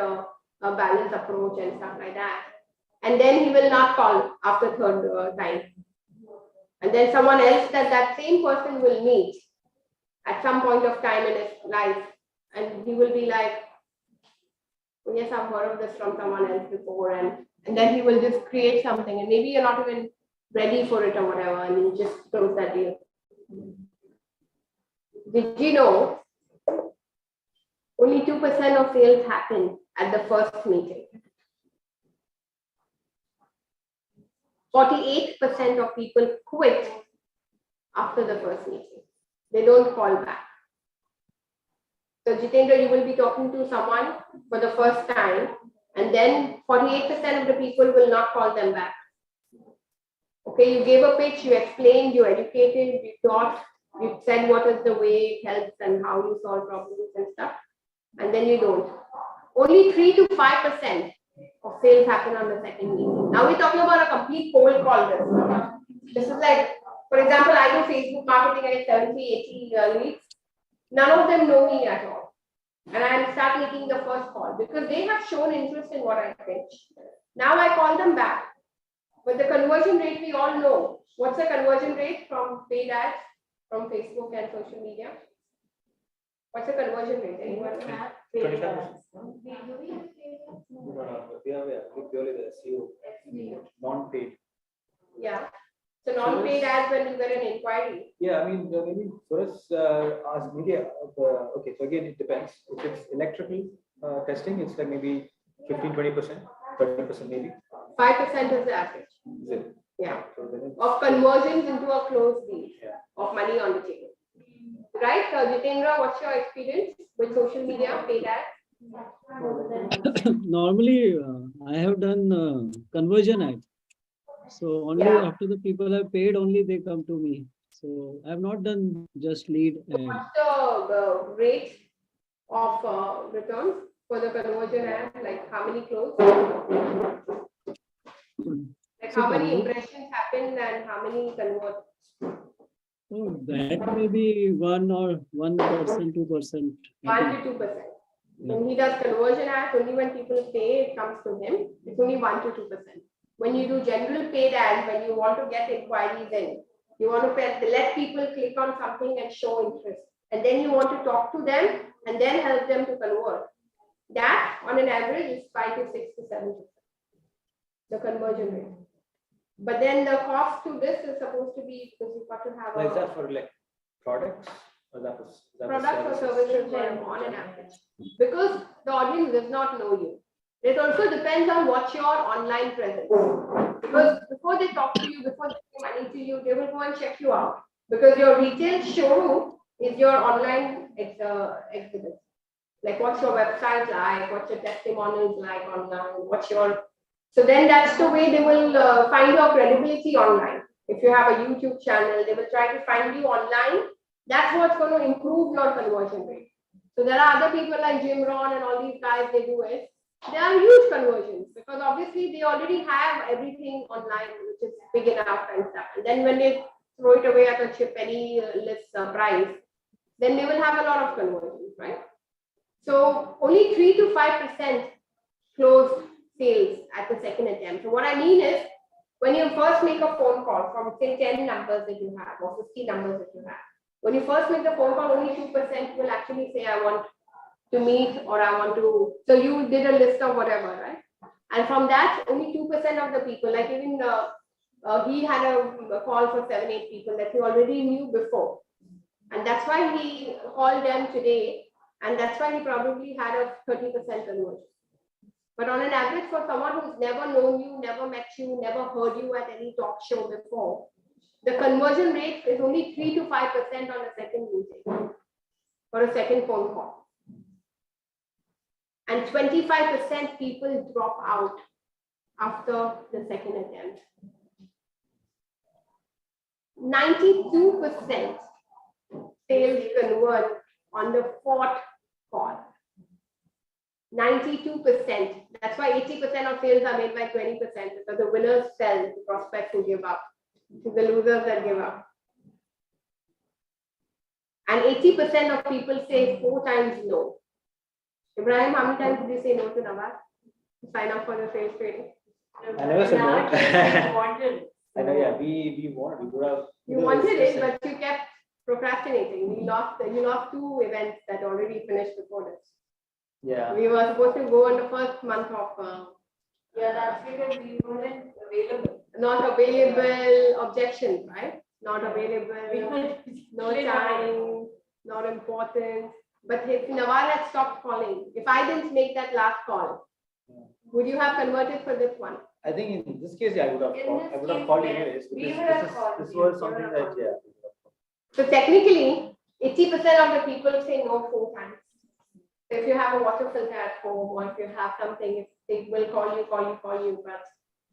a balanced approach and stuff like that. And then he will not call after third time. And then someone else that same person will meet at some point of time in his life, and he will be like, oh, yes, I've heard of this from someone else before, and then he will just create something, and maybe you're not even ready for it or whatever, and you just close that deal. Did you know only 2% of sales happen at the first meeting? 48% of people quit after the first meeting. They don't call back. So Jitendra, you will be talking to someone for the first time, and then 48% of the people will not call them back. Okay, you gave a pitch, you explained, you educated, you taught, you said what is the way it helps and how you solve problems and stuff, and then you don't. Only 3 to 5% of sales happen on the second meeting. Now we're talking about a complete cold call. This is like, for example, I do Facebook marketing, I get 70, 80 leads. None of them know me at all. And I start making the first call because they have shown interest in what I pitch. Now I call them back. But the conversion rate, we all know. What's the conversion rate from paid ads from Facebook and social media? What's the conversion rate? Anyone? 25%. Purely the SEO, non-paid. Yeah. So non-paid ads when you get an inquiry. Yeah, I mean, maybe for us, as media, okay, so again, it depends. If it's electrical testing, it's like maybe 15-20%, 30% maybe. 5% is the average. Is it? Yeah. So then it's- Of conversions into a closed deal. Yeah. Of money on the table. Right? Jitendra, what's your experience with social media, paid ads? Normally, I have done conversion ad. So only Yeah. after the people have paid, only they come to me. So I have not done just lead ad. What's the rate of returns for the conversion ad? Like how many close? Like how many impressions happen and how many convert? Oh, that may be 1% or 1%, 2%. 1 to 2%. When he does conversion ads, only when people pay, it comes to him. It's only 1 to 2%. When you do general paid ads, when you want to get inquiries in, you want to let people click on something and show interest. And then you want to talk to them and then help them to convert. That, on an average, is 5 to 6 to 7%. The conversion rate. But then the cost to this is supposed to be because you've got to have Now, is that for like products or that was products or services on an average. Because the audience does not know you. It also depends on what's your online presence. Because before they talk to you, before they give money to you, they will go and check you out. Because your retail showroom is your online exhibit. Like what's your website like, what's your testimonials like online, what's your... So then that's the way they will find your credibility online. If you have a YouTube channel, they will try to find you online. That's what's going to improve your conversion rate. So there are other people like Jim Rohn and all these guys, they do it. They are huge conversions because obviously they already have everything online, which is big enough and stuff. And then when they throw it away at a penniless price, then they will have a lot of conversions, right? So only 3 to 5% closed sales at the second attempt. So what I mean is, when you first make a phone call from say 10 numbers that you have or 50 numbers that you have, when you first make the phone call, only 2% will actually say, I want to meet or I want to. So you did a list of whatever, right? And from that, only 2% of the people, like even he had a call for 7-8 people that he already knew before. And that's why he called them today. And that's why he probably had a 30% conversion. But on an average, for someone who's never known you, never met you, never heard you at any talk show before, the conversion rate is only 3 to 5% on a second meeting or a second phone call. And 25% people drop out after the second attempt. 92% sales convert on the fourth call. 92%. That's why 80% of sales are made by 20%, because the winners sell, the prospects who give up, to the losers that give up. And 80% of people say 4 times no. Ibrahim, how many times did you say no to Nawaz? sign up for the sales training? I never said no. I wanted. I know, yeah, we wanted, we could have. You wanted it, but you kept procrastinating. You lost 2 events that already finished before this. Yeah. We were supposed to go in the first month of Yeah, that's because we weren't available. not available objections, right? Not available, no time, not important. But if Nawal had stopped calling, if I didn't make that last call, would you have converted for this one? I think in this case, yeah, I would have In called, this I would have case, called yes, anyways, we because would have called this you, was we something would have that, yeah. So technically, 80% of the people say no 4 times. So if you have a water filter at home, or if you have something, they will call you. But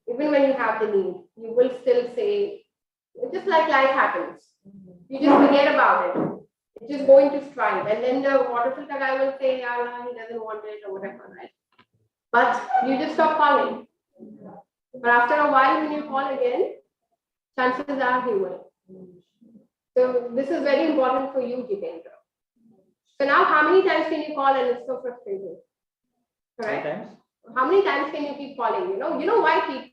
even when you have the need, you will still say, just like life happens. You just forget about it. It's just going to strike. And then the water filter guy will say, yeah, he doesn't want it or whatever, right? But you just stop calling. But after a while, when you call again, chances are he will. So this is very important for you, Jitendra. So now how many times can you call and it's so frustrating? Correct? Sometimes. How many times can you keep calling? You know why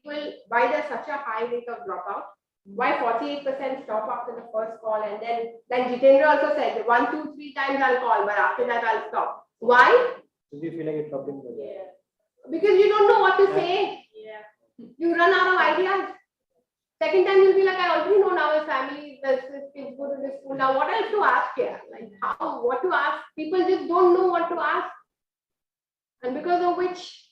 there's such a high rate of dropout? Why 48% stop after the first call, and then like Jitendra also said, 1, 2, 3 times I'll call, but after that I'll stop. Why? Do you feel like it's something? Yeah. Because you don't know what to say. Yeah. You run out of ideas. Second time you'll be like, I already know now his family, this kids go to this school. Now what else to ask here? Like what to ask? People just don't know what to ask. And because of which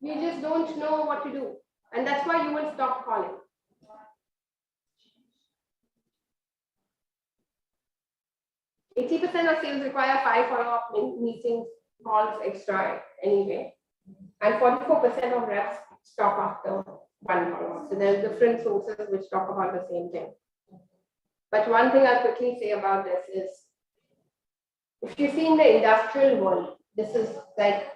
you just don't know what to do. And that's why you will stop calling. $80% of sales require 5 follow-up meetings, calls extra anyway. And 44% of reps stop after 1 follow-up. So there's different sources which talk about the same thing. But one thing I'll quickly say about this is, if you see in the industrial world, this is like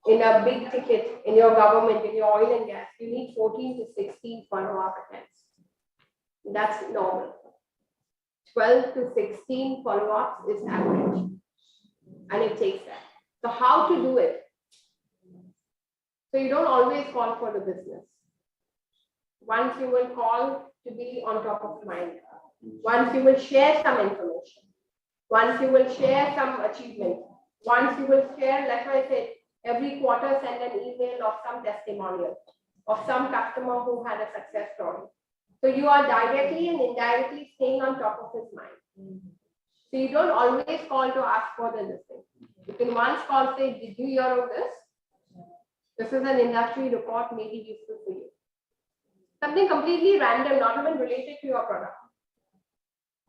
in a big ticket, in your government, in your oil and gas, you need 14 to 16 follow-up attempts. That's normal. 12 to 16 follow-ups is average. And it takes that. So how to do it? So you don't always call for the business. Once you will call to be on top of mind. Once you will share some information. Once you will share some achievement. Once you will share, like I said, every quarter send an email of some testimonial of some customer who had a success story. So you are directly and indirectly staying on top of his mind. So you don't always call to ask for the listing. You can once call, say, did you hear of this? This is an industry report, maybe useful for you. Something completely random, not even related to your product.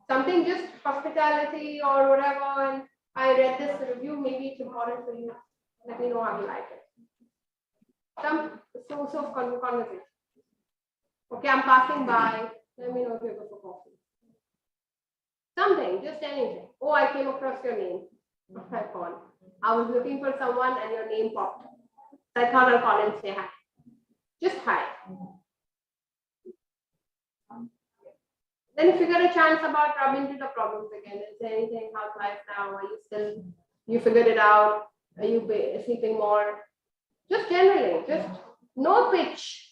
Something just hospitality or whatever, and I read this review, maybe it's important for you. Let me know how you like it. Some source of conversation. Okay, I'm passing by. Let me know if you go for coffee. Something, just anything. Oh, I came across your name. I called. I was looking for someone and your name popped up. So I thought I'll call and say hi. Just hi. Then if you get a chance about rubbing into the problems again, is there anything, how's life now? Are you still, you figured it out? Are you sleeping more? Just generally, just no pitch.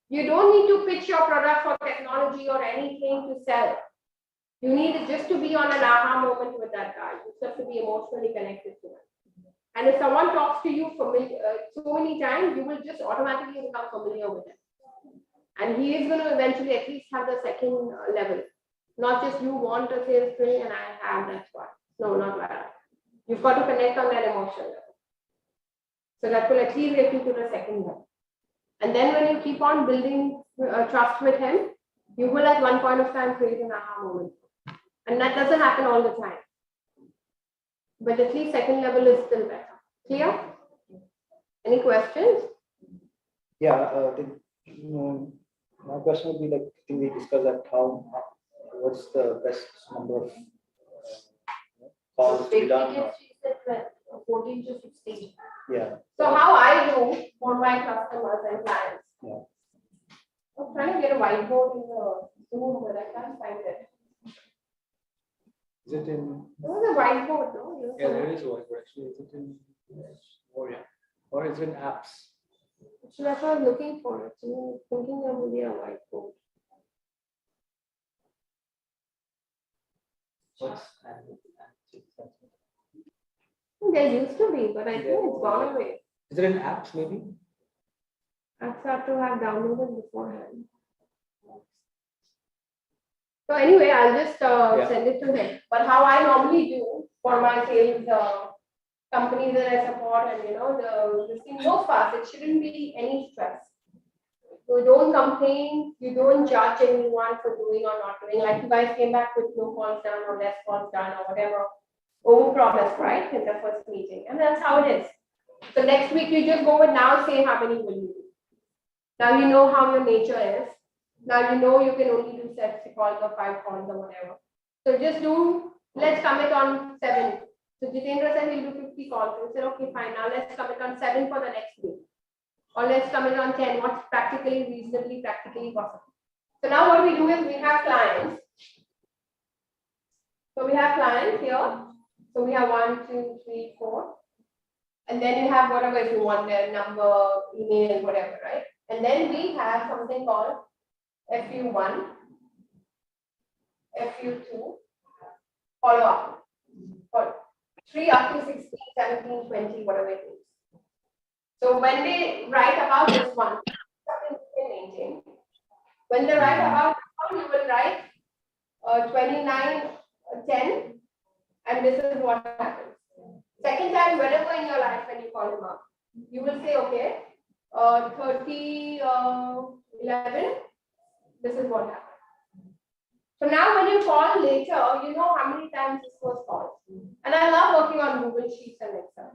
You don't need to pitch your product or technology or anything to sell. You need it just to be on an aha moment with that guy. You just have to be emotionally connected to him. And if someone talks to you so many times, you will just automatically become familiar with him. And he is going to eventually at least have the second level. Not just you want a sales training and I have, that's why. No, not like that. You've got to connect on that emotional level. So that will at least get you to the second level. And then when you keep on building trust with him, you will at one point of time create an aha moment. And that doesn't happen all the time. But at least second level is still better. Clear? Any questions? Yeah, my question would be like, I think we discussed that what's the best number of calls to be done? 14 to 16. Yeah. So how I do for my customers and clients. Yeah. I'm trying to get a whiteboard in the Zoom, but I can't find it. Is it in? There was a whiteboard, no? Yeah, there is a whiteboard actually. Is it in? Or yeah. Or is is in apps. So that's what I was looking for. So thinking there will be a whiteboard. There used to be, but I think it's gone away. Is it in apps maybe? I have to have downloaded beforehand. So anyway, I'll just send it to him. But how I normally do for my sales companies that I support, and this thing goes fast. It shouldn't be any stress. You don't complain. You don't judge anyone for doing or not doing. Like you guys came back with no calls done or less calls done or whatever. Over-promise, right, in the first meeting. And that's how it is. So next week, you just go with now, say how many will you do. Now you know how your nature is. Now you know you can only do 6 calls or 5 calls or whatever. So just do, let's commit on 7. So Jitendra said he'll do 50 calls. We said, okay, fine. Now let's commit on 7 for the next week. Or let's commit on 10. What's reasonably practically possible. So now what we do is we have clients. So we have clients here. So we have 1, 2, 3, 4. And then you have whatever if you want their number, email, whatever, right? And then we have something called FU1, FU2, follow up. For 3 up to 16, 17, 20, whatever it is. So when they write about this one, something you can maintain. When they write about this one, you will write 29, 10, and this is what happens. Second time, whenever in your life when you call him up, you will say, okay, 30, 11, this is what happened. So now when you call later, you know how many times this was called. And I love working on Google Sheets and Excel.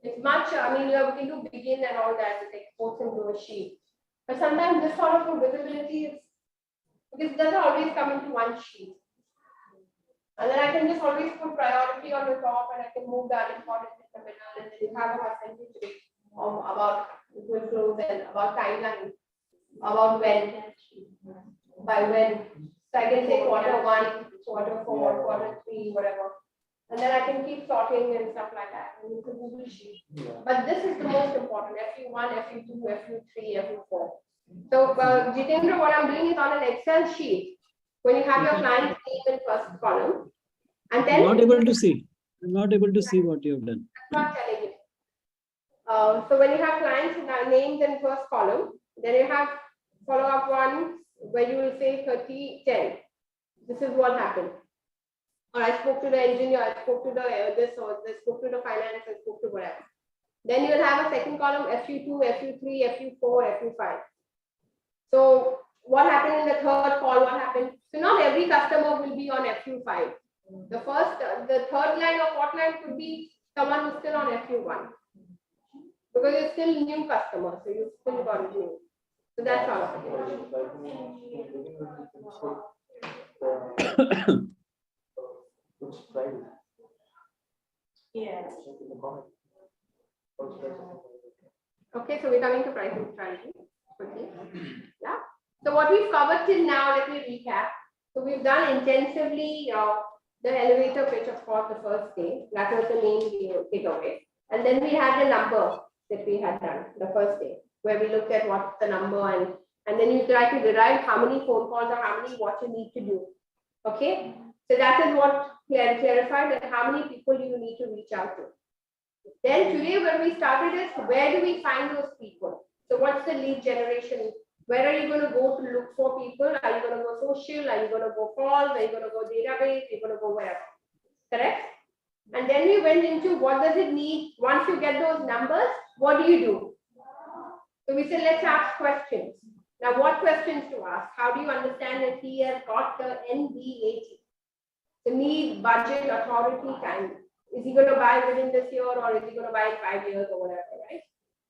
It's much, we can do begin and all that, it exports into a sheet. But sometimes this sort of visibility is, because it doesn't always come into one sheet. And then I can just always put priority on the top and I can move that important in the middle, and then you have a percentage rate about equal flows and about timeline, about when, by when. So I can say Q1, Q4, Q3, whatever. And then I can keep sorting and stuff like that. And it's a Google sheet. But this is the most important, FU1, FU2, FU3, FU4. So Jitendra, what I'm doing is on an Excel sheet. When you have your client's name in first column, and then I'm not able to see. I'm not able to see what you have done. I'm not telling you. So when you have clients' names in first column, then you have follow-up ones where you will say 30, 10. This is what happened. Or I spoke to the engineer, I spoke to the this, or I spoke to the finance, I spoke to whatever. Then you will have a second column, FU2, FU3, FU4, FU5. So what happened in the third call, what happened? So not every customer will be on FU5. The third line or fourth line could be someone who's still on FU1. Because you're still new customer, so you still got it new. So that's all of it. Yes. Okay, so we're coming to pricing strategy. Okay. Yeah. So what we've covered till now, let me recap. So we've done intensively the elevator pitch, of course, the first day. That was the main takeaway. And then we had the number that we had done the first day, where we looked at what's the number, and then you try to derive how many phone calls or how many what you need to do. Okay. So that is what clarified that how many people do you need to reach out to. Then today when we started is where do we find those people? So what's the lead generation? Where are you going to go to look for people? Are you going to go social? Are you going to go calls? Are you going to go database? Are you going to go wherever? Correct? And then we went into what does it need? Once you get those numbers, what do you do? So we said, let's ask questions. Now, what questions to ask? How do you understand that he has got the NBAT? The need, budget, authority, time. Is he going to buy within this year, or is he going to buy in 5 years or whatever, right?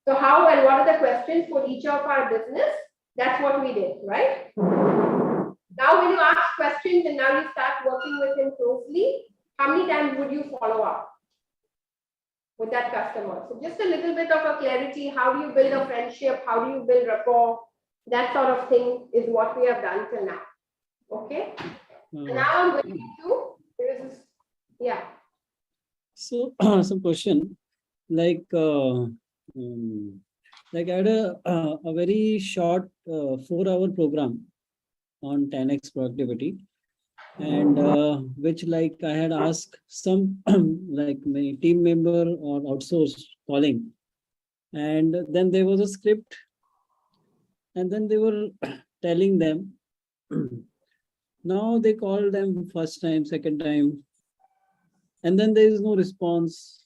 So how and what are the questions for each of our business? That's what we did, right? Now when you ask questions and now you start working with him closely, how many times would you follow up with that customer? So just a little bit of a clarity, how do you build a friendship? How do you build rapport? That sort of thing is what we have done till now. Okay? And now I'm going to, yeah. So, some question like like I had a very short 4-hour program on 10x productivity, and which like I had asked some like my team member or outsourced calling, and then there was a script, and then they were telling them. Now they call them first time, second time, and then there is no response.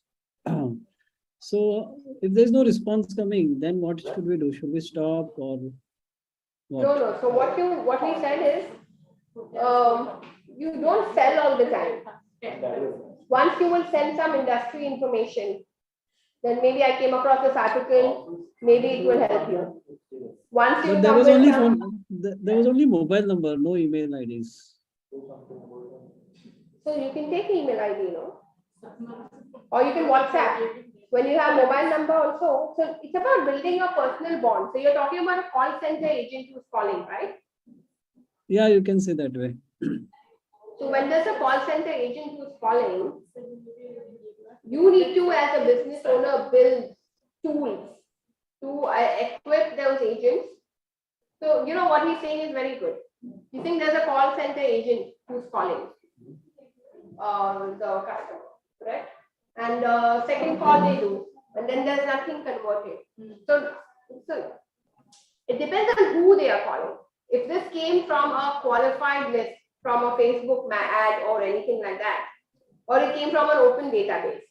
So if there's no response coming, then what should we do? Should we stop or what? No. So what we said is, you don't sell all the time. Once you will send some industry information, then maybe I came across this article, maybe it will help you. Once you But there come was with only some- phone, there was only mobile number, no email IDs. So you can take email ID, no? Or you can WhatsApp. When you have mobile number also, so it's about building a personal bond. So you're talking about a call center agent who's calling, right? Yeah, you can say that way. So when there's a call center agent who's calling, you need to, as a business owner, build tools to equip those agents. So you know what he's saying is very good. You think there's a call center agent who's calling the customer, correct? And second call they do, and then there's nothing converted. So it depends on who they are calling. If this came from a qualified list, from a Facebook ad or anything like that, or it came from an open database.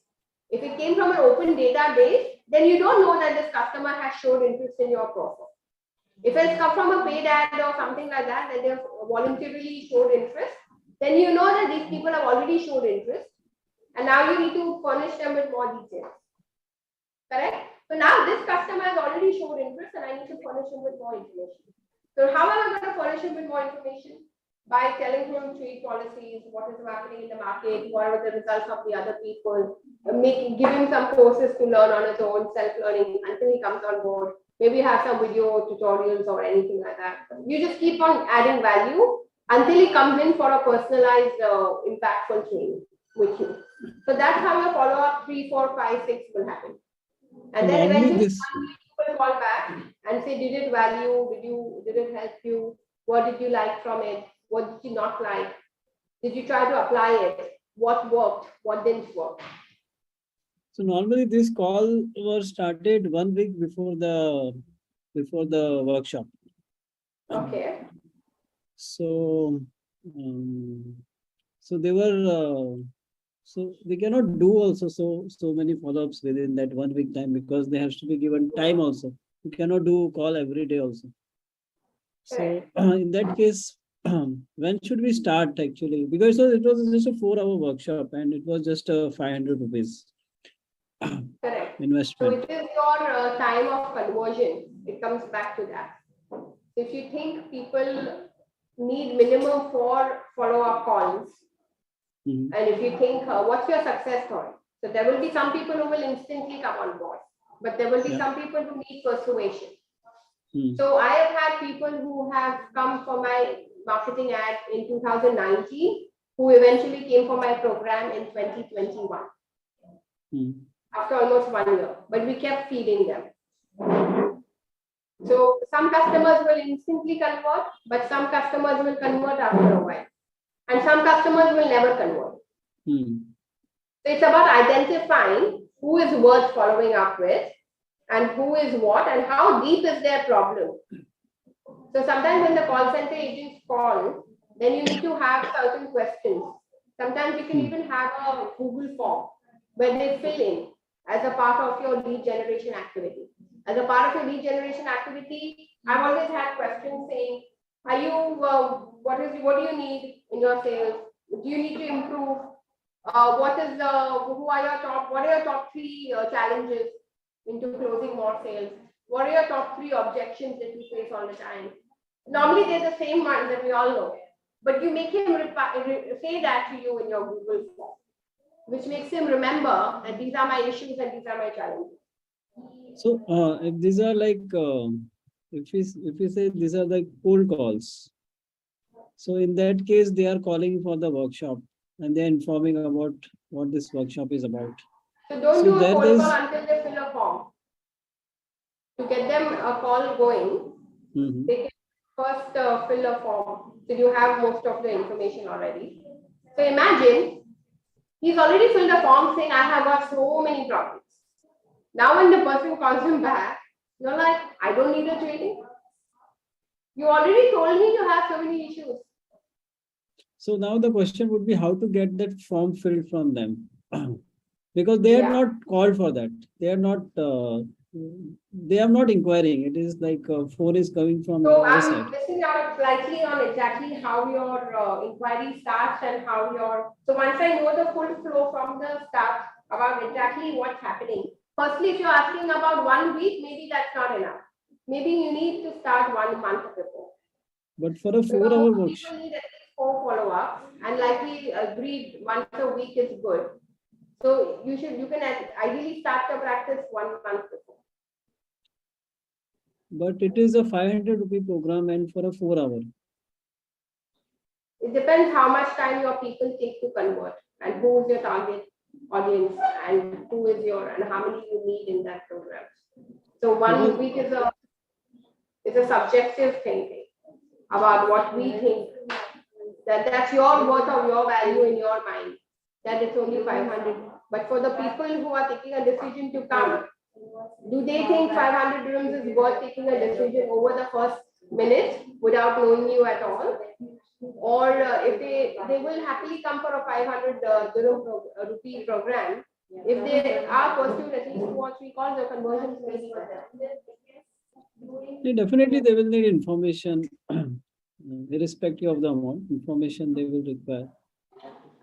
If it came from an open database, then you don't know that this customer has showed interest in your profile. If it's come from a paid ad or something like that, that they've voluntarily showed interest, then you know that these people have already showed interest, and now you need to furnish them with more details. Correct? So now this customer has already showed interest, and I need to furnish him with more information. So how am I going to furnish him with more information? By telling him trade policies, what is happening in the market, what are the results of the other people, give him some courses to learn on his own, self-learning until he comes on board. Maybe have some video tutorials or anything like that. You just keep on adding value until he comes in for a personalized, impactful training with you. So that's how your follow-up 3, 4, 5, 6 will happen. And then Normally eventually this, people call back and say, did it value? Did it help you? What did you like from it? What did you not like? Did you try to apply it? What worked? What didn't work? so normally this call was started 1 week before the workshop. Okay. So so they were so they cannot do also so many follow-ups within that 1 week time, because they have to be given time also. You cannot do call every day also. So in that case, when should we start actually? Because it was just a 4-hour workshop and it was just 500 rupees Correct. So investment. it is your time of conversion. It comes back to that. If you think people need minimum 4 follow-up calls, Mhm. and if you think, what's your success story? So there will be some people who will instantly come on board, but there will be Yeah. some people who need persuasion. Mhm. So I have had people who have come for my marketing ad in 2019, who eventually came for my program in 2021, Mhm. after almost 1 year, but we kept feeding them. So some customers will instantly convert, but some customers will convert after a while. And some customers will never convert. Mhm. So it's about identifying who is worth following up with and who is what and how deep is their problem. So sometimes when the call center agents call, then you need to have certain questions. Sometimes you can even have a Google form where they fill in as a part of your lead generation activity. As a part of your lead generation activity, I've always had questions saying, are you, what do you need in your sales? Do you need to improve? What are your top 3 challenges into closing more sales? What are your top 3 objections that you face all the time? Normally they're the same ones that we all know, but you make him say that to you in your Google form, which makes him remember that these are my issues and these are my challenges. So if these are like if we say these are like cold calls, so in that case they are calling for the workshop and they're informing about what this workshop is about. So don't So do a there cold is call until they fill a form. to get them a call going, Mhm. they can first fill a form. So you have most of the information already. So imagine he's already filled a form saying, I have got so many problems. Now when the person calls him back, you're like, I don't need a training. You already told me you have so many issues. So now the question would be how to get that form filled from them. Because they are Yeah. not called for that. They are not inquiring. It is like phone is coming from So our I'm side. missing out slightly on exactly how your inquiry starts and how your. So once I know the full flow from the start about exactly what's happening. Firstly, if you're asking about 1 week, maybe that's not enough. Maybe you need to start 1 month before. But for a Because 4-hour most workshop, people need at least 4 follow-ups, and like we agreed, once a week is good. So you can ideally start the practice 1 month before. but it is a 500 rupee program and for a 4-hour. It depends how much time your people take to convert and who is your target audience and who is your and how many you need in that program. So 1 week is a subjective thinking about what we think that's your worth or your value in your mind, that it's only 500. But for the people who are taking a decision to come, do they think 500 dirhams is worth taking a decision over the first minute without knowing you at all? Or if they will happily come for a 500 rupee program, if they are pursued at least 2 or 3 calls, the conversions may be better. Yeah, definitely they will need information, irrespective of the amount, information they will require.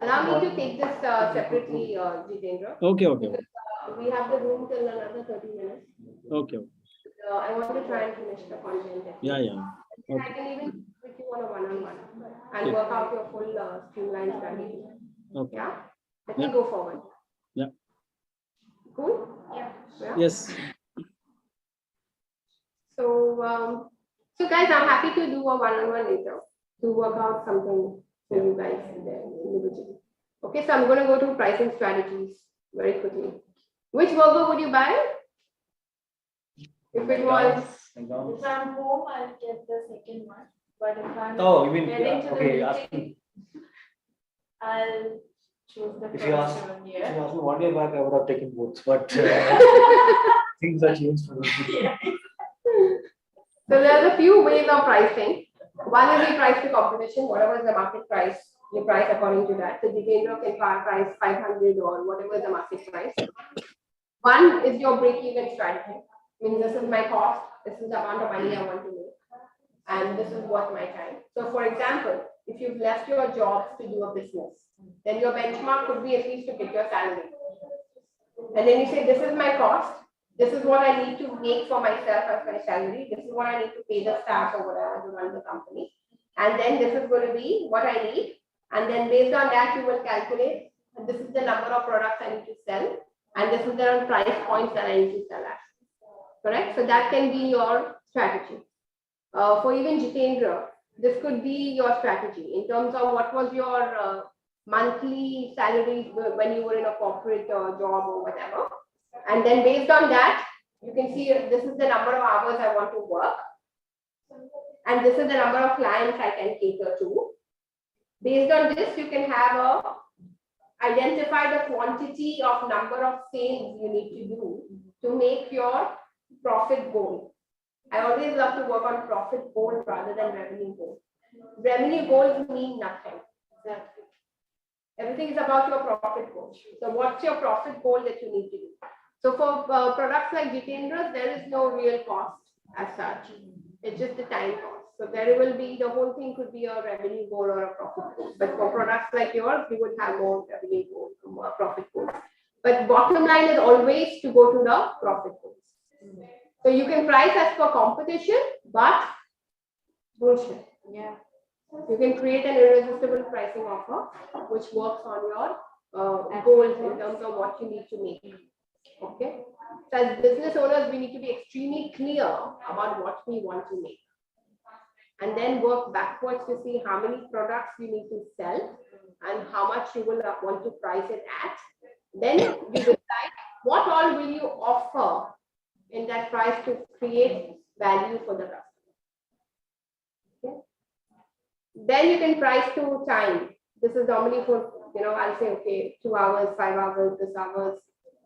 Allow me to take this separately, Jitendra. Okay. Because, we have the room till another 30 minutes. Okay. I want to try and finish the content. Yeah. I Okay. can even with you on a one-on-one and Yeah. work out your full streamline strategy. Okay. Yeah, let me Yeah. go forward. Yeah. Cool. Yeah. Yes. So, so guys, I'm happy to do a one-on-one later to work out something for you guys individually. Okay, so I'm going to go to pricing strategies very quickly. Which burger would you buy? If it was If I'm home, I'll get the second one. But if I'm Oh, you mean, heading to the okay, you're meeting, asking, I'll choose the if first you ask, one if here. you asked me 1 year back, I would have taken both, but things are changed for me. So there's a few ways of pricing. One is you price to competition, whatever is the market price, you price according to that. So Jitendra can price 500 or whatever is the market price. One is your break-even strategy. I mean, this is my cost, this is the amount of money I want to make, and this is worth my time. So for example, if you've left your jobs to do a business, then your benchmark could be at least to get your salary. And then you say, this is my cost, this is what I need to make for myself as my salary, this is what I need to pay the staff or whatever to run the company. And then this is going to be what I need. And then based on that, you will calculate, and this is the number of products I need to sell, and this is the price points that I need to sell at. Correct? So that can be your strategy. For even Jitendra, this could be your strategy in terms of what was your monthly salary when you were in a corporate job or whatever. And then based on that, you can see this is the number of hours I want to work. And this is the number of clients I can cater to. Based on this, you can have identify the quantity of number of sales you need to do to make your profit goal. I always love to work on profit goal rather than revenue goal. Revenue goals mean nothing. Everything is about your profit goal. So what's your profit goal that you need to do? So for products like Jitendra's, there is no real cost as such. It's just the time cost. So there will be, the whole thing could be a revenue goal or a profit goal. But for products like yours, you would have more revenue goal, more profit goal. But bottom line is always to go to the profit goals. So you can price as per competition, but bullshit. Yeah. You can create an irresistible pricing offer, which works on your goals in terms of what you need to make. Okay. So as business owners, we need to be extremely clear about what we want to make. And then work backwards to see how many products you need to sell and how much you will want to price it at. Then you decide what all will you offer in that price to create value for the customer. Okay. Then you can price to time. This is normally for, I'll say, okay, 2 hours, 5 hours, this hours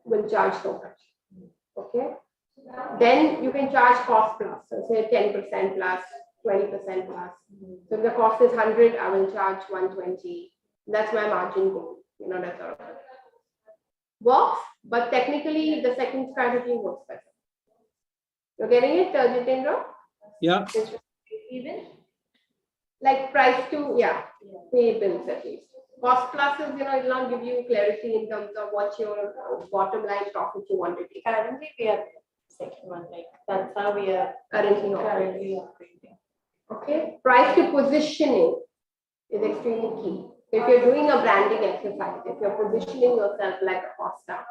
will charge so much. Okay. Then you can charge cost plus. So say 10% plus, 20% plus. So if the cost is 100, I will charge 120. That's my margin goal. That's all. Works, but technically the second strategy works better. You're getting it, Jitendra? Yeah. Even? Like price to, pay bills at least. Cost plus is, it will not give you clarity in terms of what your bottom line profit you want to take. Currently, we are second one, like that's how we are Currently operating. Okay, price to positioning is extremely key. If you're doing a branding exercise, if you're positioning yourself like a Costa,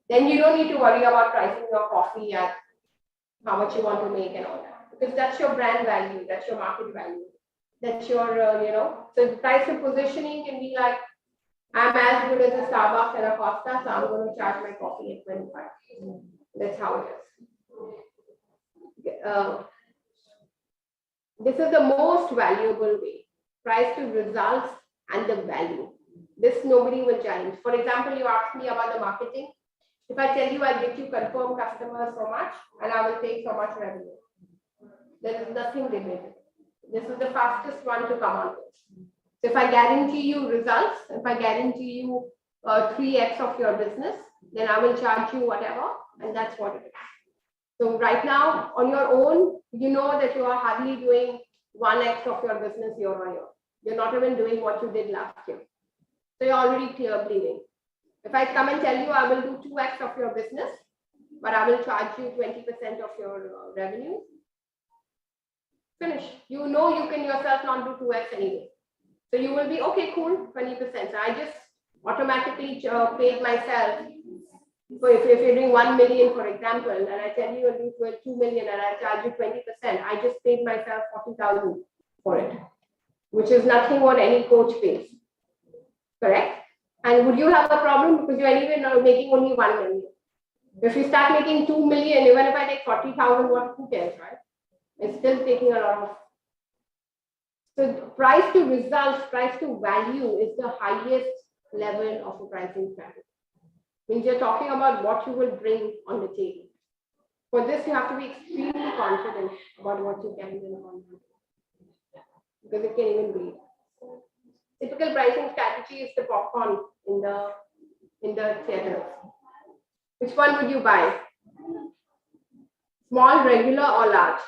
then you don't need to worry about pricing your coffee at how much you want to make and all that. Because that's your brand value, that's your market value. That's your, so the price to positioning can be like, I'm as good as a Starbucks and a Costa, so I'm going to charge my coffee at 25. That's how it is. This is the most valuable way. Price to results and the value. This nobody will challenge. For example, you asked me about the marketing. If I tell you I'll get you confirmed customers so much and I will take so much revenue, there is nothing debatable. This is the fastest one to come on with. So if I guarantee you results, if I guarantee you 3x of your business, then I will charge you whatever, and that's what it is. So right now, on your own, you know that you are hardly doing 1x of your business year on year. You're not even doing what you did last year. So you're already clear bleeding. If I come and tell you I will do 2x of your business, but I will charge you 20% of your revenue, finish. You know you can yourself not do 2x anyway. So you will be, okay, cool, 20%. So I just automatically paid myself. So if you're doing 1 million, for example, and I tell you you'll do 2 million and I charge you 20%, I just paid myself 40,000 for it, which is nothing what any coach pays. Correct? And would you have a problem because you're anyway now making only 1 million? If you start making 2 million, even if I take 40,000, who cares, right? It's still taking a lot of. So price to results, price to value is the highest level of a pricing strategy. Means you're talking about what you will bring on the table. For this, you have to be extremely confident about what you can bring on the table. Because it can even be. Typical pricing strategy is the popcorn in the theater. Which one would you buy? Small, regular, or large?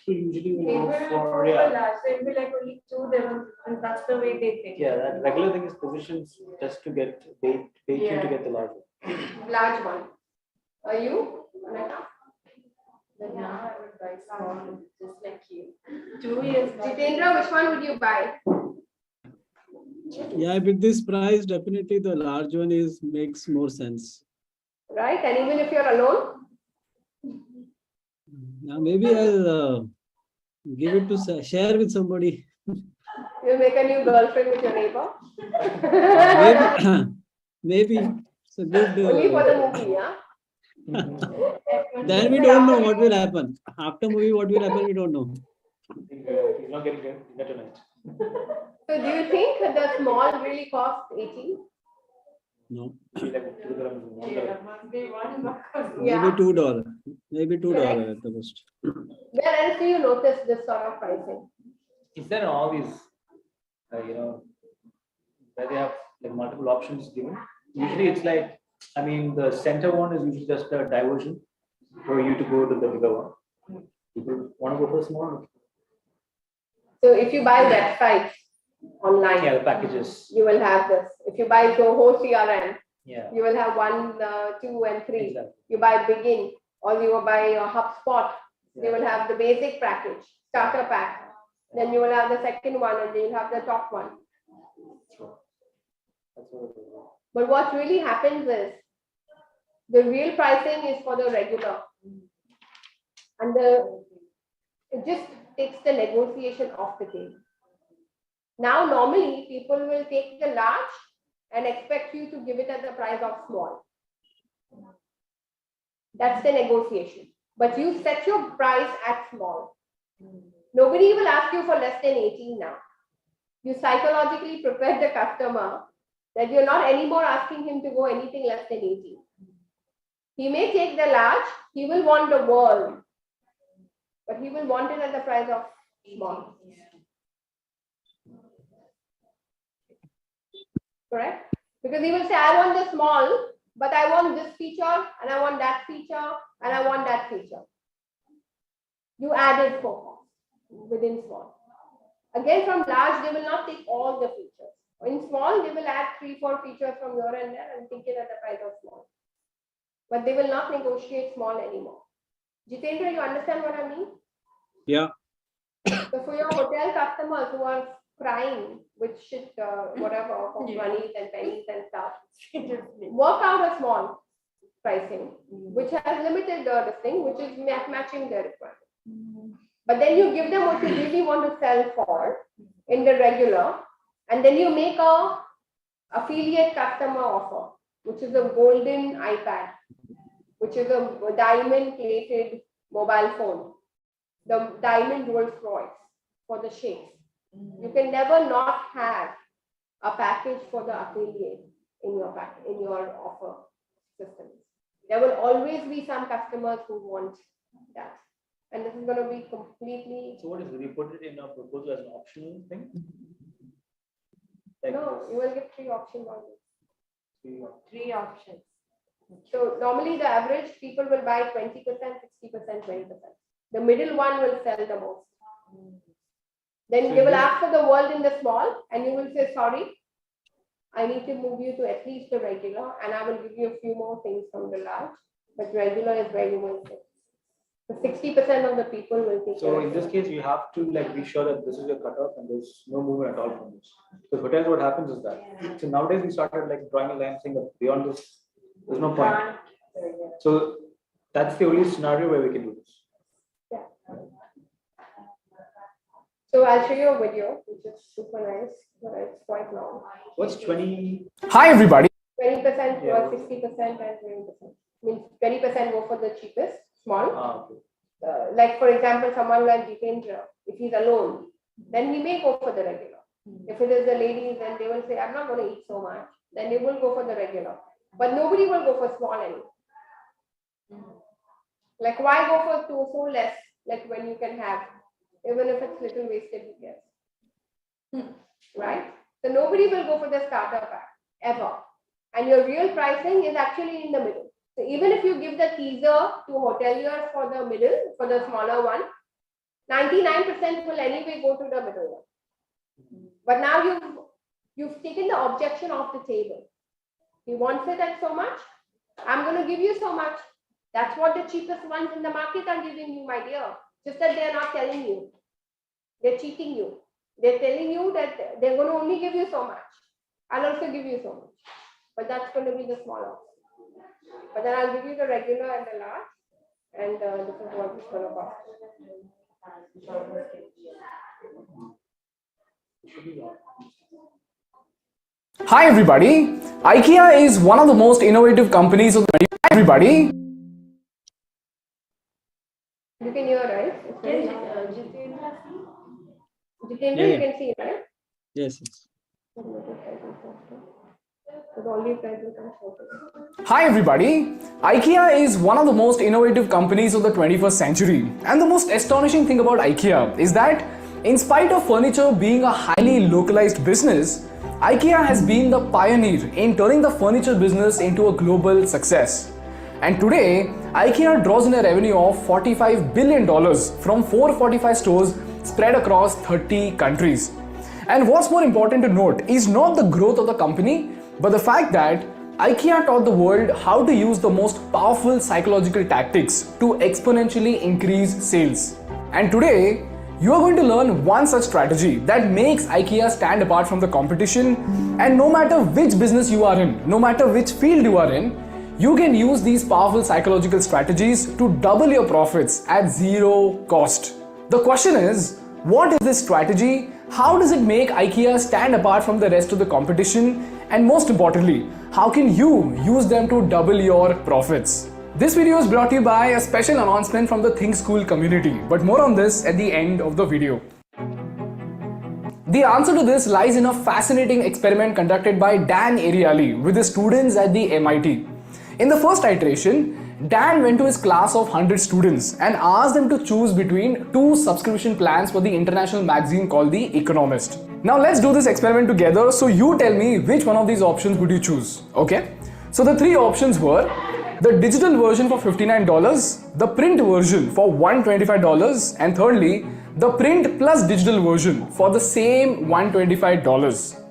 Usually we They go will for, go for large, so it'll be like only 2, and that's the way they think. yeah, that regular thing is positions just to get bait you to get the large one. Large one. Are you? Anaka? But now I would buy small, just like you. 2 years. Jitendra, which one would you buy? Yeah, with this price, definitely the large one makes more sense. Right? And even if you're alone? Now maybe I'll give it to share with somebody. You make a new girlfriend with your neighbor? Maybe it's a good. Only for the movie, yeah? Then we don't know what will happen. After movie, what will happen, we don't know. He's not getting dinner tonight. So do you think the small really costs 18? No. Maybe like 2 grams. Yeah, must be one because Yeah. Maybe $2. Maybe $2 at the most. Where else do you notice this sort of pricing? Is there all these, where they have like multiple options given? Usually it's like, the center one is usually just a diversion for you to go to the bigger one. People want to go for the small one. So if you buy websites online, Yeah, the packages. you will have this. If you buy Zoho CRM, Yeah. you will have 1, 2, and 3. Exactly. You buy Begin or you will buy HubSpot, you will have the basic package, starter pack. Then you will have the second one and then you'll have the top one. Sure. That's what it is. But what really happens is the real pricing is for the regular. And it just takes the negotiation off the table. Now, normally people will take the large and expect you to give it at the price of small. That's the negotiation. But you set your price at small. Nobody will ask you for less than 18 now. You psychologically prepare the customer that you're not anymore asking him to go anything less than 18. He may take the large, he will want the world, but he will want it at the price of small. Correct? Because he will say, I want the small, but I want this feature, and I want that feature, and I want that feature. You added 4 costs within small. Again, from large, they will not take all the features. In small, they will add 3-4 features from here and there and take it at the price of small. But they will not negotiate small anymore. Jitendra, you understand what I mean? Yeah. So for your hotel customers who are crying with shit, whatever, of monies and pennies and stuff, work out a small pricing, which has limited this thing, which is matching their requirement. But then you give them what you really want to sell for in the regular, and then you make a affiliate customer offer, which is a golden iPad, which is a diamond plated mobile phone, the diamond Rolls Royce for the shakes. You can never not have a package for the affiliate in your offer system. There will always be some customers who want that. And this is going to be completely. So what is it? We put it in our proposal as an optional thing? Like No, this. you will get 3 options on this. 3 options. So normally the average people will buy 20%, 60%, 20%. The middle one will sell the most. Then they will ask for the world in the small, and you will say, sorry, I need to move you to at least the regular, and I will give you a few more things from the large, but regular is where you will sit. So 60% of the people will take So care in of this it. case, you have to like be sure that this is your cutoff and there's no movement at all from this. Because hotels, what happens is that. So nowadays we started like drawing a line saying that beyond this, there's no point. So that's the only scenario where we can do this. So I'll show you a video, which is super nice, but it's quite long. What's 20? Hi everybody. 20% Yeah. or 60% and 20%. Means 20% go for the cheapest, small. Okay. Like for example, someone like Jitendra, if he's alone, then he may go for the regular. If it is the ladies, then they will say, I'm not going to eat so much. Then they will go for the regular. But nobody will go for small anymore. Like why go for so less? Like when you can have, even if it's little wasted, who cares? Right? So nobody will go for the starter pack ever. And your real pricing is actually in the middle. So even if you give the teaser to hoteliers for the middle, for the smaller one, 99% will anyway go to the middle one. But now you've taken the objection off the table. He wants it at so much, I'm going to give you so much. That's what the cheapest ones in the market are giving you, my dear. Just that they're not telling you. They're cheating you. They're telling you that they're going to only give you so much. I'll also give you so much. But that's going to be the smaller. But then I'll give you the regular and the large. And this is what it's going to cost. Hi everybody. IKEA is one of the most innovative companies of the everybody. You can hear, right? It's very loud. Jitendra, Yeah, you yeah. can see, right? Yes. Hi everybody. IKEA is one of the most innovative companies of the 21st century. And the most astonishing thing about IKEA is that in spite of furniture being a highly localized business, IKEA has been the pioneer in turning the furniture business into a global success. And today, IKEA draws in a revenue of $45 billion from 445 stores spread across 30 countries. And what's more important to note is not the growth of the company, but the fact that IKEA taught the world how to use the most powerful psychological tactics to exponentially increase sales. And today, you are going to learn one such strategy that makes IKEA stand apart from the competition. And no matter which business you are in, no matter which field you are in, you can use these powerful psychological strategies to double your profits at zero cost. The question is, What is this strategy? How does it make IKEA stand apart from the rest of the competition? And most importantly, how can you use them to double your profits? This video is brought to you by a special announcement from the Think School community, but more on this at the end of the video. The answer to this lies in a fascinating experiment conducted by Dan Ariely with his students at the MIT. In the first iteration, Dan went to his class of 100 students and asked them to choose between two subscription plans for the international magazine called The Economist. Now let's do this experiment together, so you tell me which one of these options would you choose, okay? So the three options were the digital version for $59, the print version for $125, and thirdly, the print plus digital version for the same $125.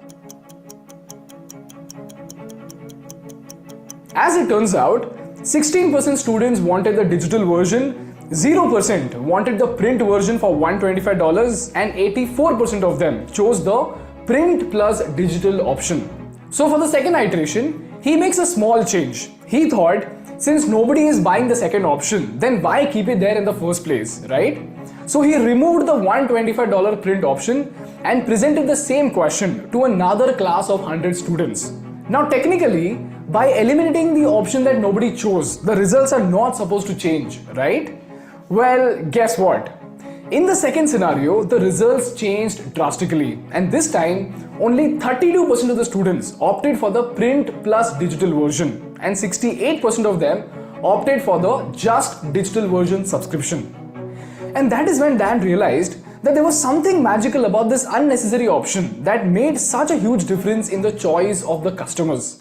As it turns out, 16% students wanted the digital version, 0% wanted the print version for $125, and 84% of them chose the print plus digital option. So for the second iteration, he makes a small change. He thought, since nobody is buying the second option, then why keep it there in the first place, right? So he removed the $125 print option and presented the same question to another class of 100 students. Now technically, by eliminating the option that nobody chose, the results are not supposed to change, right? Well, guess what? In the second scenario, the results changed drastically, and this time only 32% of the students opted for the print plus digital version and 68% of them opted for the just digital version subscription. And that is when Dan realized that there was something magical about this unnecessary option that made such a huge difference in the choice of the customers.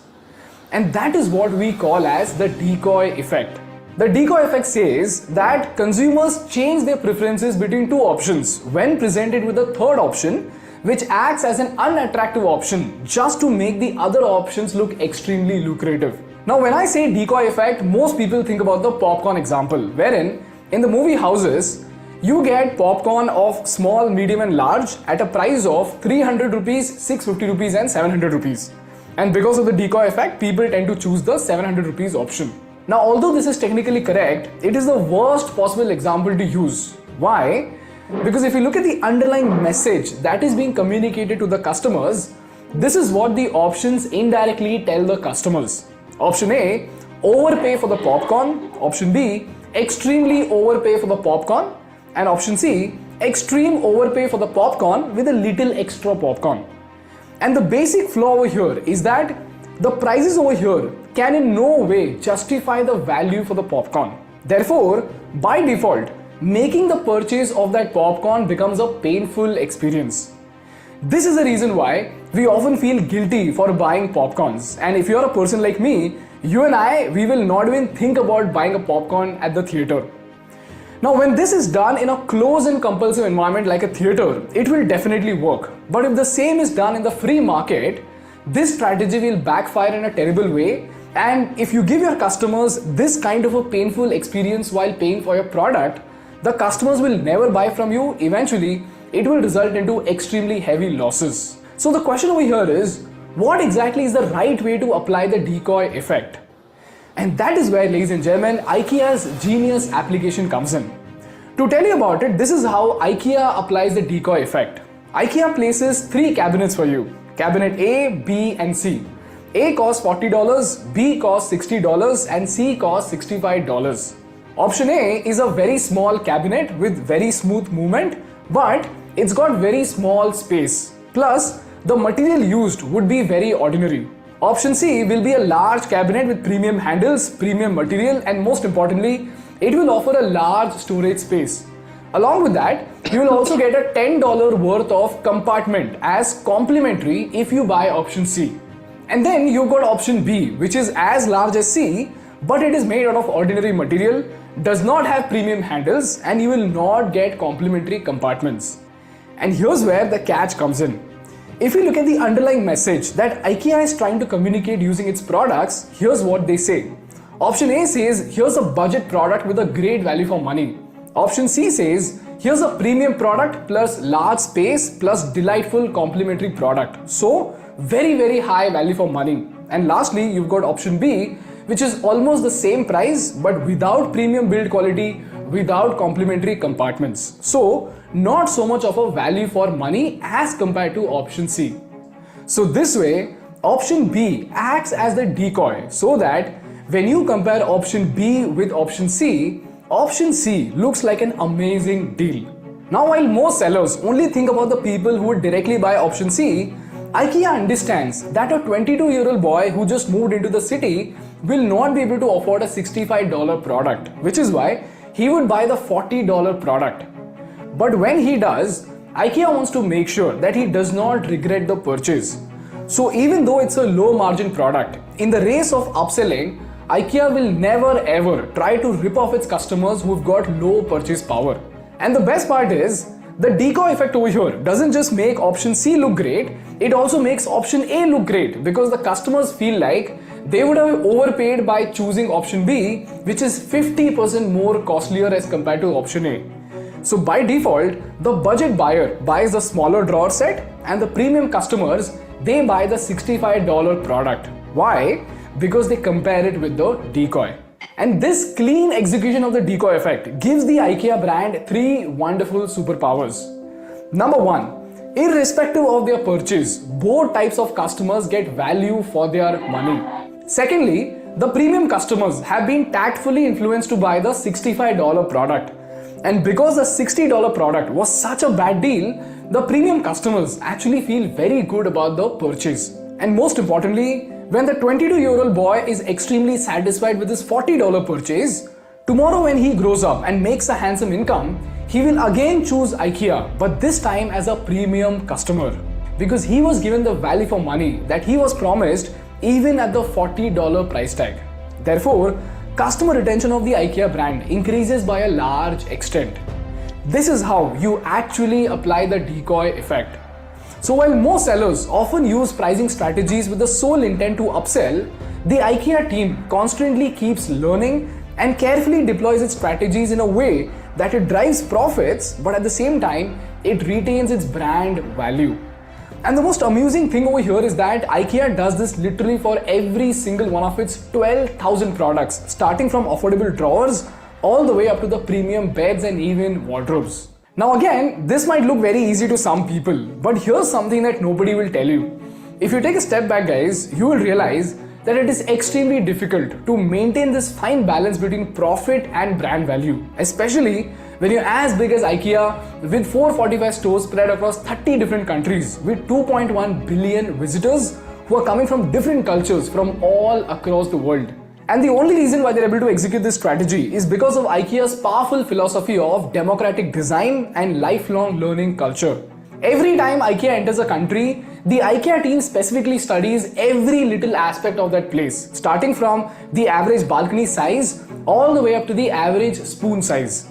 And that is what we call as the decoy effect. The decoy effect says that consumers change their preferences between two options when presented with a third option, which acts as an unattractive option just to make the other options look extremely lucrative. Now, when I say decoy effect, most people think about the popcorn example, wherein in the movie houses, you get popcorn of small, medium and large at a price of 300 rupees, 650 rupees and 700 rupees. And because of the decoy effect, people tend to choose the 700 rupees option. Now, although this is technically correct, it is the worst possible example to use. Why? Because if you look at the underlying message that is being communicated to the customers, this is what the options indirectly tell the customers. Option A, overpay for the popcorn. Option B, extremely overpay for the popcorn. And option C, extreme overpay for the popcorn with a little extra popcorn. And the basic flaw over here is that the prices over here can in no way justify the value for the popcorn. Therefore, by default, making the purchase of that popcorn becomes a painful experience. This is the reason why we often feel guilty for buying popcorns. And if you're a person like me, you and I, we will not even think about buying a popcorn at the theater. Now, when this is done in a closed and compulsive environment like a theater, it will definitely work. But if the same is done in the free market, this strategy will backfire in a terrible way. And if you give your customers this kind of a painful experience while paying for your product, the customers will never buy from you. Eventually, it will result into extremely heavy losses. So the question over here is, what exactly is the right way to apply the decoy effect? And that is where, ladies and gentlemen, IKEA's genius application comes in. To tell you about it, this is how IKEA applies the decoy effect. IKEA places three cabinets for you. Cabinet A, B and C. A costs $40, B costs $60 and C costs $65. Option A is a very small cabinet with very smooth movement, but it's got very small space. Plus, the material used would be very ordinary. Option C will be a large cabinet with premium handles, premium material, and most importantly, it will offer a large storage space. Along with that, you will also get a $10 worth of compartment as complimentary if you buy option C. And then you've got option B, which is as large as C, but it is made out of ordinary material, does not have premium handles, and you will not get complimentary compartments. And here's where the catch comes in. If you look at the underlying message that IKEA is trying to communicate using its products, here's what they say. Option A says, here's a budget product with a great value for money. Option C says, here's a premium product plus large space plus delightful complimentary product. So, very, very high value for money. And lastly, you've got option B, which is almost the same price but without premium build quality, without complementary compartments. So, not so much of a value for money as compared to option C. So this way, option B acts as the decoy so that when you compare option B with option C looks like an amazing deal. Now, while most sellers only think about the people who would directly buy option C, IKEA understands that a 22-year-old boy who just moved into the city will not be able to afford a $65 product, which is why he would buy the $40 product. But when he does, IKEA wants to make sure that he does not regret the purchase. So even though it's a low margin product, in the race of upselling, IKEA will never ever try to rip off its customers who've got low purchase power. And the best part is, the decoy effect over here doesn't just make option C look great, it also makes option A look great because the customers feel like they would have overpaid by choosing option B, which is 50% more costlier as compared to option A. So by default, the budget buyer buys the smaller drawer set and the premium customers, they buy the $65 product. Why? Because they compare it with the decoy. And this clean execution of the decoy effect gives the IKEA brand 3 wonderful superpowers. Number 1, irrespective of their purchase, both types of customers get value for their money. Secondly, the premium customers have been tactfully influenced to buy the $65 product. And because the $60 product was such a bad deal, the premium customers actually feel very good about the purchase. And most importantly, when the 22-year-old boy is extremely satisfied with his $40 purchase, tomorrow when he grows up and makes a handsome income, he will again choose IKEA, but this time as a premium customer. Because he was given the value for money that he was promised even at the $40 price tag. Therefore, customer retention of the IKEA brand increases by a large extent. This is how you actually apply the decoy effect. So while most sellers often use pricing strategies with the sole intent to upsell, the IKEA team constantly keeps learning and carefully deploys its strategies in a way that it drives profits, but at the same time, it retains its brand value. And the most amusing thing over here is that IKEA does this literally for every single one of its 12,000 products, starting from affordable drawers all the way up to the premium beds and even wardrobes. Now again, this might look very easy to some people, but here's something that nobody will tell you. If you take a step back, guys, you will realize that it is extremely difficult to maintain this fine balance between profit and brand value, especially when you're as big as IKEA with 445 stores spread across 30 different countries with 2.1 billion visitors who are coming from different cultures from all across the world. And the only reason why they're able to execute this strategy is because of IKEA's powerful philosophy of democratic design and lifelong learning culture. Every time IKEA enters a country, the IKEA team specifically studies every little aspect of that place, starting from the average balcony size all the way up to the average spoon size.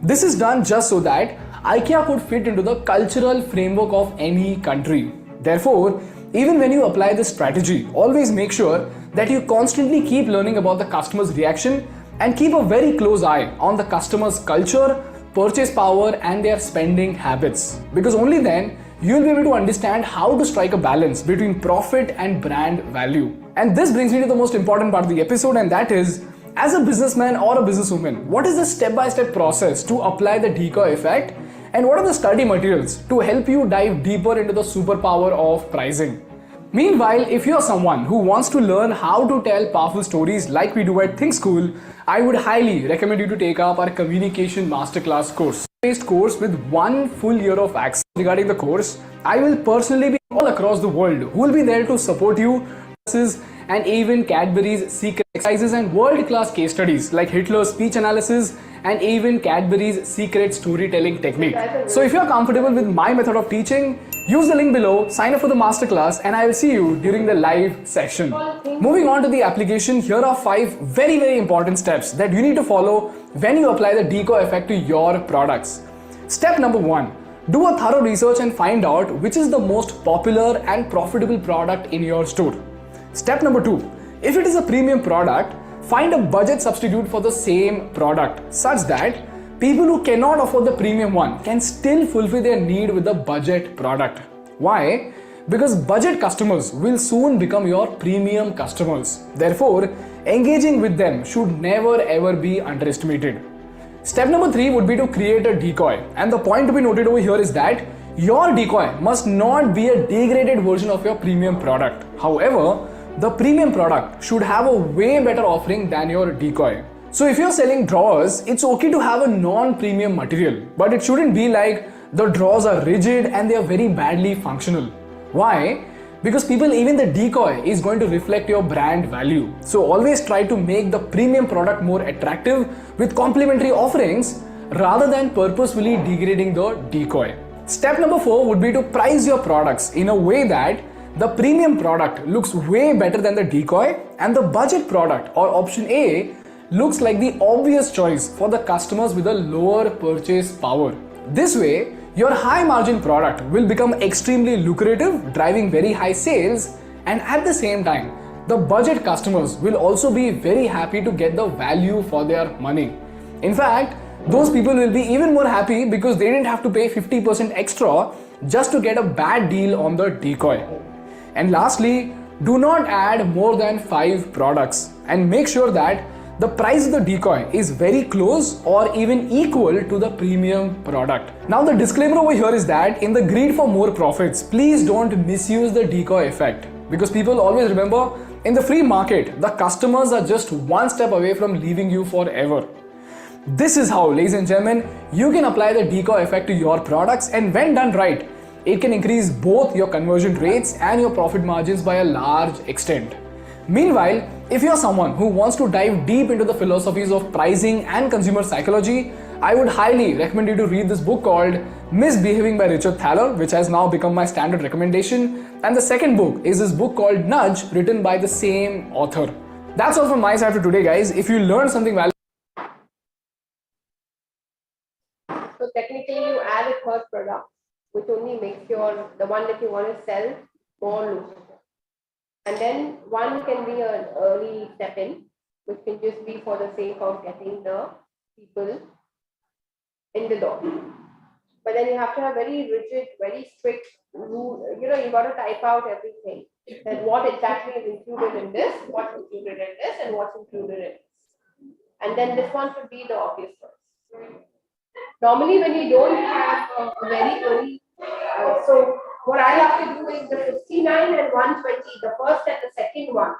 This is done just so that IKEA could fit into the cultural framework of any country. Therefore, even when you apply this strategy, always make sure that you constantly keep learning about the customer's reaction and keep a very close eye on the customer's culture, purchase power and their spending habits. Because only then you'll be able to understand how to strike a balance between profit and brand value. And this brings me to the most important part of the episode, and that is, as a businessman or a businesswoman, what is the step-by-step process to apply the decoy effect? And what are the study materials to help you dive deeper into the superpower of pricing? Meanwhile, if you're someone who wants to learn how to tell powerful stories like we do at Think School, I would highly recommend you to take up our Communication Masterclass course. Based course with 1 full year of access. Regarding the course, I will personally be all across the world who will be there to support you, and even Cadbury's secret exercises and world-class case studies like Hitler's speech analysis and even Cadbury's secret storytelling technique. So if you're comfortable with my method of teaching, use the link below, sign up for the masterclass, and I will see you during the live session. Moving on to the application, here are 5 very important steps that you need to follow when you apply the decoy effect to your products. Step number 1, do a thorough research and find out which is the most popular and profitable product in your store. Step number 2, if it is a premium product, find a budget substitute for the same product such that people who cannot afford the premium one can still fulfill their need with the budget product. Why? Because budget customers will soon become your premium customers. Therefore, engaging with them should never ever be underestimated. Step number 3 would be to create a decoy. And the point to be noted over here is that your decoy must not be a degraded version of your premium product. However, the premium product should have a way better offering than your decoy. So if you're selling drawers, it's okay to have a non-premium material, but it shouldn't be like the drawers are rigid and they are very badly functional. Why? Because people, even the decoy is going to reflect your brand value. So always try to make the premium product more attractive with complementary offerings rather than purposefully degrading the decoy. Step number 4 would be to price your products in a way that the premium product looks way better than the decoy and the budget product or option A looks like the obvious choice for the customers with a lower purchase power. This way, your high margin product will become extremely lucrative, driving very high sales, and at the same time, the budget customers will also be very happy to get the value for their money. In fact, those people will be even more happy because they didn't have to pay 50% extra just to get a bad deal on the decoy. And lastly, do not add more than 5 products and make sure that the price of the decoy is very close or even equal to the premium product. Now the disclaimer over here is that in the greed for more profits, please don't misuse the decoy effect, because people always remember in the free market, the customers are just one step away from leaving you forever. This is how, ladies and gentlemen, you can apply the decoy effect to your products, and when done right, it can increase both your conversion rates and your profit margins by a large extent. Meanwhile, if you're someone who wants to dive deep into the philosophies of pricing and consumer psychology, I would highly recommend you to read this book called Misbehaving by Richard Thaler, which has now become my standard recommendation. And the second book is this book called Nudge, written by the same author. That's all from my side for today, guys. If you learned something valuable, So technically you add a third product, which only makes the one that you want to sell more lucrative. And then one can be an early step in, which can just be for the sake of getting the people in the door. But then you have to have very rigid, very strict rule. You got to type out everything. That what exactly is included in this, what's included in this, and what's included in this. And then this one should be the obvious choice. Normally, when you don't have a very early, so what I have to do is the 59 and 120, the first and the second one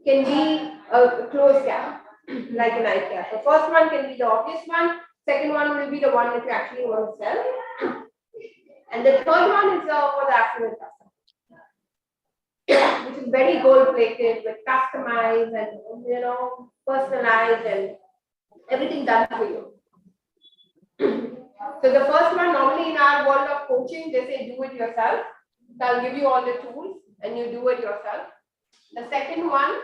can be a closed gap, like an IKEA. The first one can be the obvious one, second one will be the one that you actually want to sell, and the third one is for the affluent customer, which is very gold-plated, with customized and personalized and everything done for you. So the first one, normally in our world of coaching, they say do it yourself. They'll give you all the tools and you do it yourself. The second one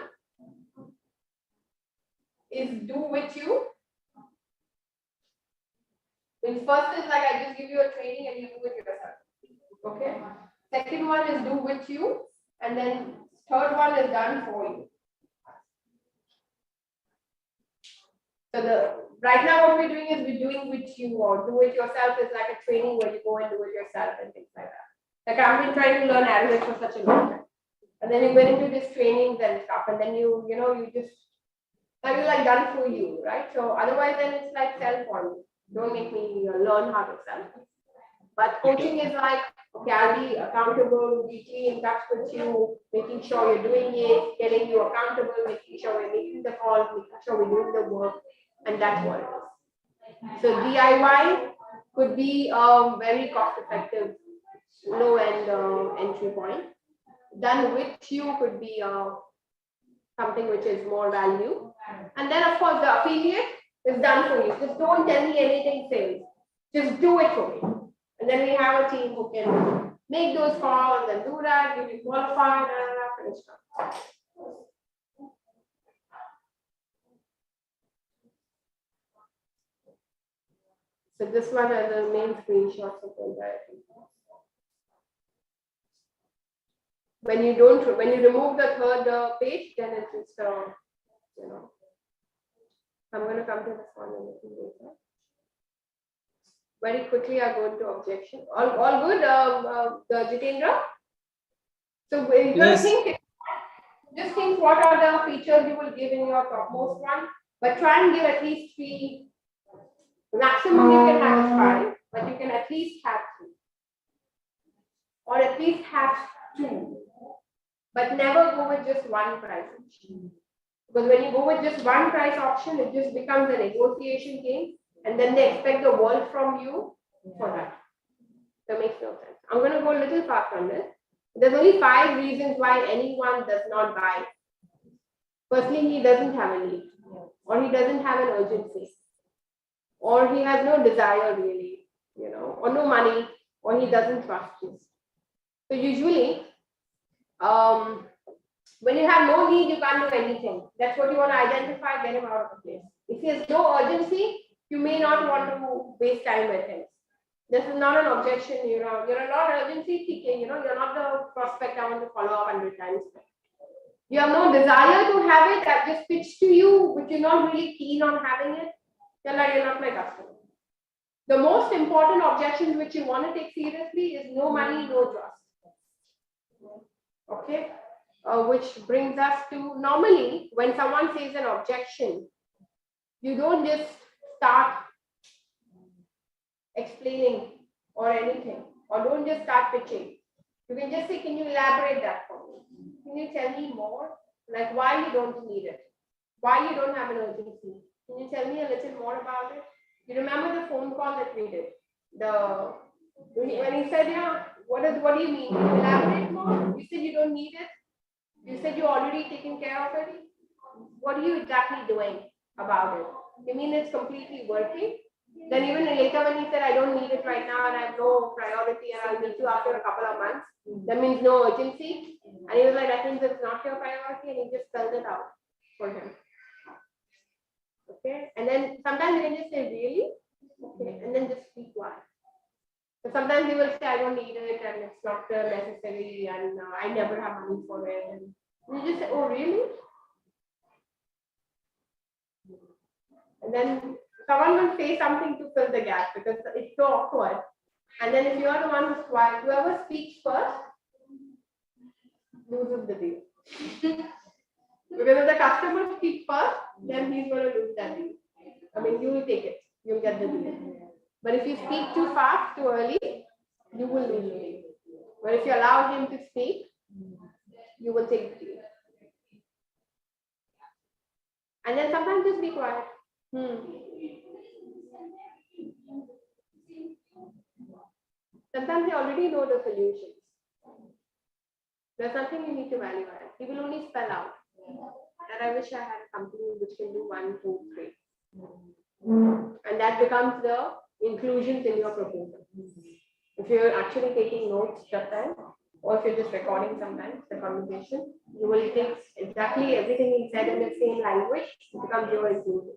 is do with you. Which first is like I just give you a training and you do it yourself. Okay. Second one is do with you, and then third one is done for you. So right now what we're doing is we're doing with you, or do it yourself is like a training where you go and do it yourself and things like that. Like I've been trying to learn Arabic for such a long time. And then you get into these trainings and stuff, and then you just you're like done for you, right? So otherwise then it's like self-on. Don't make me learn how to sell. But coaching is like, okay, I'll be accountable, weekly in touch with you, making sure you're doing it, getting you accountable, making sure we're making the calls, making sure we're doing the work, and that's what it is. So DIY could be a very cost-effective, low-end entry point. Done with you could be something which is more value. And then of course the affiliate is done for you. Just don't tell me anything sales. Just do it for me. And then we have a team who can make those calls and do that, give you qualified and stuff. So this one are the main screenshots of all that. When you remove the third page, then it's just I'm going to come to this one a little later. Very quickly, I go into objection. All good, Jitendra? So when you Yes. just think what are the features you will give in your topmost one, but try and give at least 3 Maximum you can have is 5, but you can at least have 3. Or at least have 2. But never go with just one price option. Because when you go with just one price option, it just becomes a negotiation game. And then they expect the world from you for that. That makes no sense. I'm going to go a little fast on this. There's only 5 reasons why anyone does not buy. Firstly, he doesn't have a need, or he doesn't have an urgency, or he has no desire really, or no money, or he doesn't trust you. So usually, when you have no need, you can't do anything. That's what you want to identify, get him out of the place. If he has no urgency, you may not want to waste time with him. This is not an objection, you're not urgency seeking, you're not the prospect I want to follow up 100 times. You have no desire to have it, I've just pitched to you, but you're not really keen on having it, then you're not my customer. The most important objection which you want to take seriously is no money, no trust. Okay, which brings us to normally when someone says an objection, you don't just start explaining or anything, or don't just start pitching. You can just say, can you elaborate that for me? Can you tell me more? Like why you don't need it? Why you don't have an urgency? Can you tell me a little more about it? You remember the phone call that we did? When he said, yeah, what do you mean? Can you elaborate more? You said you don't need it. You said you're already taking care of it. What are you exactly doing about it? You mean it's completely working? Then even later when he said, I don't need it right now and I have no priority and I'll meet you after a couple of months, that means no urgency. And he was like, I think that's not your priority, and he just spelled it out for him. Okay, and then sometimes you can just say, really? Okay, and then just speak why. So sometimes they will say, I don't need it and it's not necessary and I never have money for it. And you just say, oh, really? And then someone will say something to fill the gap because it's so awkward. And then if you are the one who's quiet, whoever speaks first loses the deal. Because if the customer speaks first, then he's going to lose that deal. I mean, you will take it. You'll get the deal. But if you speak too fast, too early, you will lose the deal. But if you allow him to speak, you will take the deal. And then sometimes just be quiet. Sometimes they already know the solutions. There's nothing you need to value add. He will only spell out that I wish I had a company which can do 1, 2, 3. And that becomes the inclusions in your proposal. If you're actually taking notes just then, or if you're just recording sometimes the conversation, you will take exactly everything he said in the same language, it becomes your inclusion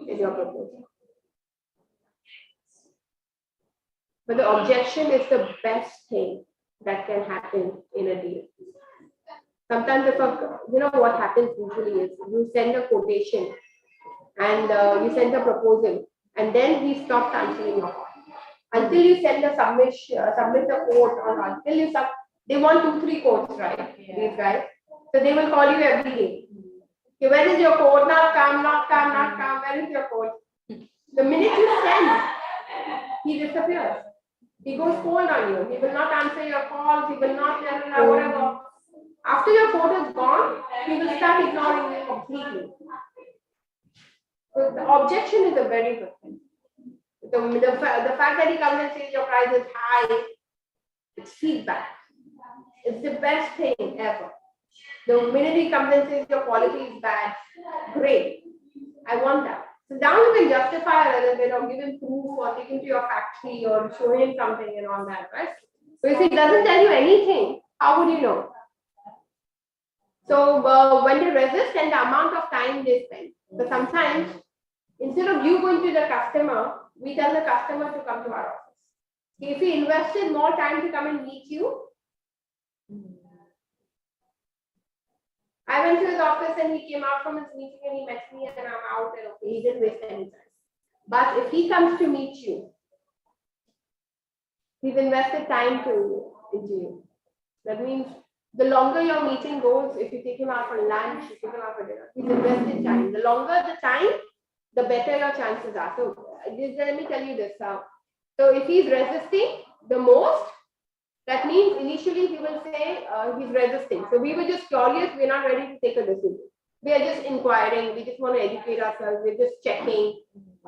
in your proposal. But the objection is the best thing that can happen in a deal. Sometimes if what happens usually is you send a quotation and you send a proposal and then he stops answering your call. Until you send a submit a quote or until you they want 2, 3 quotes, right? These guys. So they will call you every day. Okay, where is your quote? Not come. Where is your quote? The minute you send, he disappears. He goes cold on you. He will not answer your calls. He will not whatever. After your quote is gone, he will start ignoring you completely. So the objection is a very good thing. The fact that he comes and says your price is high, it's feedback. It's the best thing ever. The minute he comes and says your quality is bad, great. I want that. So now you can justify a little bit or give him proof or take him to your factory or show him something and all that, right? So if he doesn't tell you anything, how would you know? So when they resist and the amount of time they spend. So sometimes, instead of you going to the customer, we tell the customer to come to our office. If he invested more time to come and meet you, I went to his office and he came out from his meeting and he met me and I'm out and okay, he didn't waste any time. But if he comes to meet you, he's invested time into you. That means the longer your meeting goes, if you take him out for lunch, you take him out for dinner, he's invested time. The longer the time, the better your chances are. So let me tell you this. So if he's resisting the most, that means initially he will say he's resisting. So we were just curious. We're not ready to take a decision. We are just inquiring. We just want to educate ourselves. We're just checking.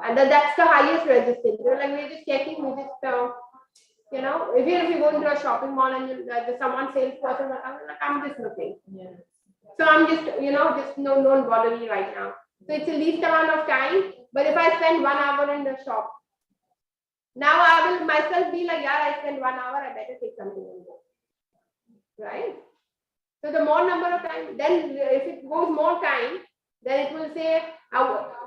And that's the highest resistance. We're just checking. We just, if you go into a shopping mall and there's someone salesperson, I'm just looking. Yeah. So I'm just, just don't bother me right now. So it's the least amount of time. But if I spend 1 hour in the shop, now I will myself be like, yeah, I spent 1 hour, I better take something and go. Right? So the more number of time, then if it goes more time, then it will say,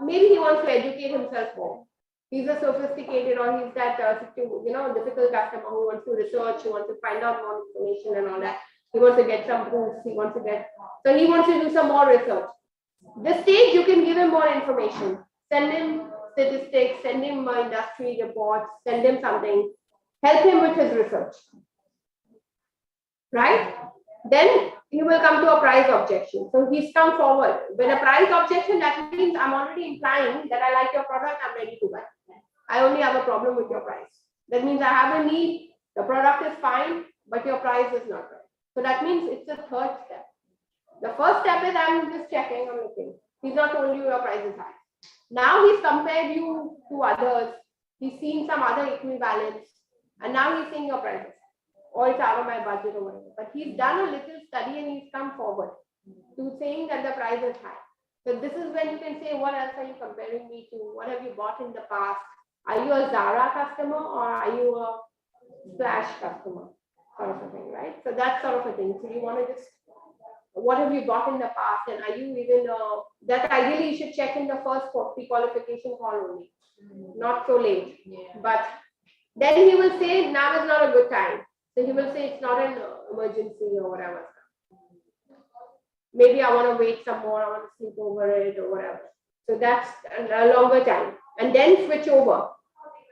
maybe he wants to educate himself more. He's a sophisticated or he's that, difficult customer who wants to research, who wants to find out more information and all that. He wants to get some proofs, so he wants to do some more research. This stage, you can give him more information. Send him statistics, send him industry reports, send him something, help him with his research. Right? Then he will come to a price objection. So he's come forward. When a price objection, that means I'm already implying that I like your product, I'm ready to buy. I only have a problem with your price. That means I have a need, the product is fine, but your price is not right. So that means it's the third step. The first step is I'm just checking, I'm looking. He's not told you your price is high. Now he's compared you to others. He's seen some other equivalents. And now he's saying your price is high. Or it's out of my budget or whatever. But he's done a little study and he's come forward to saying that the price is high. So this is when you can say, what else are you comparing me to? What have you bought in the past? Are you a Zara customer or are you a Splash customer? Sort of a thing, right? So that's sort of a thing. So you want to just, what have you bought in the past? And are you even, that ideally you should check in the first pre-qualification call only, not so late. Yeah. But then he will say, now is not a good time. So he will say it's not an emergency or whatever. Maybe I want to wait some more, I want to sleep over it or whatever. So that's a longer time. And then switch over.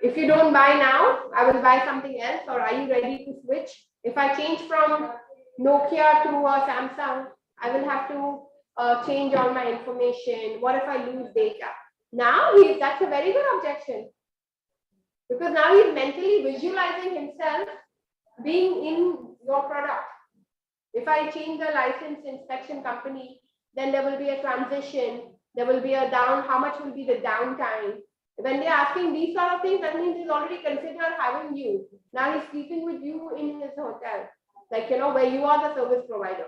If you don't buy now, I will buy something else, or are you ready to switch? If I change from Nokia to Samsung, I will have to change all my information. What if I lose data? Now that's a very good objection. Because now he's mentally visualizing himself being in your product. If I change the license inspection company, then there will be a transition. There will be a how much will be the downtime? When they're asking these sort of things, that means he's already considered having you. Now he's sleeping with you in his hotel, like, where you are the service provider.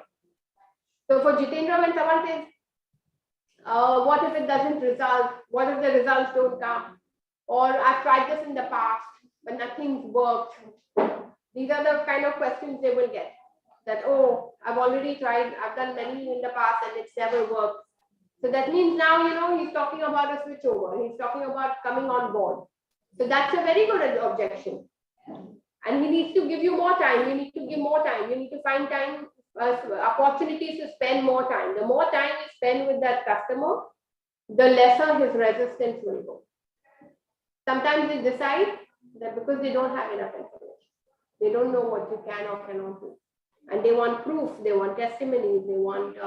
So for Jitendra, when someone says, what if it doesn't result? What if the results don't come? Or I've tried this in the past, but nothing's worked. These are the kind of questions they will get. That, oh, I've already tried, I've done many in the past and it's never worked. So that means now, he's talking about a switch over. He's talking about coming on board. So that's a very good objection. And he needs to give you more time. You need to give more time. You need to find time, opportunities to spend more time. The more time you spend with that customer, the lesser his resistance will go. Sometimes they decide that because they don't have enough information, they don't know what you can or cannot do. And they want proof, they want testimonies, they want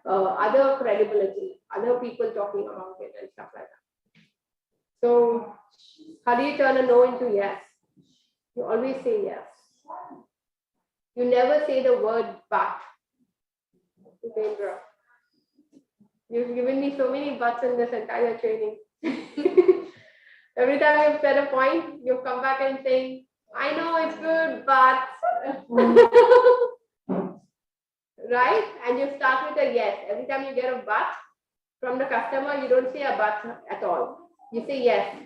other credibility, other people talking about it and stuff like that. So how do you turn a no into yes? You always say yes. You never say the word but. You've given me so many buts in this entire training. Every time you've said a point, you've come back and saying, I know it's good, but right? And you start with a yes. Every time you get a but from the customer, you don't say a but at all. You say yes.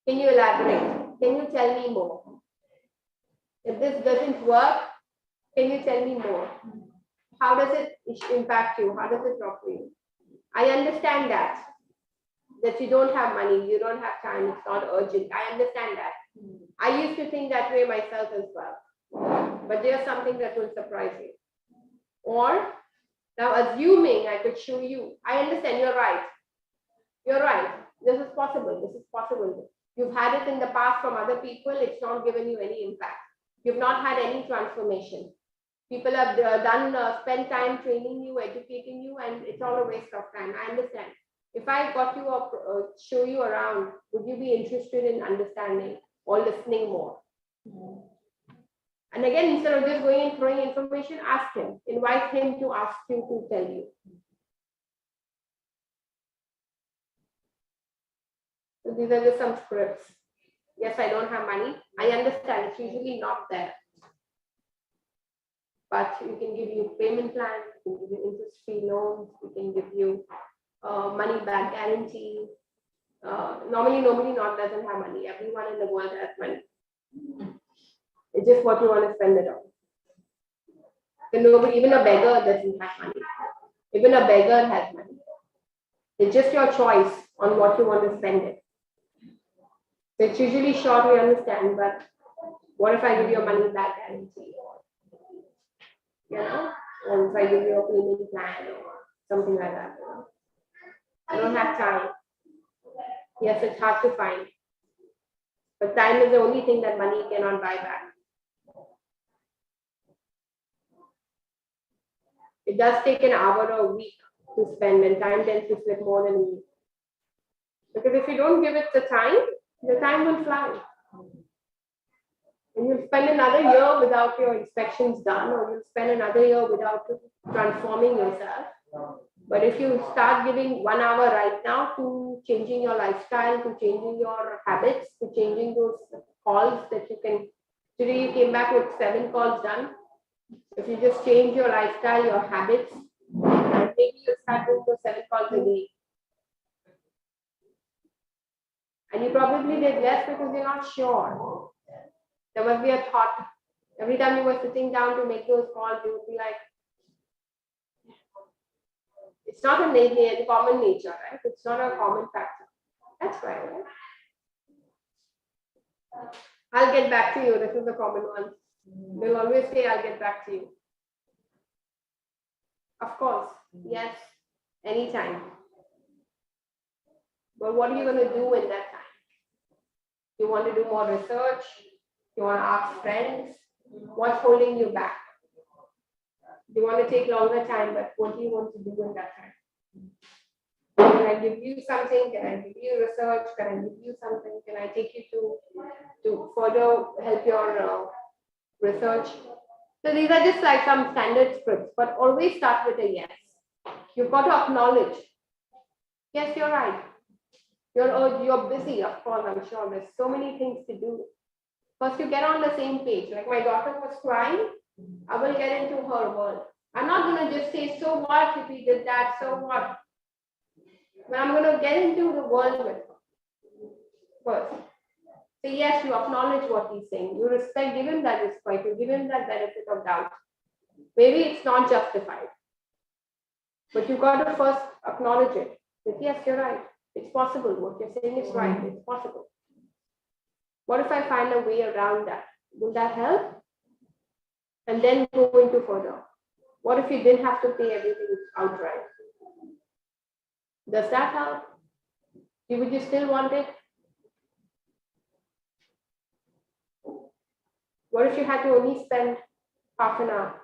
Can you elaborate? Can you tell me more? If this doesn't work, can you tell me more? How does it impact you? How does it work for you? I understand that you don't have money, you don't have time, it's not urgent. I understand that. I used to think that way myself as well. But there's something that will surprise you. Or, now assuming I could show you, I understand, you're right. You're right. This is possible. This is possible. You've had it in the past from other people. It's not given you any impact. You've not had any transformation. People have spent time training you, educating you, and it's all a waste of time. I understand. If I got you up, show you around, would you be interested in understanding or listening more? And again, instead of just going and throwing information, ask him. Invite him to ask you to tell you. So these are just some scripts. Yes, I don't have money. I understand it's usually not there. But we can give you payment plans, we can give you interest-free loans, we can give you money back guarantee. Normally, nobody not doesn't have money. Everyone in the world has money. It's just what you want to spend it on. So nobody, even a beggar doesn't have money. Even a beggar has money. It's just your choice on what you want to spend it. So it's usually short, we understand, but what if I give you a money back guarantee? You know, or if I give you a payment plan or something like that. You know? I don't have time. Yes, it's hard to find. But time is the only thing that money cannot buy back. It does take an hour or a week to spend, and time tends to slip more than a week. Because if you don't give it the time will fly. And you'll spend another year without your inspections done, or you'll spend another year without transforming yourself. But if you start giving 1 hour right now to changing your lifestyle, to changing your habits, to changing those calls that you can, today you came back with 7 calls done. If you just change your lifestyle, your habits, and maybe you start doing those 7 calls a day. And you probably did less because you're not sure. There must be a thought. Every time you were sitting down to make those calls, you would be like, it's not a common nature, right? It's not a common factor. That's right, right? I'll get back to you. This is the common one. They'll always say, I'll get back to you. Of course, yes, anytime. But what are you going to do in that time? You want to do more research? You want to ask friends? What's holding you back? You want to take longer time, but what do you want to do in that time? Can I give you something? Can I give you research? Can I give you something? Can I take you to further help your research? So these are just like some standard scripts, but always start with a yes. You've got to acknowledge. Yes, you're right. You're busy, of course, I'm sure. There's so many things to do. First, you get on the same page. Like my daughter was crying, I will get into her world. I'm not going to just say, so what if he did that, so what? But I'm going to get into the world with her first. So yes, you acknowledge what he's saying. You respect, give him that respect, you give him that benefit of doubt. Maybe it's not justified. But you've got to first acknowledge it. That yes, you're right. It's possible. What you're saying is right. It's possible. What if I find a way around that? Will that help? And then go into further. What if you didn't have to pay everything outright? Does that help? Would you still want it? What if you had to only spend half an hour?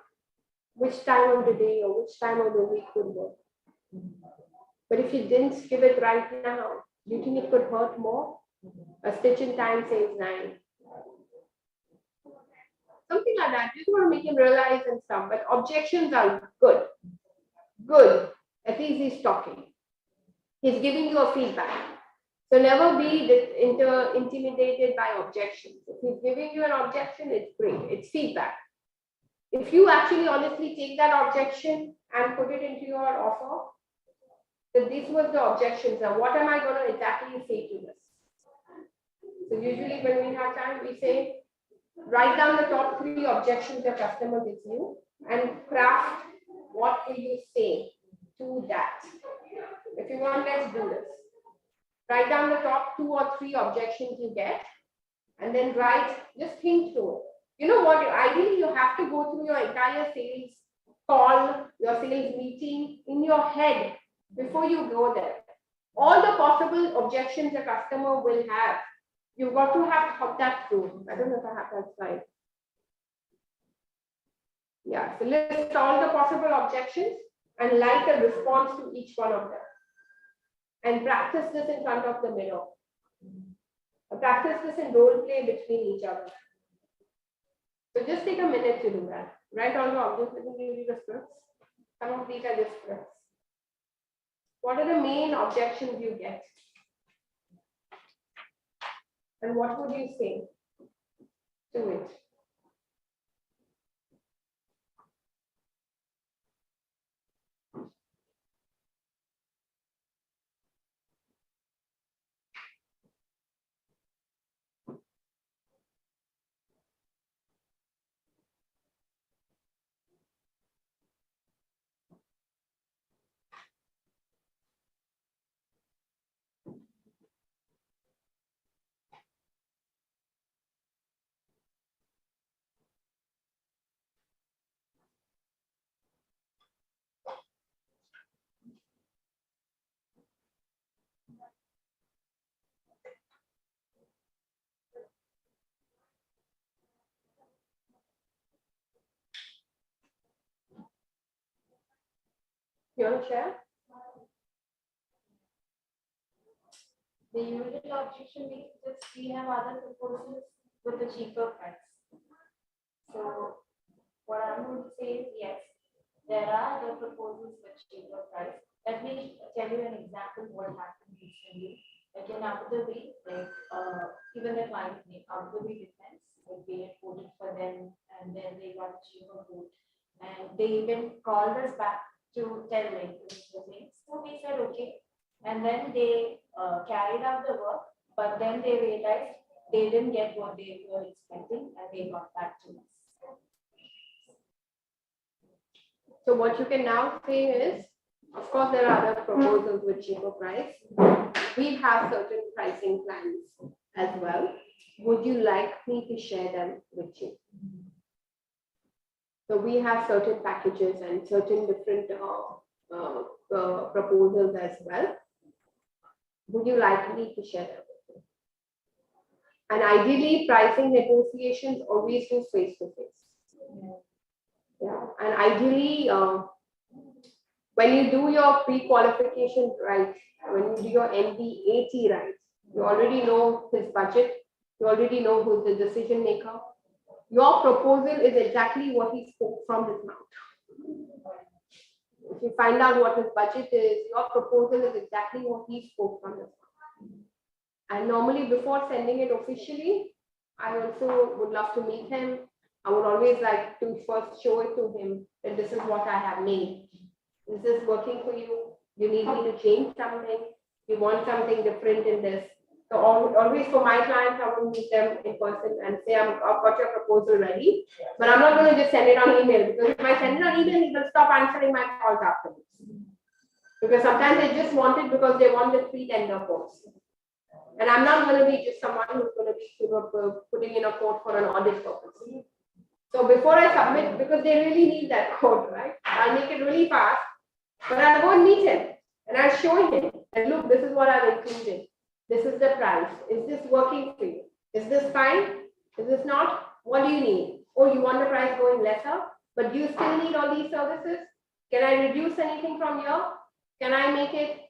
Which time of the day or which time of the week would work? But if you didn't give it right now, do you think it could hurt more? A stitch in time saves 9. Something like that. Just want to make him realize and stuff. But objections are good. Good. At least he's talking. He's giving you a feedback. So never be intimidated by objections. If he's giving you an objection, it's great. It's feedback. If you actually honestly take that objection and put it into your offer, that this was the objections. Now, what am I going to exactly say to this? So usually when we have time, we say, write down the top 3 objections your customer gives you and craft what will you say to that. If you want, let's do this. Write down the top 2 or 3 objections you get and then just think through it. You know what, ideally you have to go through your entire sales call, your sales meeting in your head before you go there. All the possible objections a customer will have, you've got to have thought that through. I don't know if I have that slide. Yeah, so list all the possible objections and write a response to each one of them. and practice this in front of the mirror. Practice this in role play between each other. So just take a minute to do that. Write all the objects. Let me give you the scripts. Some of these are the scripts. What are the main objections you get? And what would you say to it? You want to share? The usual objection is just we have other proposals with a cheaper price. So what I'm going to say is yes, there are other proposals with cheaper price. Let me tell you an example of what happened recently. Like in Abu Dhabi, like even the client name, Abu Dhabi Defense, like we had quoted for them and then they got a cheaper quote. And they even called us back to tell like this is the thing. So we said okay. And then they carried out the work, but then they realized they didn't get what they were expecting and they got back to us. So what you can now say is, of course, there are other proposals with cheaper price. We have certain pricing plans as well. Would you like me to share them with you? So we have certain packages and certain different proposals as well. Would you like me to share them with you? And ideally, pricing negotiations always do face to face. Yeah, and ideally, when you do your pre-qualification right, when you do your NDAT right, you already know his budget, you already know who's the decision maker. Your proposal is exactly what he spoke from his mouth. If you find out what his budget is, your proposal is exactly what he spoke from his mouth. And normally before sending it officially, I also would love to meet him. I would always like to first show it to him that this is what I have made. Is this working for you? You need me to change something? You want something different in this? So always for my clients, I will meet them in person and say, I've got your proposal ready. But I'm not going to just send it on email, because if I send it on email, he will stop answering my calls afterwards. Because sometimes they just want it because they want the pre-tender quotes. And I'm not going to be just someone who's going to be putting in a quote for an audit purpose. So before I submit, because they really need that quote, right? I'll make it really fast, but I'll go and meet him and I'll show him that look, this is what I've included. This is the price. Is this working for you? Is this fine? Is this not? What do you need? Oh, you want the price going lesser, but do you still need all these services? Can I reduce anything from here? Can I make it?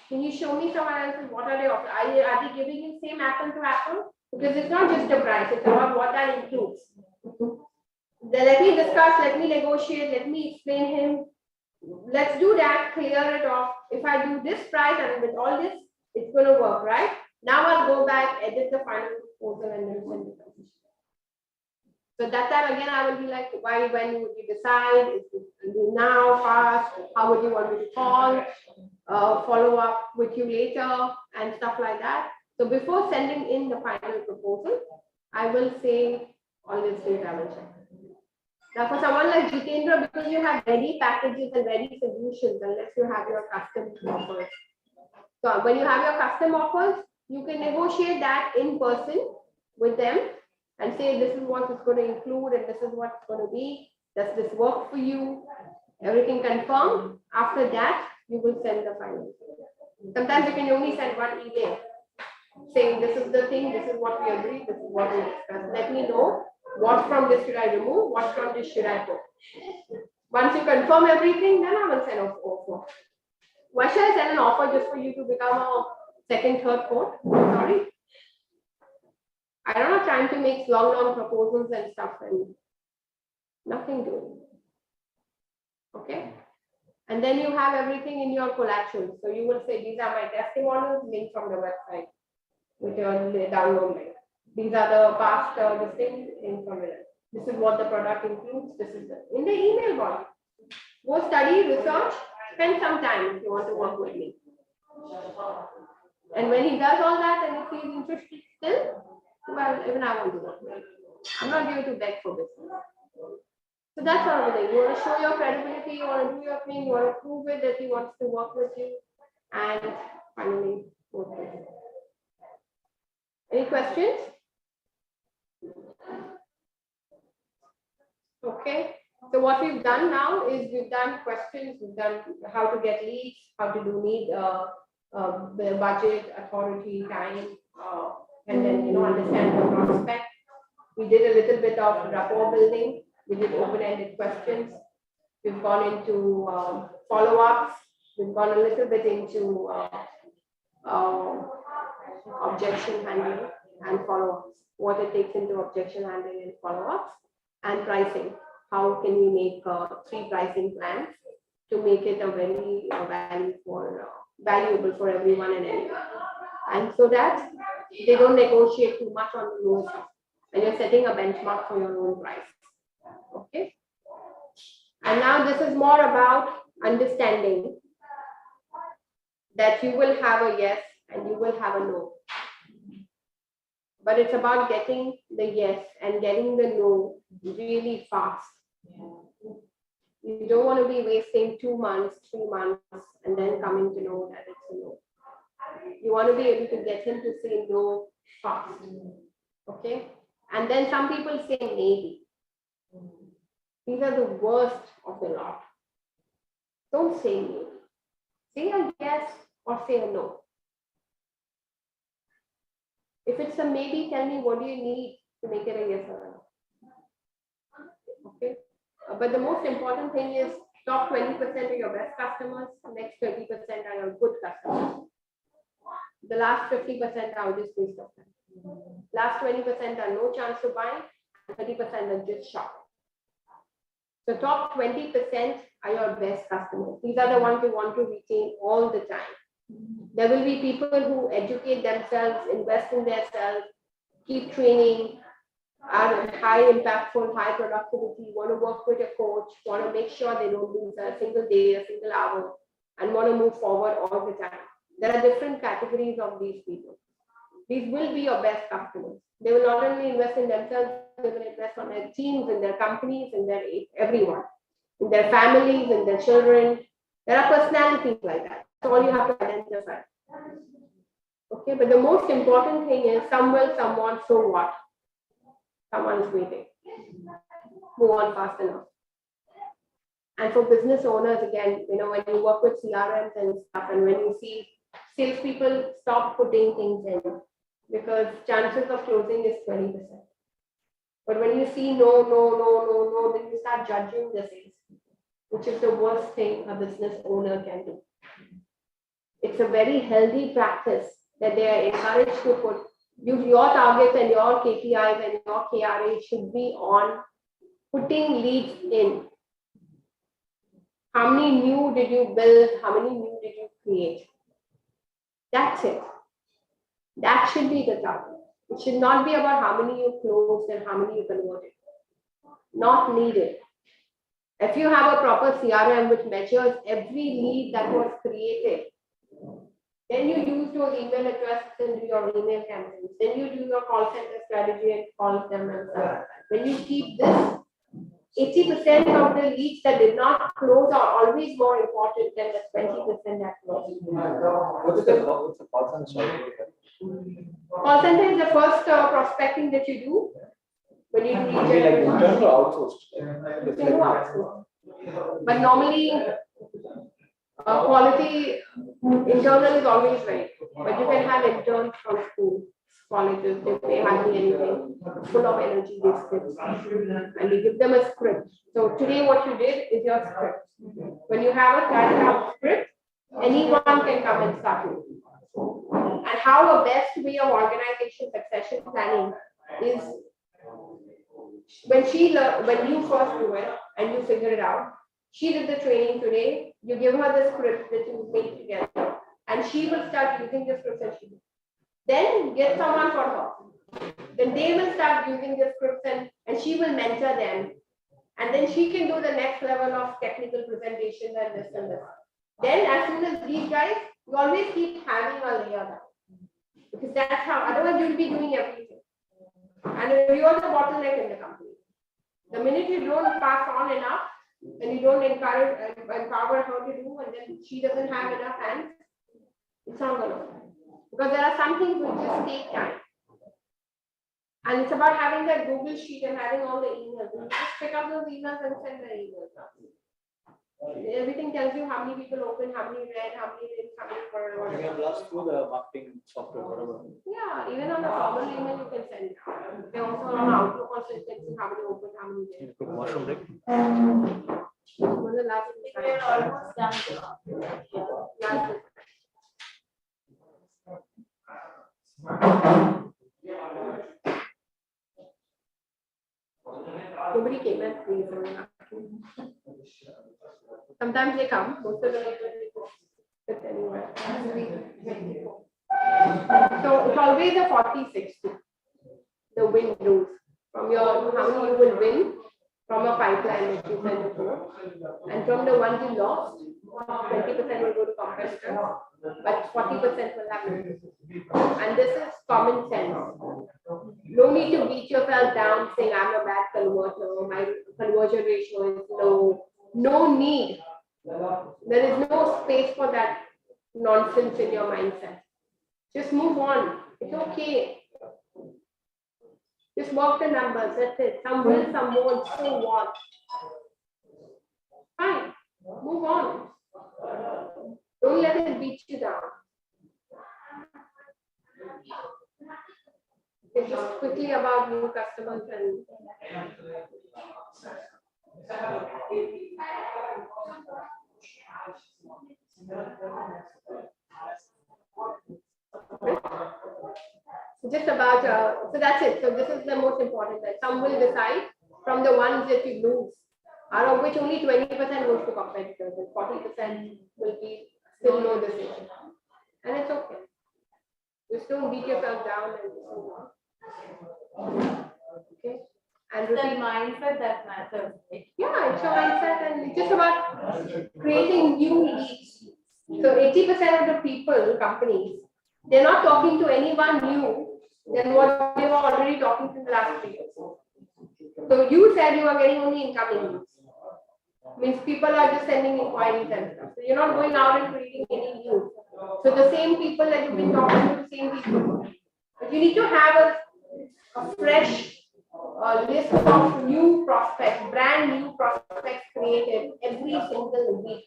Can you show me someone else's? What are they offering? Are they giving you same apple to apple? Because it's not just the price, it's about what that includes. Then let me discuss, let me negotiate, let me explain him. Let's do that, clear it off. If I do this price and with all this, it's going to work, right? Now I'll go back, edit the final proposal and then send it. So that time again, I will be like, why, when would you decide? Is it now, fast? How would you want me to call? Follow up with you later and stuff like that. So before sending in the final proposal, I will say all these things I will check. Now for someone like Jitendra, because you have ready packages and ready solutions, unless you have your custom offers. So when you have your custom offers, you can negotiate that in person with them and say, this is what it's going to include and this is what it's going to be. Does this work for you? Everything confirmed. After that, you will send the final. Sometimes you can only send one email saying, this is the thing, this is what we agree, this is what we discussed. Let me know what from this should I remove, what from this should I put. Once you confirm everything, then I will send off offer. Why should I send an offer just for you to become a second, third, fourth? Sorry. I don't have time to make long proposals and stuff and nothing doing. Okay. And then you have everything in your collateral. So you will say, these are my testimonials linked from the website with your download link. These are the past this thing in from it. This is what the product includes. This is in the email body. Go study, research, spend some time if you want to work with me. And when he does all that and if he's interested still, well, even I want to work with him. I'm not here to beg for business. So that's all of it. You want to show your credibility, you want to do your thing, you want to prove it that he wants to work with you, and finally work with you. Any questions? Okay. So what we've done now is we've done questions, we've done how to get leads, how to do need the budget, authority, time, and then understand the prospect. We did a little bit of rapport building. We did open-ended questions. We've gone into follow-ups. We've gone a little bit into objection handling and follow-ups. What it takes into objection handling and follow-ups, and pricing. How can we make 3 pricing plans to make it a very valuable for everyone and anyone. And so that they don't negotiate too much on the low stuff. And you're setting a benchmark for your own price. Okay. And now this is more about understanding that you will have a yes and you will have a no. But it's about getting the yes and getting the no really fast. You don't want to be wasting 2 months, 3 months, and then coming to know that it's a no. You want to be able to get him to say no fast. Okay. And then some people say maybe. These are the worst of the lot. Don't say maybe. Say a yes or say a no. If it's a maybe, tell me what do you need to make it a yes or a no. Okay. But the most important thing is top 20% of your best customers, next 30% are your good customers. The last 50% are just waste of time. Last 20% are no chance to buy, and 30% are just shopping. So top 20% are your best customers. These are the ones you want to retain all the time. There will be people who educate themselves, invest in themselves, keep training, are high impactful, high productivity, want to work with a coach, want to make sure they don't lose a single day, a single hour, and want to move forward all the time. There are different categories of these people. These will be your best customers. They will not only invest in themselves, they will invest on their teams, in their companies, in their everyone, in their families, in their children. There are personalities like that. That's all you have to identify. Okay, but the most important thing is some will, some want, so what? Someone is waiting. Move on fast enough. And for business owners, again, when you work with CRMs and stuff, and when you see salespeople stop putting things in, because chances of closing is 20%. But when you see no, then you start judging the sales, which is the worst thing a business owner can do. It's a very healthy practice that they are encouraged to put. Your targets and your KPIs and your KRA should be on putting leads in. How many new did you build? How many new did you create? That's it. That should be the target. It should not be about how many you closed and how many you converted. Not needed. If you have a proper CRM which measures every lead that was created, then you use those email addresses and do your email campaigns. Then you do your call center strategy and call them and stuff. When you keep this, 80% of the leads that did not close are always more important than the 20% that closed. What's the call center? Call center is the first prospecting that you do. When you do Like internal or outsourced? you can do outsource. But normally, quality internal is always very good. But you can have interns from school, colleges, they pay hardly anything, full of energy, they scripts, and you give them a script. So today what you did is your script. When you have a carried out script, anyone can come and start working. And how a best way of organization succession planning is when you first do it and you figure it out, she did the training today, you give her the script that you made together, and she will start using the scripts and she will. Then get someone for her. Then they will start using the scripts and she will mentor them. And then she can do the next level of technical presentation and this and this. Then as soon as these guys, you always keep having a layer down. Because that's how, otherwise you'll be doing everything. And you are the bottleneck in the company. The minute you don't pass on enough, and you don't empower her to do, and then she doesn't have enough hands, it's not going to work. Because there are some things which just take time. And it's about having that Google sheet and having all the emails. You just pick up those emails and send the emails. Everything tells you how many people open, how many read, how many didn't, how many were. You can blast through the marketing software, whatever. Yeah, even on the formal email you can send. They also on Outlook also you can see how many open, how many Can didn't. you put washroom break? When was the last We're almost done. last Nobody came and please. Sometimes they come, most of the time they go. But anyway. So it's always a 40-60. The win lose. From your how many you will win from a pipeline that you send to go. And from the ones you lost, 20% will go to competitors, but 40% will happen. And this is common sense. No need to beat yourself down saying I'm a bad converter, my conversion ratio is low. No need. There is no space for that nonsense in your mindset. Just move on. It's okay. Just work the numbers. That's it. Some will, some won't. So what? Fine. Move on. Don't let it beat you down. It's just quickly about new customers and just about so that's it. So this is the most important that some will decide from the ones that you lose, out of which only 20% goes to competitors and 40% will be still no decision. And it's okay. Just don't beat yourself down and move on. Okay. And The repeat. mindset that matters. Yeah, it's your mindset and it's just about creating new leads. So 80% of the people, companies, they're not talking to anyone new than what they were already talking to the last 3 years. So you said you are getting only incoming leads. Means people are just sending inquiries and stuff. So you're not going out and creating any new. So the same people that you've been talking to, the same people. But you need to have a fresh list of new prospects, brand new prospects created every single week.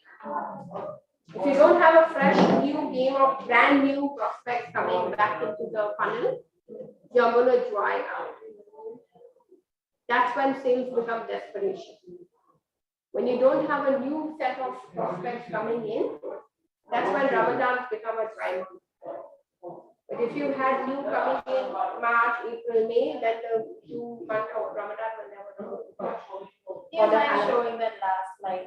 If you don't have a fresh new game of brand new prospects coming back into the funnel, you're going to dry out. That's when sales become desperation. When you don't have a new set of prospects coming in, that's when Ramadan's become a dry month. But if you had new coming in March, April, May, then the 2 months of Ramadan will never go. You mind showing that last slide?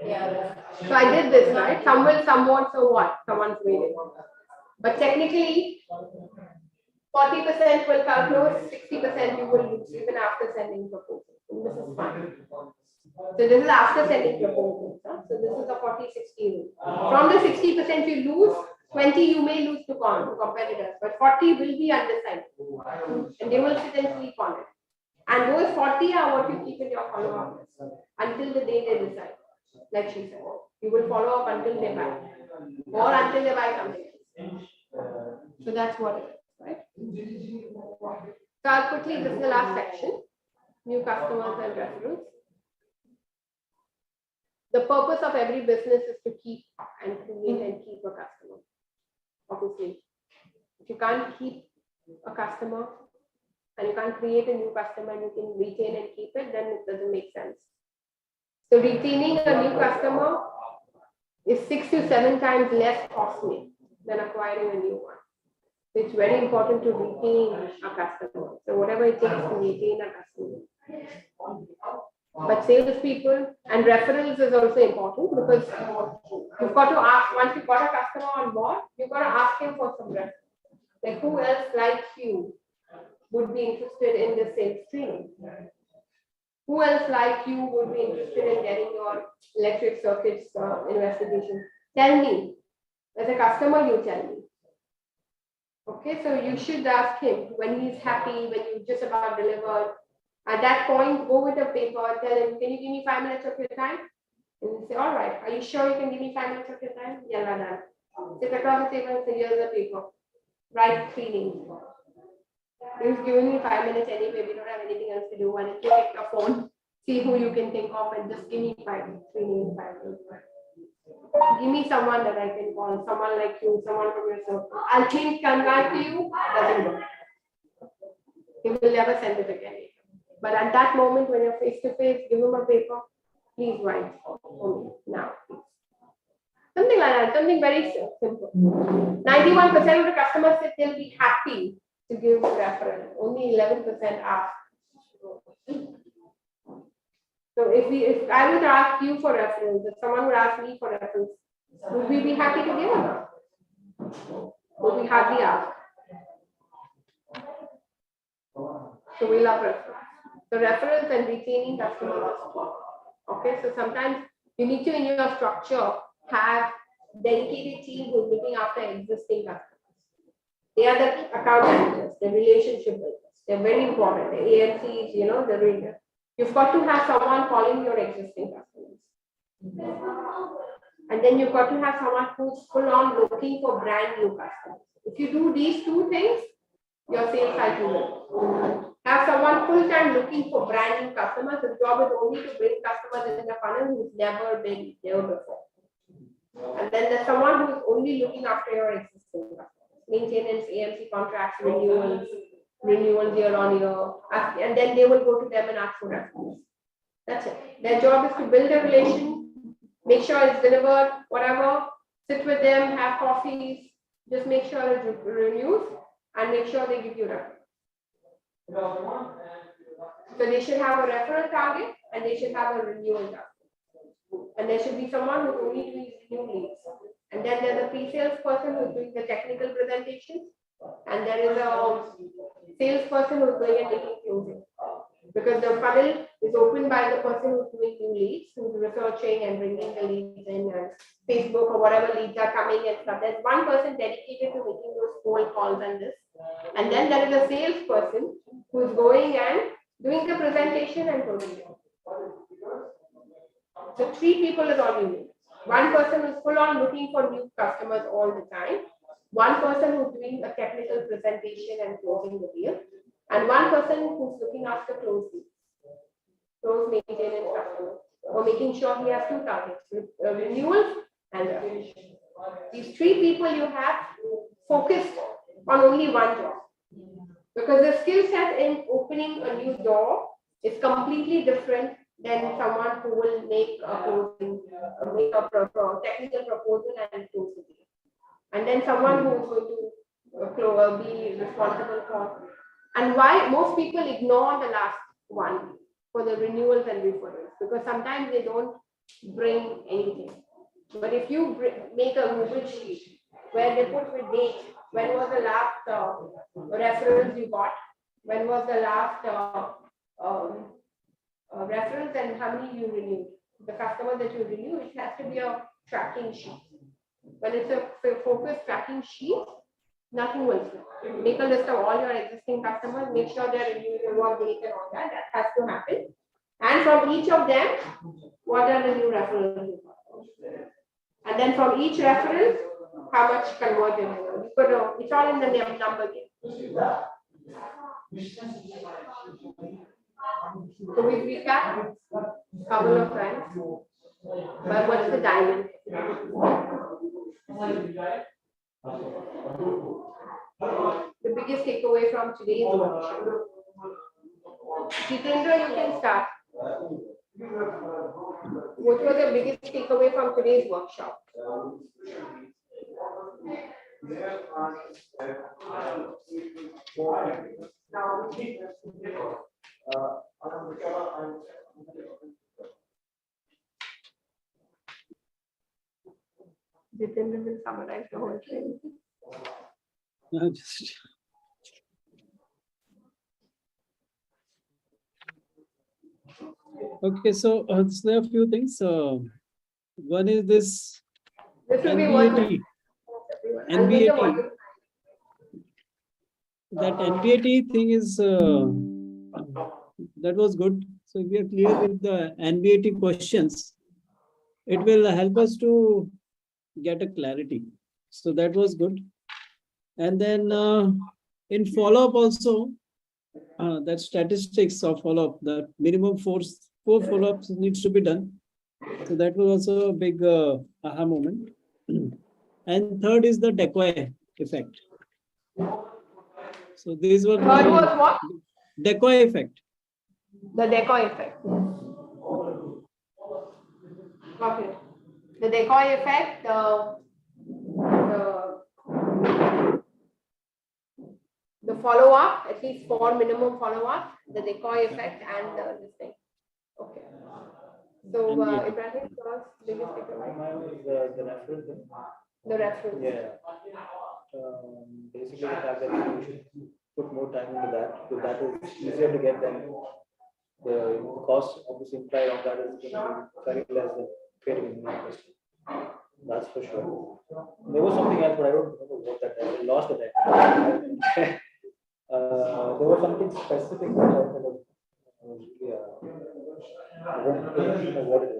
Yeah. So I did this, right? Some will, some won't, so what? Someone's waiting. But technically, 40% will calculate, 60% you will lose even after sending proposals. And this is fine. So this is after sending proposals. Huh? So this is a 40-60 rule. From the 60% you lose, 20 you may lose to competitors, but 40 will be undecided. And they will sit and sleep on it. And those 40 are what you keep in your follow-up list until the day they decide. Like she said, you will follow up until they buy, or until they buy something else. So that's what it is, right? So I'll quickly, this is the last section, new customers and referrals. The purpose of every business is to keep and create and keep a customer. Obviously, if you can't keep a customer and you can't create a new customer and you can retain and keep it, then it doesn't make sense. So retaining a new customer is 6 to 7 times less costly than acquiring a new one. So it's very important to retain a customer. So whatever it takes to retain a customer. But salespeople and referrals is also important because you've got to ask, once you've got a customer on board, you've got to ask him for some referrals. Like who else like you would be interested in the sales training? Who else like you would be interested in getting your electric circuits investigation? Tell me. As a customer, you tell me. Okay, so you should ask him when he's happy, when you just about delivered. At that point, go with a paper, tell him, can you give me 5 minutes of your time? And you say, all right, are you sure you can give me 5 minutes of your time? Yalla done. Sit across the table and say, here's the paper. Write 3 names. He's giving me 5 minutes anyway, we don't have anything else to do. And if you pick a phone, see who you can think of and just give me 3 names, 5 minutes. Give me someone that I can call, someone like you, someone from your circle. I'll change come back to you, doesn't work. He will never send it again. But at that moment, when you're face to face, give him a paper, please write for me now. Something like that, something very simple. 91% of the customers said they'll be happy to give referral. Only 11% ask. So if I would ask you for referrals, if someone would ask me for referrals, would we be happy to give or not? Would we hardly ask? So we love referrals. So referrals and retaining customers. Okay, so sometimes you need to in your structure have dedicated team who's looking after existing customers. They are the account managers, the relationship builders. They're very important. The AMCs, you know, the reader. You've got to have someone calling your existing customers. And then you've got to have someone who's full on looking for brand new customers. If you do these 2 things, your sales cycle will. Have someone full-time looking for brand new customers. The job is only to bring customers in the funnel who's never been there before. And then there's someone who's only looking after your existing customers. Maintenance, AMC contracts, renewals year on year. And then they will go to them and ask for referrals. That's it. Their job is to build a relation, make sure it's delivered, whatever, sit with them, have coffees, just make sure it renews and make sure they give you referrals. So they should have a referral target and they should have a renewal target. And there should be someone who's only doing new leads. And then there's a pre-sales person who's doing the technical presentation. And there is a salesperson who's going and making closing. Because the funnel is opened by the person who's doing new leads, who's researching and bringing the leads in and Facebook or whatever leads are coming and stuff. There's one person dedicated to making those cold calls and this. And then there is a salesperson who's going and doing the presentation and closing it. So 3 people is all you need. One person who's full on looking for new customers all the time. One person who's doing a technical presentation and closing the deal. And one person who's looking after close maintenance customers, or making sure he has 2 targets, renewals and retention. These 3 people you have focused on only one job. Because the skill set in opening a new door is completely different than someone who will make a technical proposal and close the deal. And then someone who is going to be responsible for. And why most people ignore the last one for the renewals and referrals, because sometimes they don't bring anything. But if you make a Google sheet where they put the date, when was the last referrals you got, when was the last referrals and how many you renewed, the customer that you renew, it has to be a tracking sheet. When it's a focused tracking sheet, nothing will slip. Make a list of all your existing customers, make sure they're renewing the work date and all that. That has to happen. And from each of them, what are the new referrals? And then from each referral, how much converted? It's all in the number game. So we recap a couple of times. But what's the diamond? The biggest takeaway from today's workshop. Jitendra, you can start. What was the biggest takeaway from today's workshop? Jitendra will summarize the whole thing. Just okay, so there are a few things. One is this This will be one. NBAT. I'll make the NBAT. volume. That NBAT thing is that was good. So if we are clear with the NBAT questions, it will help us to get a clarity. So that was good. And then in follow-up also, that statistics of follow-up, the minimum four follow-ups needs to be done. So that was also a big aha moment. And third is the decoy effect. So these were Third was what? decoy effect. The decoy effect. Okay. The decoy effect, the follow-up, at least 4 minimum follow-up, the decoy effect, and this thing. Okay. So, NBAT. Ibrahim, yours biggest takeaway? Mine was the reference. The reference. Yeah. Basically, the fact that you should put more time into that, because that is easier to get than the cost obviously implied on that is going to be very less than creating a new question. That's for sure. There was something else, but I don't remember what that is. I lost the deck. There was something specific that I kind of was really, I don't know what it is.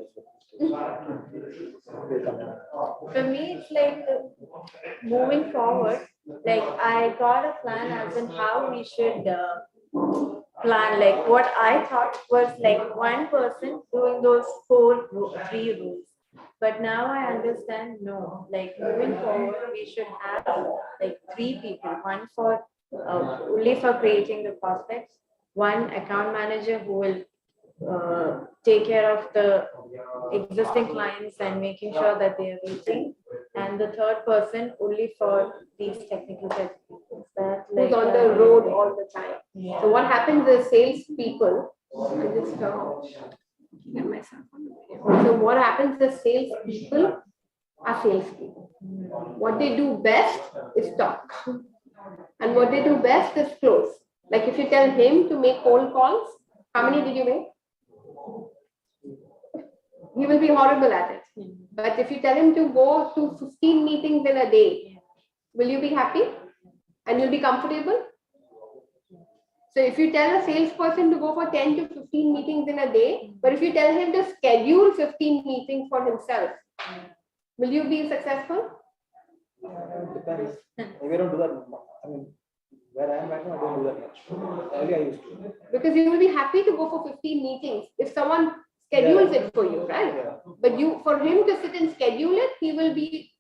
For me, it's like moving forward, like I got a plan as in how we should plan. Like what I thought was like one person doing those 3 rules. But now I understand, no, like moving forward, we should have like 3 people, one for only for creating the prospects, one account manager who will take care of the existing clients and making sure that they are reaching, and the third person only for these technical people. That Who's on the road all the time. So what happens is salespeople, I just get myself on the video. So what happens is salespeople are salespeople. What they do best is talk. And what they do best is close. Like if you tell him to make cold calls, how many did you make? He will be horrible at it. But if you tell him to go to 15 meetings in a day, will you be happy? And you'll be comfortable? So if you tell a salesperson to go for 10 to 15 meetings in a day, but if you tell him to schedule 15 meetings for himself, will you be successful? Depends. We don't do that. I mean, where I am right now, I don't do that much. Earlier I used to. Because you will be happy to go for 15 meetings if someone schedules it for you, right? Yeah. But for him to sit and schedule it, he will be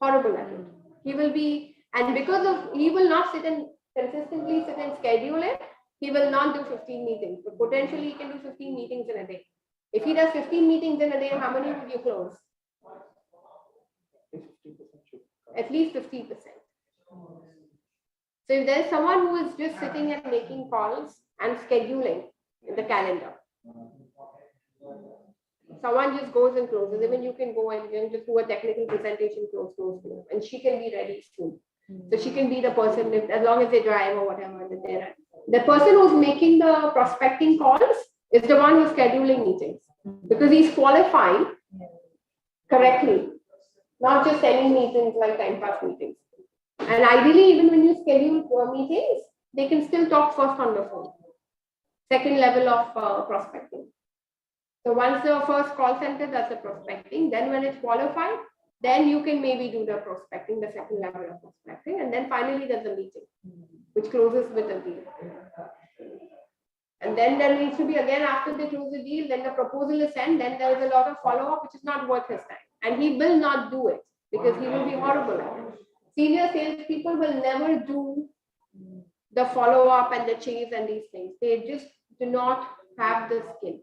horrible at it. He will be, and because of, he will not consistently sit and schedule it, he will not do 15 meetings. But potentially he can do 15 meetings in a day. If he does 15 meetings in a day, how many would you close? At least 50%. So if there's someone who is just sitting and making calls and scheduling in the calendar, someone just goes and closes. Even you can go and just do a technical presentation, close, and she can be ready soon. So she can be the person, as long as they drive or whatever that they're at. The person who's making the prospecting calls is the one who's scheduling meetings, because he's qualifying correctly, not just sending meetings like time pass meetings. And ideally, even when you schedule meetings, they can still talk first on the phone. Second level of prospecting. So once the first call center does the prospecting, then when it's qualified, then you can maybe do the prospecting, the second level of prospecting, and then finally there's a meeting, which closes with a deal. And then there needs to be, again, after they close the deal, then the proposal is sent, then there is a lot of follow-up, which is not worth his time. And he will not do it because he will be horrible at it. Senior salespeople will never do the follow-up and the chase and these things. They just do not have the skill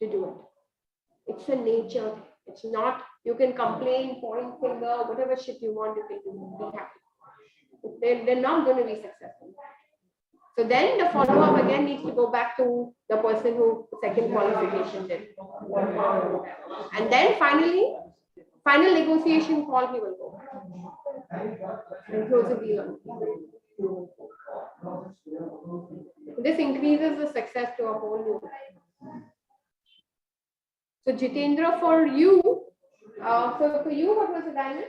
to do it. It's a nature. It's not You can complain, point finger, whatever shit you want, you can do. Be happy. They're not going to be successful. So then the follow-up again needs to go back to the person who second qualification did. And then final negotiation call he will go. And close the deal on. This increases the success to a whole new level. So Jitendra, for you, what was the diamond?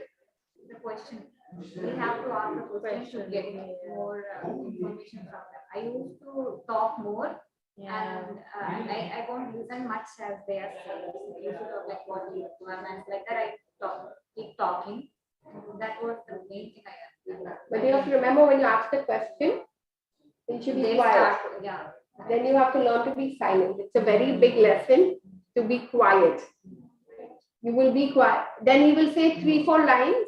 The question. We have to ask the question to get more information from them. I used to talk more, and I won't listen much as they are saying. Instead of like what you requirements like that, keep talking. That was the main thing I understood. But you have to remember when you ask the question, you should be They quiet. start, yeah. Then you have to learn to be silent. It's a very big lesson to be quiet. You will be quiet. Then he will say 3-4 lines.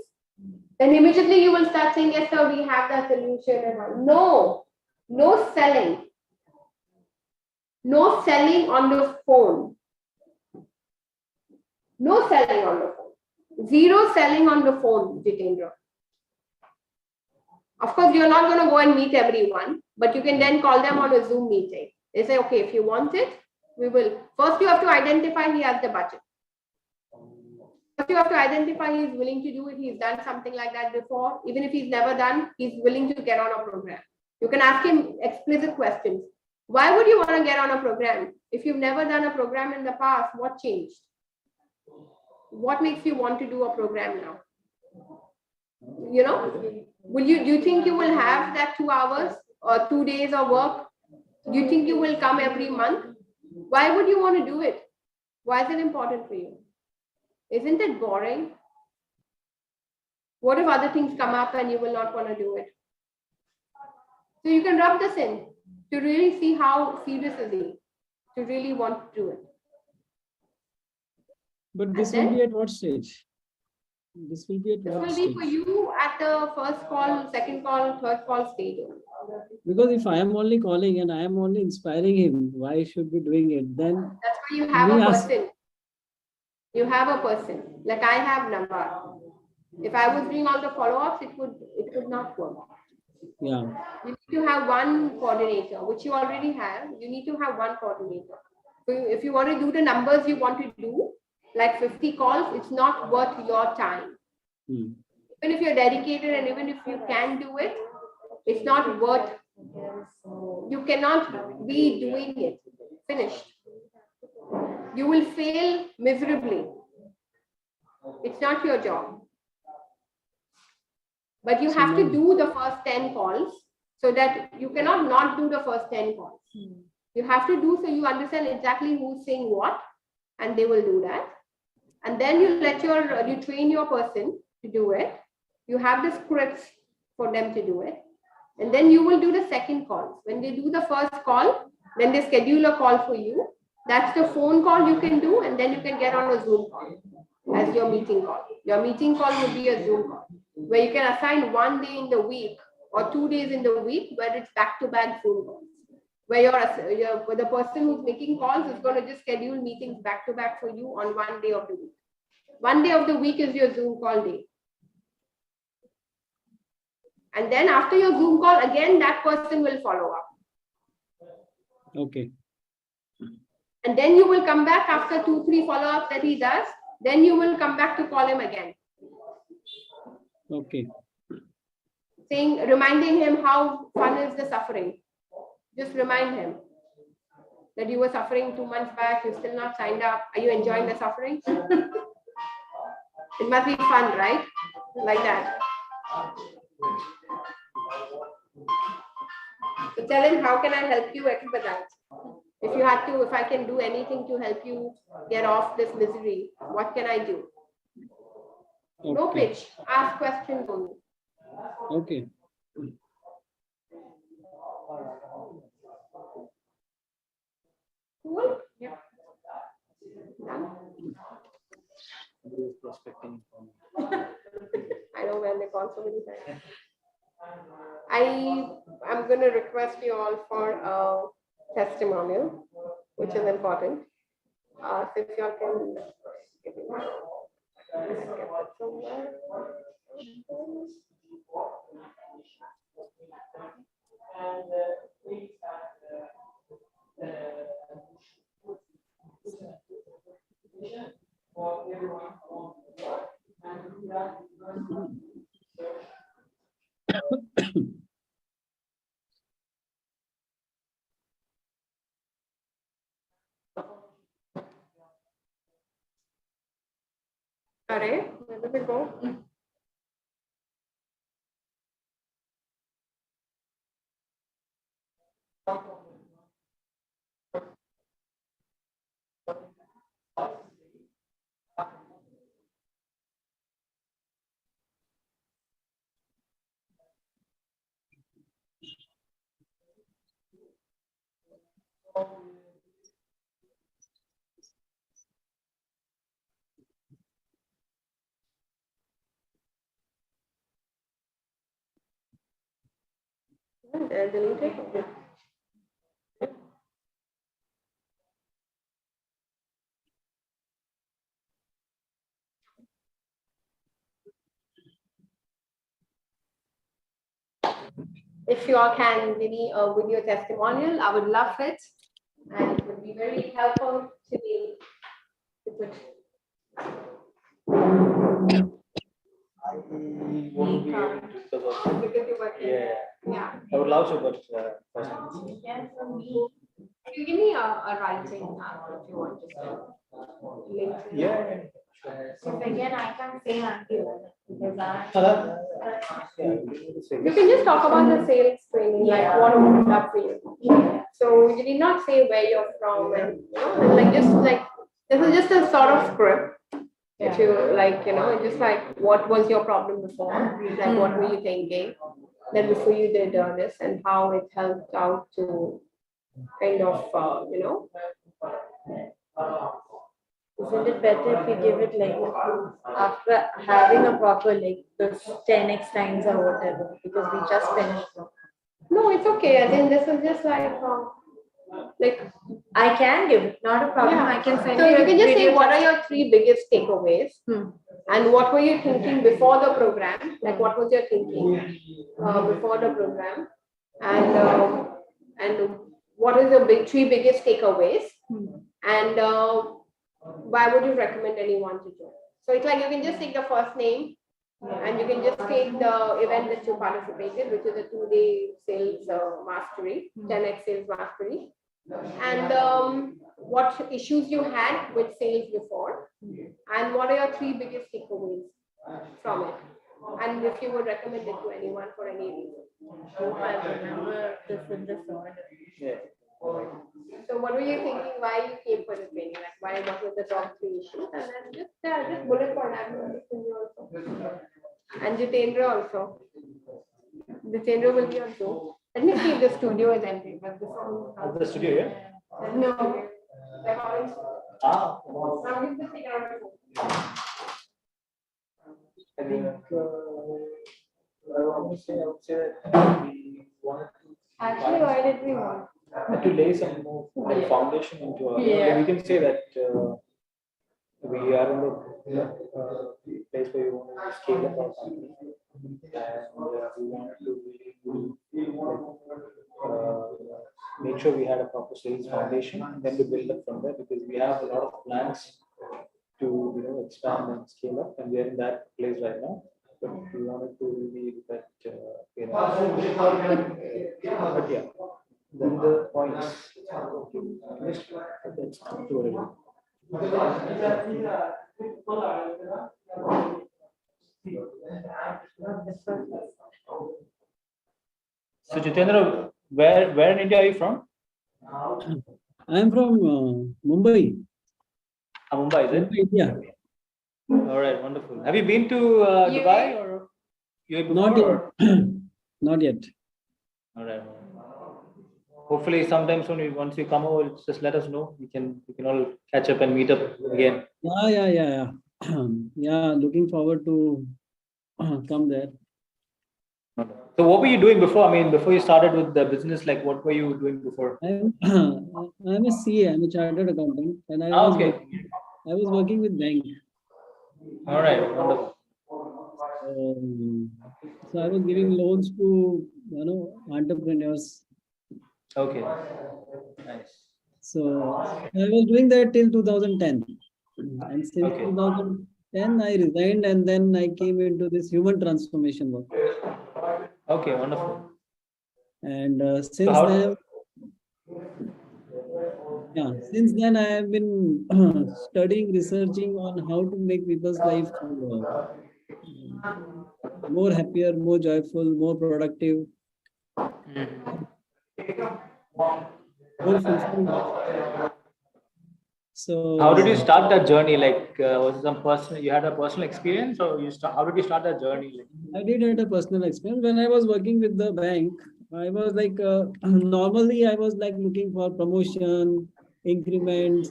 Then immediately you will start saying, yes, sir, we have that solution. And all. No selling. No selling on the phone. No selling on the phone. Zero selling on the phone, Jitendra. Of course, you're not going to go and meet everyone, but you can then call them on a Zoom meeting. They say, okay, if you want it, we will. First, you have to identify he has the budget. First, you have to identify he's willing to do it. He's done something like that before. Even if he's never done, he's willing to get on a program. You can ask him explicit questions. Why would you want to get on a program? If you've never done a program in the past, what changed? What makes you want to do a program now? You know, do you think you will have that 2 hours or 2 days of work? Do you think you will come every month? Why would you want to do it? Why is it important for you? Isn't it boring? What if other things come up and you will not want to do it? So you can rub this in to really see how serious is he, to really want to do it. But this will be at what stage? This will be at This what will stage? be for you at the first call, second call, third call stage. Because if I am only calling and I am only inspiring him, why should be doing it? Then that's why you have we a ask- person. You have a person. Like I have number. If I was doing all the follow-ups, it would not work. yeah. You need to have one coordinator, which you already have. You need to have one coordinator. So if you want to do the numbers you want to do, like 50 calls, it's not worth your time. Hmm. Even if you're dedicated and even if you can do it, it's not worth. You cannot be doing it. Finished. You will fail miserably. It's not your job. But you have to do the first 10 calls so that you cannot not do the first 10 calls. You have to do so you understand exactly who's saying what, and they will do that. And then you train your person to do it. You have the scripts for them to do it. And then you will do the second calls. When they do the first call, then they schedule a call for you. That's the phone call you can do, and then you can get on a Zoom call as your meeting call. Your meeting call will be a Zoom call, where you can assign 1 day in the week or 2 days in the week where it's back-to-back Zoom calls. Where the person who's making calls is going to just schedule meetings back-to-back for you on 1 day of the week. 1 day of the week is your Zoom call day. And then after your Zoom call, again, that person will follow up. Okay. And then you will come back after 2-3 follow-ups that he does. Then you will come back to call him again. Okay. Reminding him how fun is the suffering. Just remind him that you were suffering 2 months back. You're still not signed up. Are you enjoying the suffering? It must be fun, right? Like that. So tell him, how can I help you expedite? If I can do anything to help you get off this misery, what can I do? Okay. No pitch. Ask questions only. Okay. Cool? Yeah. Done. I know when they call so many times. I'm going to request you all for a testimonial, which is important. So if you all can give me Alright, where did it go? Delete it. Okay. If you all can give me a video testimonial, I would love it. And it would be very helpful to me to put. I won't be able to because of, Because you're working. Yeah. I would love to, but first. You give me a writing app if you want to link. Yeah. Because again, I can't say until because You can just talk about the sales training, like what opened up for you. So you did not say where you're from, and like just like this is just a sort of script. If you like, just like what was your problem before, like what were you thinking, then before you did this, and how it helped out to kind of isn't it better if we give it like after having a proper like this 10x times or whatever because we just finished. No, it's okay. I think this is just like I can give it, not a problem. Yeah. I can send so you you a can just say video what are your 3 biggest takeaways, and what were you thinking before the program? Like what was your thinking before the program, and what is the 3 biggest takeaways, and why would you recommend anyone to join? So it's like you can just take the first name, and you can just take the event that you participated, which is a 2-day sales mastery, 10x sales mastery, and what issues you had with sales before, and what are your 3 biggest takeaways from it, and if you would recommend it to anyone for any reason. Hope I remember this in this order. Yeah. So what were you thinking? Why you came for the training? Like why? What was the top 3 issues? And then just bullet point. I will listen you also. And Jitendra also. Jitendra will be on Zoom. Let me see if the studio is empty. But this one. The studio here? No. Recording. Ah. Now you just take it out of the phone. I think I would say that we wanted to Actually, why did we want? to lay some more like foundation into our. We can say that we are in the place where we want to scale up our company, and we wanted to really make sure we had a proper sales foundation, and then to build up from there because we have a lot of plans to expand and scale up, and we are in that place right now. But we wanted to really look at but yeah. Then the points. That's too early. So Jitendra, where in India are you from? I am from Mumbai. Mumbai, is it? Mumbai, India. All right, wonderful. Have you been to Dubai or UAE before? Not yet. Not yet. All right. Hopefully, sometime soon, once you come over, just let us know. We can all catch up and meet up again. Yeah. Yeah, looking forward to come there. So, what were you doing before? I mean, before you started with the business, like what were you doing before? I'm a CA. I'm a chartered accountant, and I was working with bank. All right, wonderful. So I was giving loans to entrepreneurs. Okay, nice. So I was doing that till 2010, and since Okay. 2010 I resigned, and then I came into this human transformation work. Okay, wonderful. And So since how? then, yeah, since then I have been studying, researching on how to make people's life more happier, more joyful, more productive, more fulfilled. How did you So start that journey? Like, was it some personal? You had a personal experience, or you start? How did you start that journey? Like, I did had a personal experience when I was working with the bank. I was like, normally I was like looking for promotion, increments,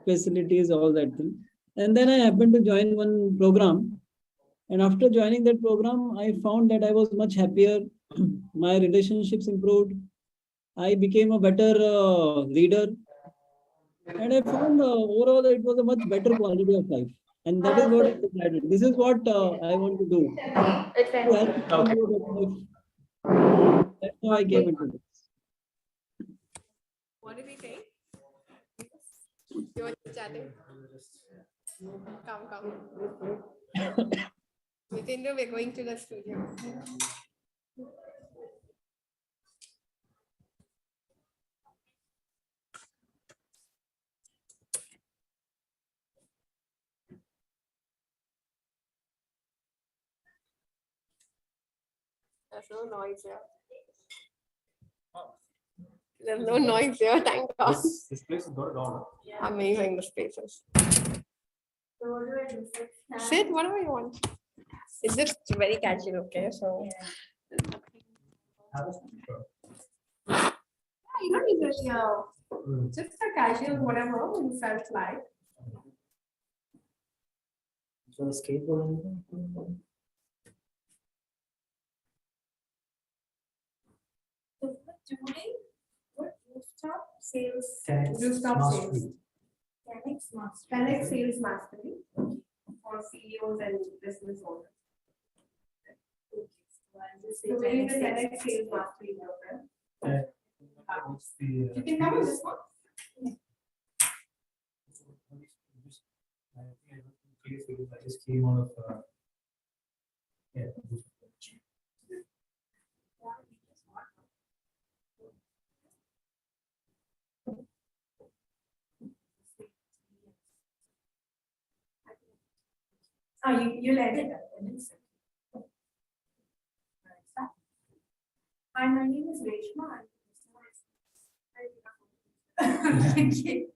facilities, all that thing. And then I happened to join one program. And after joining that program, I found that I was much happier. My relationships improved. I became a better leader. And I found overall it was a much better quality of life. And that is what I decided. This is what I want to do. To help people okay. live a better life. That's how I came into this. What did he say? You're chatting. Come. Jitendra, we're going to the studio. There's no noise here. There's no noise here, thank God. This place is good. Amazing, the spaces. Sit, whatever you want. It's just very casual, okay? So. You don't need to, just a casual, whatever you felt like. Today, what rooftop sales? Rooftop sales. Connect sales mastery for CEOs and business owners. So we need the Connect sales mastery program. You can cover this one. I just came out of yeah. You let it. Hi, my name is Reshma. Thank you.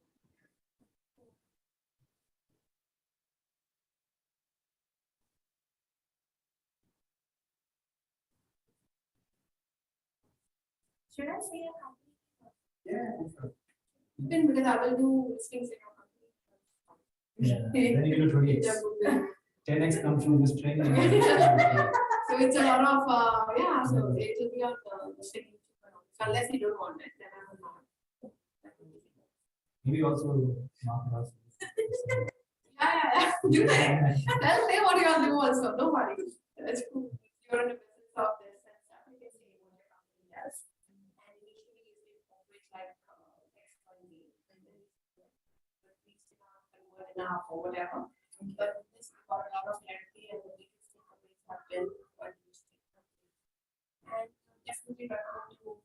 Should I say a company? Yeah. Then because I will do listings in your company. Yeah. Then you do 20x. 10x comes from this training. So it's a lot of yeah. So it will be on the listing. Unless you don't want it, then I will not. Maybe also market us. Yeah. Do that. Tell them what you want to do also. No worries. That's cool. You're in the business of this and stuff. You can say what your company does. And initially you say which like XYZ. And then convert enough or whatever. But this got a lot of clarity and the biggest takeaways have been what you say. And definitely recommend to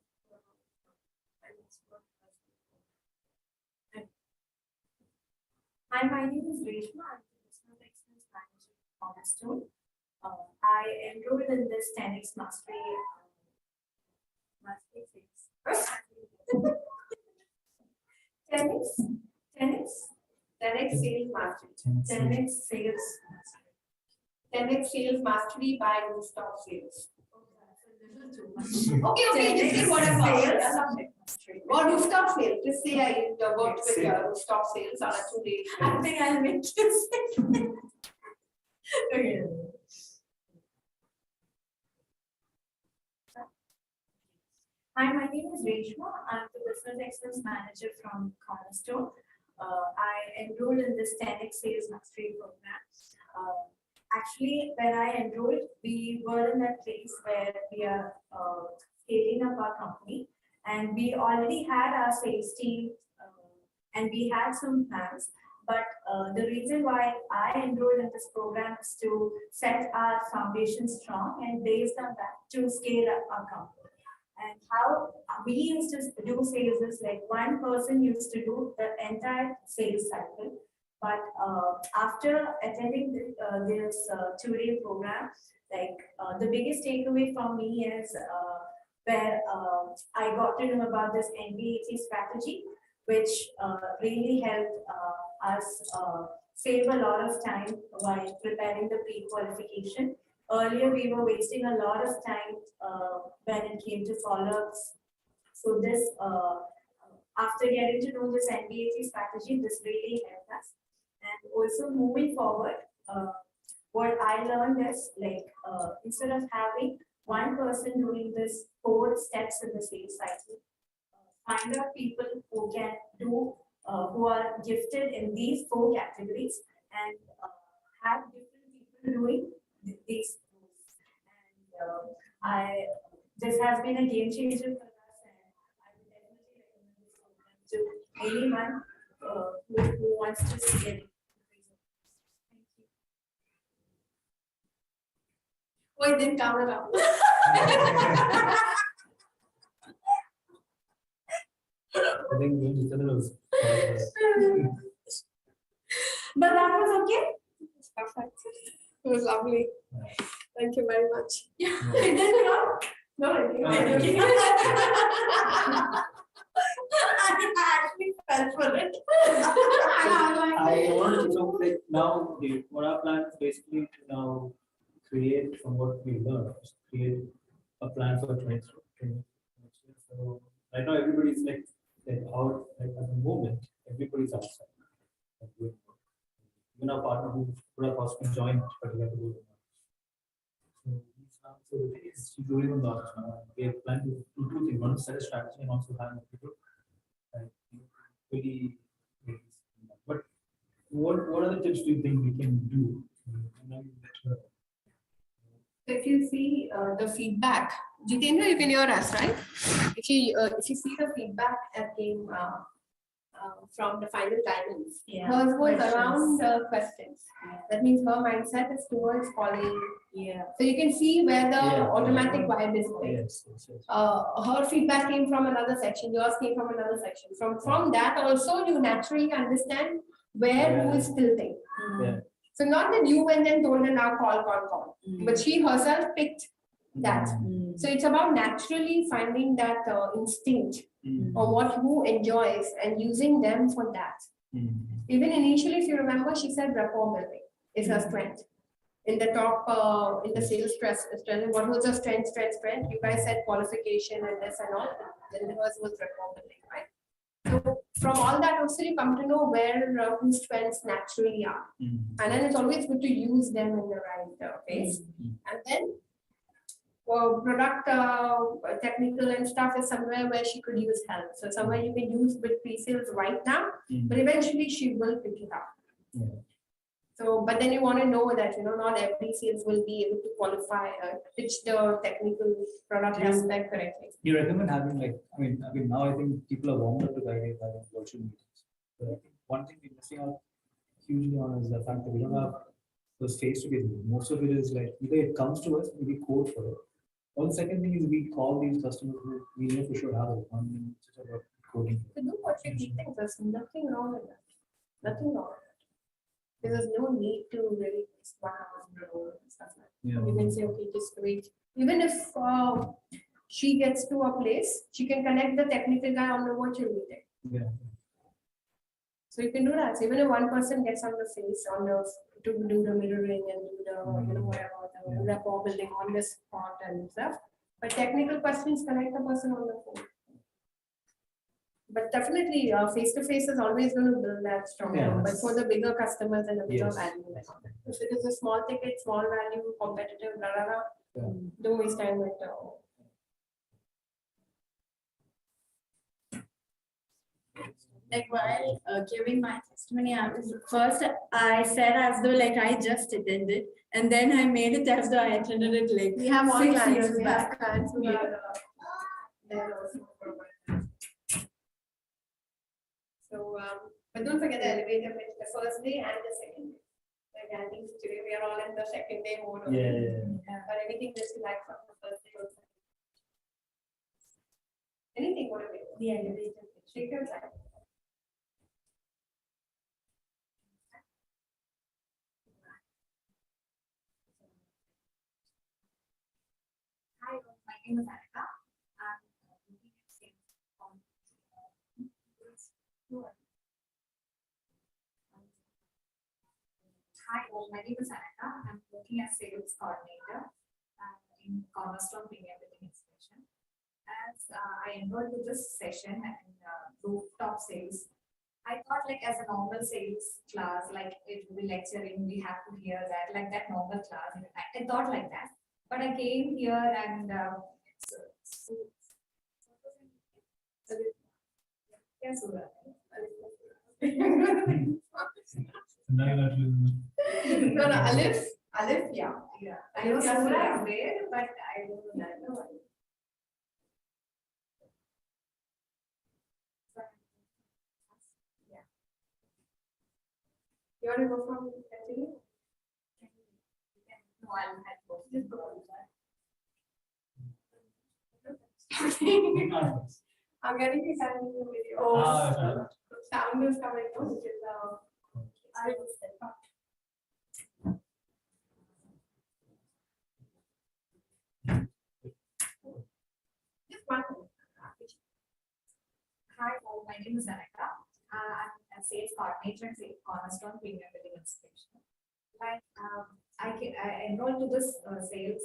Hi, my name is Reshma. I'm the Business Excellence Manager at Cornerstone. I enrolled in this 10x mastery. Mastery phase. 10x sales mastery. 10x sales. 10x sales mastery by rooftop sales. Okay, just say whatever. Or rooftop sales. Just say I worked with rooftop sales on a 2-day. I think I'll make this. Okay. Hi, my name is Reshma. I'm the Business Excellence Manager from Cornerstone. I enrolled in this 10x Sales Mastery program. actually, when I enrolled, we were in that place where we are scaling up our company, and we already had our sales team, and we had some plans. But the reason why I enrolled in this program is to set our foundation strong, and based on that, to scale up our company. And how we used to do sales is like one person used to do the entire sales cycle. But after attending this 2-day program, like the biggest takeaway from me is where I got to know about this NBAT strategy, which really helped us save a lot of time while preparing the pre-qualification. Earlier, we were wasting a lot of time when it came to follow-ups. So this, after getting to know this NBAT strategy, this really helped us. And also moving forward, what I learned is like instead of having one person doing this 4 steps in the sales cycle, find out people who can do, who are gifted in these 4 categories, and have different people doing these tools. And this has been a game changer for us, and I would definitely recommend this program to anyone who wants to see it. Thank you. Oh, it didn't count it up. I think we each other was. But that was okay. It's perfect. It was lovely. Thank you very much. Yeah. It didn't count. No, it didn't. I actually fell for it. I want to like now what our plan is basically to now create from what we learned, create a plan for 2020. So right now everybody's like out like at the moment, everybody's outside. Like, even our partner who would have possibly joined, but we have to go to so she's doing on that now. We have planned to do 2 things. One, set a strategy and also have people really. But what other tips do you think we can do? If you see the feedback, Jitendra, you can hear us, right? If you see the feedback that came from the final timings, hers was around questions. That means her mindset is towards calling. Yeah. So you can see where the automatic vibe is going. Yes. Her feedback came from another section. Yours came from another section. From that also, you naturally understand where who is tilting. Yeah. So not that you went and told her now call, but she herself picked that. So it's about naturally finding that instinct or who enjoys and using them for that. Even initially, if you remember, she said rapport building is her strength. In the top, in the sales stress, what was her strength? You guys said qualification and this and all. Then hers was rapport building, right? So from all that also you come to know where whose strengths naturally are. And then it's always good to use them in the right phase. And then product technical and stuff is somewhere where she could use help. So somewhere you can use with pre-sales right now, but eventually she will pick it up. So, but then you want to know that, not every sales will be able to qualify, pitch the technical product aspect correctly. You recommend having I mean now I think people are warmed up to the idea of having virtual meetings. But I think one thing we're missing out hugely on is the fact that we don't have those face-to-face meetings. Most of it is like either it comes to us, we code for it. Or the second thing is we call these customers who we know for sure have it. One just about coding. To do what you think, there's nothing wrong with that. Nothing wrong with that. There's no need to really waste my house and stuff like that. You can say, okay, just wait. Even if she gets to a place, she can connect the technical guy on the virtual meeting. Yeah. So you can do that. So even if one person gets on the face, to do the mirroring and do the whatever, the rapport building on the spot and stuff. But technical questions, connect the person on the phone. But definitely, face-to-face is always going to build that strong. But for the bigger customers and the bigger value. If it is a small ticket, small value, competitive, don't waste time with like while giving my testimony, I said as though like I just attended, and then I made it as though I attended it like We have all 6 clients, years we back. have clients who Yeah. are there also. So, but don't forget the elevator pitch, the first day and the second day. Like I think today we are all in the second day mode. only. But anything that you like from the first day also. Anything, whatever. The elevator pitch. Take your time. Hi, my name is Annika. I'm looking at sales on. Hi, my name is Annika. I'm working as sales coordinator in Cornerstone Premium Building Inspection. As I enrolled to this session in rooftop sales, I thought like as a normal sales class, like it will be lecturing, we have to hear that, like that normal class. I thought like that. But I came here and No, Alif, yeah. I know Surah is there, but I don't know that. You want to go from continue? No, I'll have both. I'm getting excited in the video. Sound is coming from which is just one minute. Hi, my name is Annika. I'm a sales coordinator at Cornerstone Premium Building Inspection. Like, I enrolled to this sales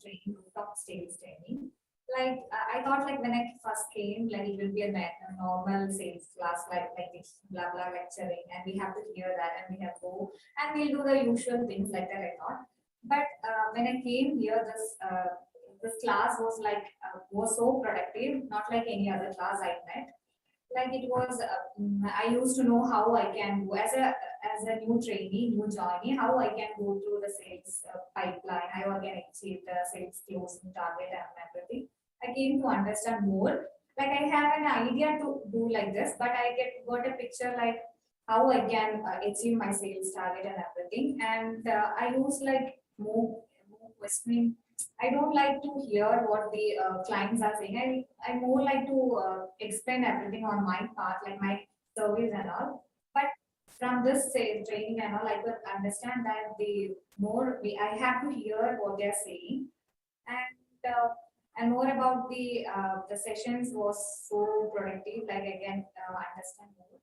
training, rooftop sales training. Like, I thought like when I first came, like it will be a normal sales class, like this blah blah lecturing, and we have to hear that, and we have to go, and we'll do the usual things like that. I thought, but when I came here, this class was like was so productive, not like any other class I met. Like it was, I used to know how I can go as a new trainee, new joinee, how I can go through the sales pipeline, how I can achieve the sales closing target and everything. I came to understand more. Like I have an idea to do like this, but I got a picture like how I can achieve my sales target and everything. And I use like more questioning. I don't like to hear what the clients are saying. I more like to explain everything on my part, like my service and all. But from this training and all, I could understand that I have to hear what they're saying, and more about the sessions was so productive. Like I can understand more.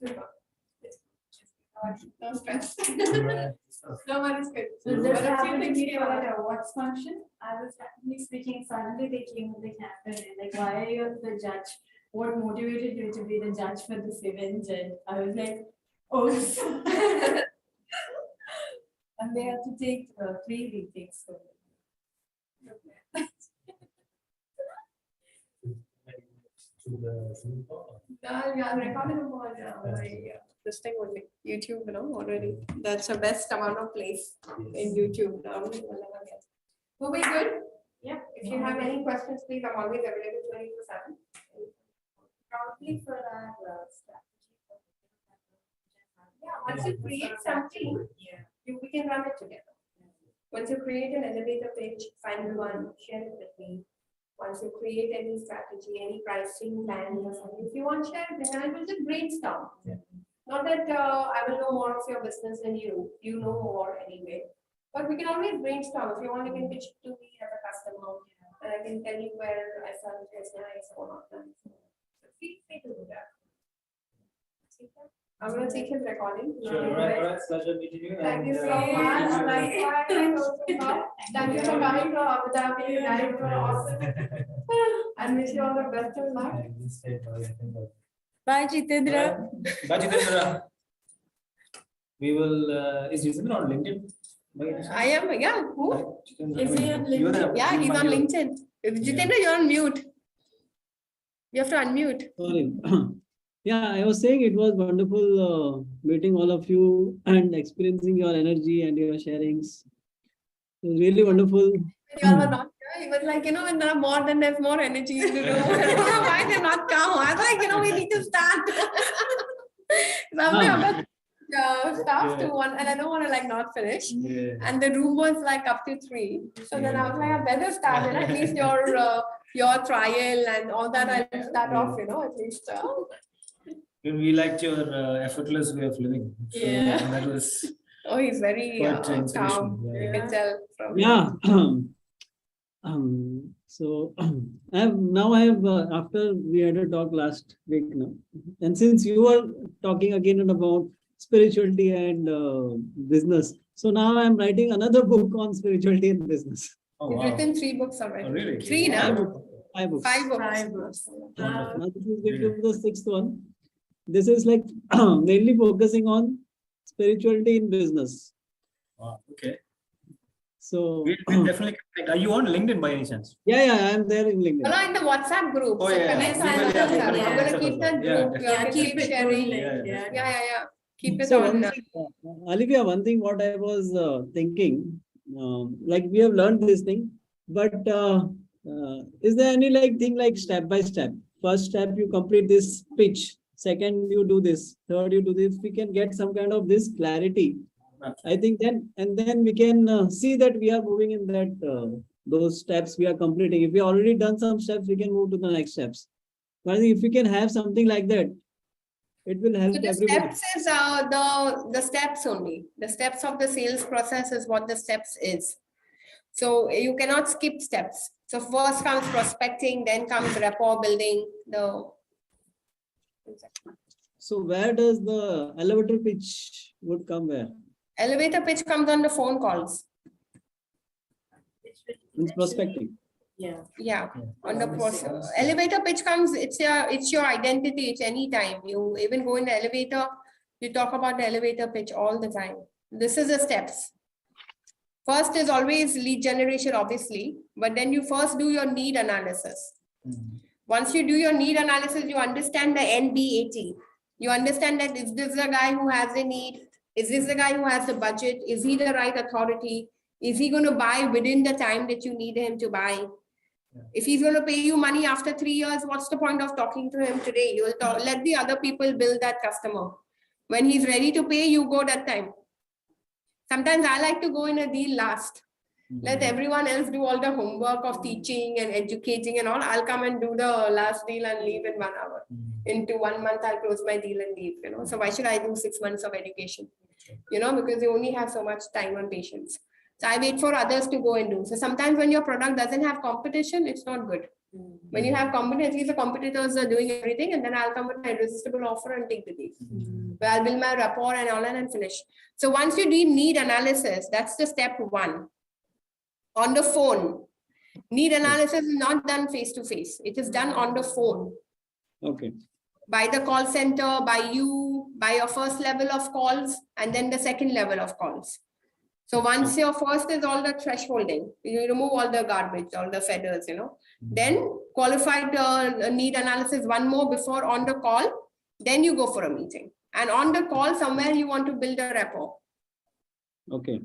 Super. No stress. No one is good. So But this a few happened to things me here. for what's function. I was randomly speaking, suddenly they came with the camera in, like, why are you the judge? What motivated you to be the judge for this event? And I was like, oh, and they had to take 3 retakes for it. To the Zoom call. I'm recording on this thing only, YouTube, already. That's the best amount of place in YouTube now. Will be good. Yeah. If you have any questions, please, I'm always available 24/7. Probably for our strategy. Yeah, once you create something, we can run it together. Once you create an elevator pitch, find one, share it with me. Once you create any strategy, any pricing plan or something, if you want to share it, then I will just brainstorm. Not that I will know more of your business than you know more anyway. But we can always brainstorm. If you want, you can pitch to me as a customer, and I can tell you where I saw it was nice or not nice. So feel free to do that. I'm going to take his recording. Sure, right, pleasure meeting you. Thank you and, so much. Thank you for coming from Abu Dhabi. You were awesome. And wish you all the best of luck. Bye, Jitendra. Bye, Jitendra. We will, is Jitendra on LinkedIn? I am, yeah, who? Is he on LinkedIn? Yeah, he's on LinkedIn. Jitendra, you're on mute. You have to unmute. Sorry. Yeah, I was saying it was wonderful meeting all of you and experiencing your energy and your sharings. It was really wonderful. You all were not here. He was like, when there are more, then there's more energy in the room. I don't know why they're not come. I was like, we need to start. Staff to one, and I don't want to not finish. Yeah. And the room was up to 3. So then I was like, I better start. And at least your trial and all that, I'll start off, at least. We liked your effortless way of living. So Yeah. that was Oh, he's very quite calm. inspirational. You can tell from. Yeah. So I have after we had a talk last week now, and since you were talking again about spirituality and business, so now I'm writing another book on spirituality and business. Oh, He's wow. written 3 books already. Oh, really? 3 now? 5 books. 5 books. 5 books. Now this is going to be the 6th one. This is mainly focusing on spirituality in business. Wow. Okay. So We'll definitely connect. Are you on LinkedIn by any chance? yeah, I'm there in LinkedIn. Well, in the WhatsApp group. Oh, so yeah. connect Yeah, and yeah, others have. yeah, I'm going to yeah, keep that yeah, group. Yeah, keep it sharing. going. Yeah, Yeah. Keep it So on. one thing, Olivia, one thing what I was thinking, we have learned this thing, but is there any thing step by step? First step, you complete this pitch. Second, you do this. Third, you do this. We can get some kind of this clarity. I think then we can see that we are moving in that those steps we are completing. If we already done some steps, we can move to the next steps. But I think if we can have something like that, it will help So the everybody. steps is the steps only. The steps of the sales process is what the steps is. So you cannot skip steps. So first comes prospecting, then comes rapport building. So where does the elevator pitch would come where? Elevator pitch comes on the phone calls. In prospecting. Yeah, on the process. Elevator pitch comes, it's your identity, it's anytime. You even go in the elevator, you talk about the elevator pitch all the time. This is the steps. First is always lead generation, obviously, but then you first do your need analysis. Once you do your need analysis, you understand the NBAT. You understand that is this the guy who has a need? Is this the guy who has the budget? Is he the right authority? Is he going to buy within the time that you need him to buy? If he's going to pay you money after 3 years, what's the point of talking to him today? You will let the other people build that customer. When he's ready to pay, you go that time. Sometimes I like to go in a deal last. Let everyone else do all the homework of teaching and educating and all. I'll come and do the last deal and leave in 1 hour. Into 1 month, I'll close my deal and leave. So why should I do 6 months of education? Because you only have so much time and patience. So I wait for others to go and do. So sometimes when your product doesn't have competition, it's not good. When you have competition, at least the competitors are doing everything, and then I'll come with my irresistible offer and take the deal. Where I'll build my rapport and all and finish. So once you do need analysis, that's the step 1. On the phone, need analysis is not done face to face. It is done on the phone. Okay. By the call center, by you, by your first level of calls, and then the second level of calls. So once your first is all the thresholding, you remove all the garbage, all the feathers, Then qualified need analysis 1 more before on the call. Then you go for a meeting. And on the call, somewhere you want to build a rapport. Okay.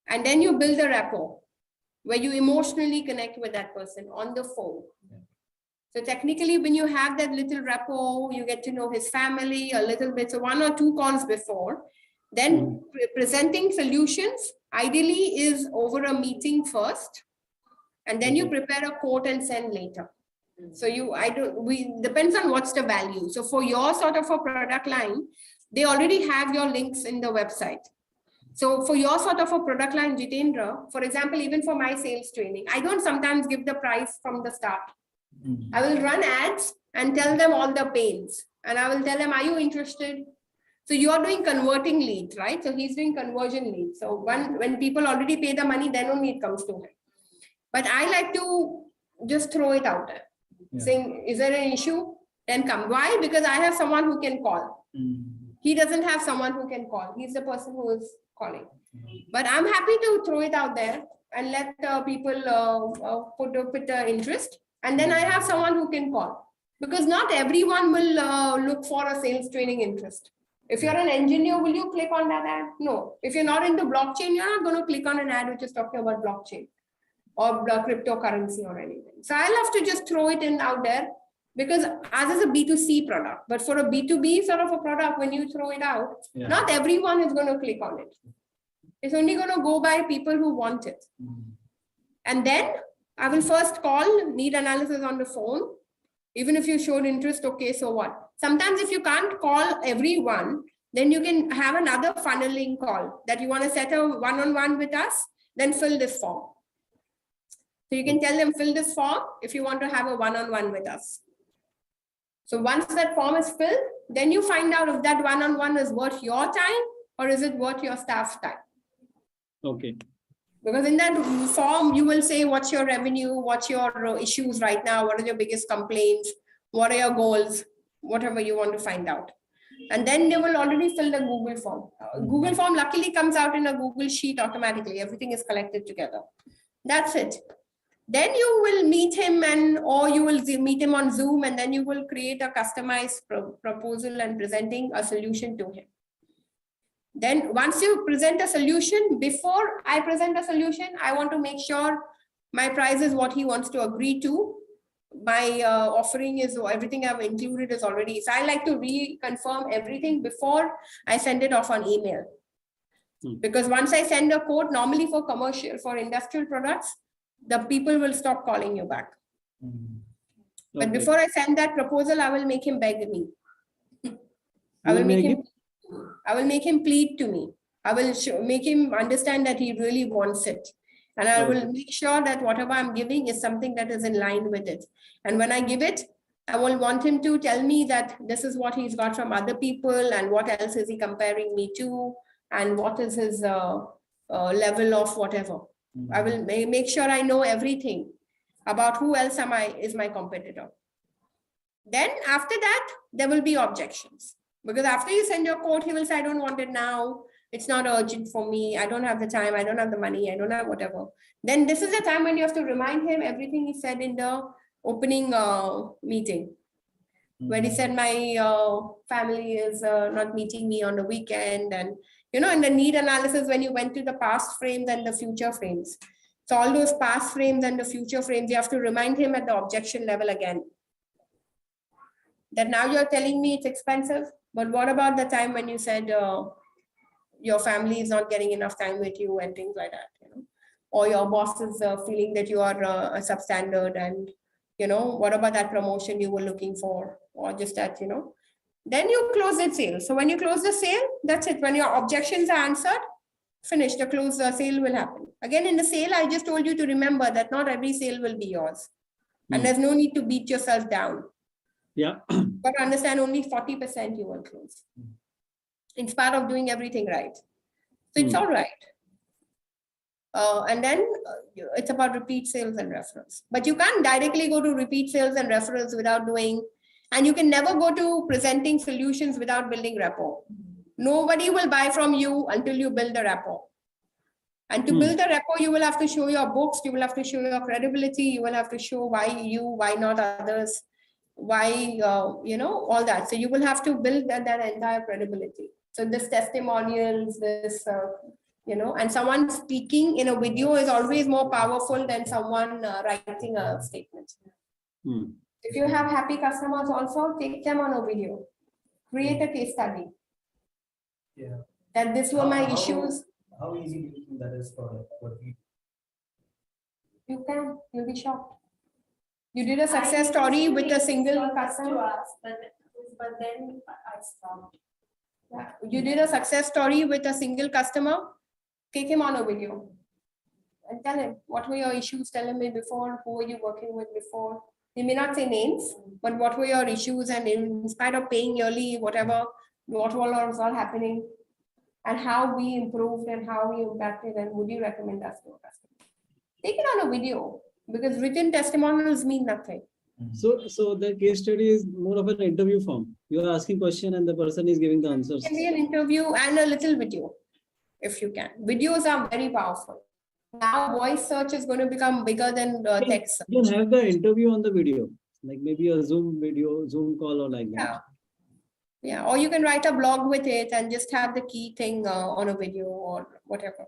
And then you build a rapport where you emotionally connect with that person on the phone. So technically, when you have that little rapport, you get to know his family a little bit. So 1 or 2 calls before. Then presenting solutions ideally is over a meeting first, and then you prepare a quote and send later. So depends on what's the value. So for your sort of a product line, they already have your links in the website. So for your sort of a product line, Jitendra, for example, even for my sales training, I don't sometimes give the price from the start. I will run ads and tell them all the pains, and I will tell them, are you interested? So you are doing converting leads, right? So he's doing conversion leads. So when people already pay the money, then only it comes to him. But I like to just throw it out there, saying, is there an issue? Then come. Why? Because I have someone who can call. He doesn't have someone who can call. He's the person who is calling. But I'm happy to throw it out there and let people put interest. And then I have someone who can call. Because not everyone will look for a sales training interest. If you're an engineer, will you click on that ad? No. If you're not into blockchain, you're not going to click on an ad which is talking about blockchain or cryptocurrency or anything. So I'll have to just throw it in out there because as is a B2C product, but for a B2B sort of a product, when you throw it out, not everyone is going to click on it. It's only going to go by people who want it. And then I will first call need analysis on the phone. Even if you showed interest, okay, so what? Sometimes if you can't call everyone, then you can have another funneling call that you want to set a one-on-one with us, then fill this form. So you can tell them fill this form if you want to have a one-on-one with us. So once that form is filled, then you find out if that one-on-one is worth your time or is it worth your staff's time. Okay. Because in that form, you will say, what's your revenue? What's your issues right now? What are your biggest complaints? What are your goals? Whatever you want to find out. And then they will already fill the Google form. Google form luckily comes out in a Google sheet automatically. Everything is collected together. That's it. Then you will meet him or you will meet him on Zoom and then you will create a customized proposal and presenting a solution to him. Then once you present a solution, before I present a solution, I want to make sure my price is what he wants to agree to. My offering is everything I've included is already. So I like to reconfirm everything before I send it off on email. Because once I send a quote, normally for commercial, for industrial products, the people will stop calling you back. But before I send that proposal, I will make him beg me. I will make him plead to me. I will make him understand that he really wants it. And I will make sure that whatever I'm giving is something that is in line with it. And when I give it, I will want him to tell me that this is what he's got from other people and what else is he comparing me to and what is his level of whatever. I will make sure I know everything about who else is my competitor. Then after that, there will be objections. Because after you send your quote, he will say, I don't want it now. It's not urgent for me. I don't have the time. I don't have the money. I don't have whatever. Then this is the time when you have to remind him everything he said in the opening meeting. Where he said, my family is not meeting me on the weekend. And, in the need analysis, when you went to the past frames and the future frames. So all those past frames and the future frames, you have to remind him at the objection level again. That now you're telling me it's expensive. But what about the time when you said your family is not getting enough time with you and things like that, or your boss is feeling that you are a substandard and, what about that promotion you were looking for or just that, then you close that sale. So when you close the sale, that's it. When your objections are answered, finish, the sale will happen. Again, in the sale, I just told you to remember that not every sale will be yours. And there's no need to beat yourself down. Yeah. But understand only 40% you will close. In spite of doing everything right. So it's all right. And then it's about repeat sales and referrals. But you can't directly go to repeat sales and referrals without doing, and you can never go to presenting solutions without building rapport. Nobody will buy from you until you build the rapport. And to build the rapport, you will have to show your books, you will have to show your credibility, you will have to show why not others, why, all that. So you will have to build that entire credibility. So this testimonials, and someone speaking in a video is always more powerful than someone writing a statement. If you have happy customers also, take them on a video. Create a case study. Yeah. That this were my issues. How easy do you think that is for you? You'll be shocked. You did a success story with a single customer. But then I stopped. Yeah. You did a success story with a single customer. Take him on a video and tell him what were your issues. Tell him before, who were you working with before. He may not say names, but what were your issues, and in spite of paying yearly, whatever, what was all happening, and how we improved and how we impacted, and would you recommend us to a customer? Take it on a video, because written testimonials mean nothing. So the case study is more of an interview form. You are asking question and the person is giving the answers. It can be an interview and a little video, if you can. Videos are very powerful. Now voice search is going to become bigger than text You search. can have the interview on the video, like maybe a Zoom video, Zoom call or like that. Yeah. Yeah, or you can write a blog with it and just have the key thing on a video or whatever.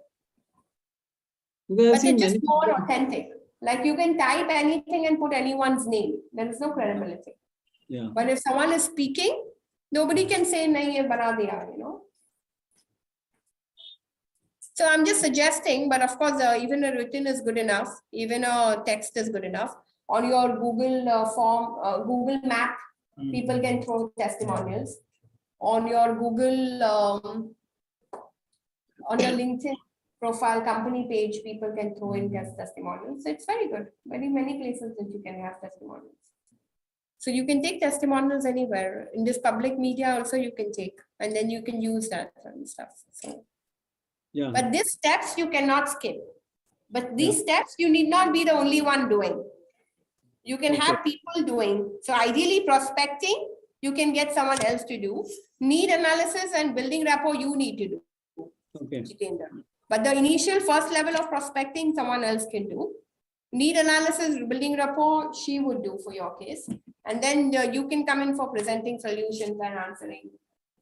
Because I've But seen it's just many more people- authentic. Like you can type anything and put anyone's name. There is no credibility. Yeah. But if someone is speaking, nobody can say nahi ye bana diya, So I'm just suggesting, but of course, even a written is good enough. Even a text is good enough. On your Google form, Google Map, people can throw testimonials. On your Google, on your LinkedIn profile company page, people can throw in testimonials. So it's very good. Very many places that you can have testimonials. So you can take testimonials anywhere. In this public media also you can take, and then you can use that and stuff. So, Yeah. but these steps you cannot skip. But these steps you need not be the only one doing. You can have people doing. So ideally prospecting, you can get someone else to do. Need analysis and building rapport, you need to do. Okay. But the initial first level of prospecting, someone else can do. Need analysis, building rapport, she would do for your case. And then you can come in for presenting solutions and answering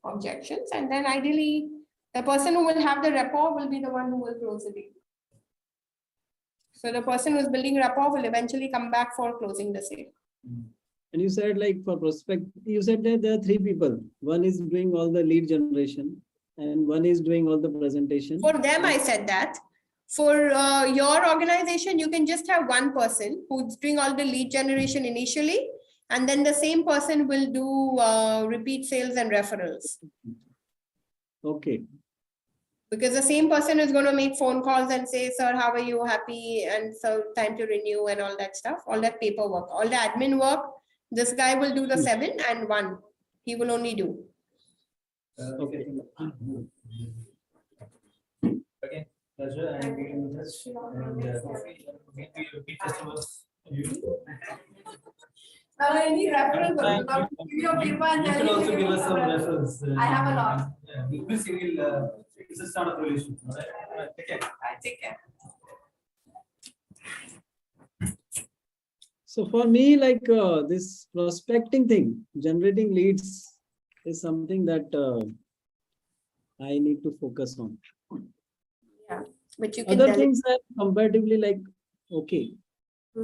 objections. And then ideally, the person who will have the rapport will be the one who will close the deal. So the person who is building rapport will eventually come back for closing the sale. And you said like for prospect, you said that there are three people. One is doing all the lead generation and one is doing all the presentation. For them, I said that. For your organization, you can just have one person who's doing all the lead generation initially, and then the same person will do repeat sales and referrals. Okay. Because the same person is going to make phone calls and say, sir, how are you? Happy? And so time to renew and all that stuff, all that paperwork, all the admin work. This guy will do the 7 and 1. He will only do. Okay. Again, pleasure and meeting with us. And hopefully meet the repeat customers. Any reference? You can also give us some reference. I have a lot. Yeah, we'll see. It's a start of relationship. All right. Take care. Take care. So for me, like this prospecting thing, generating leads is something that I need to focus on. Yeah, but you can Other things are comparatively like, okay,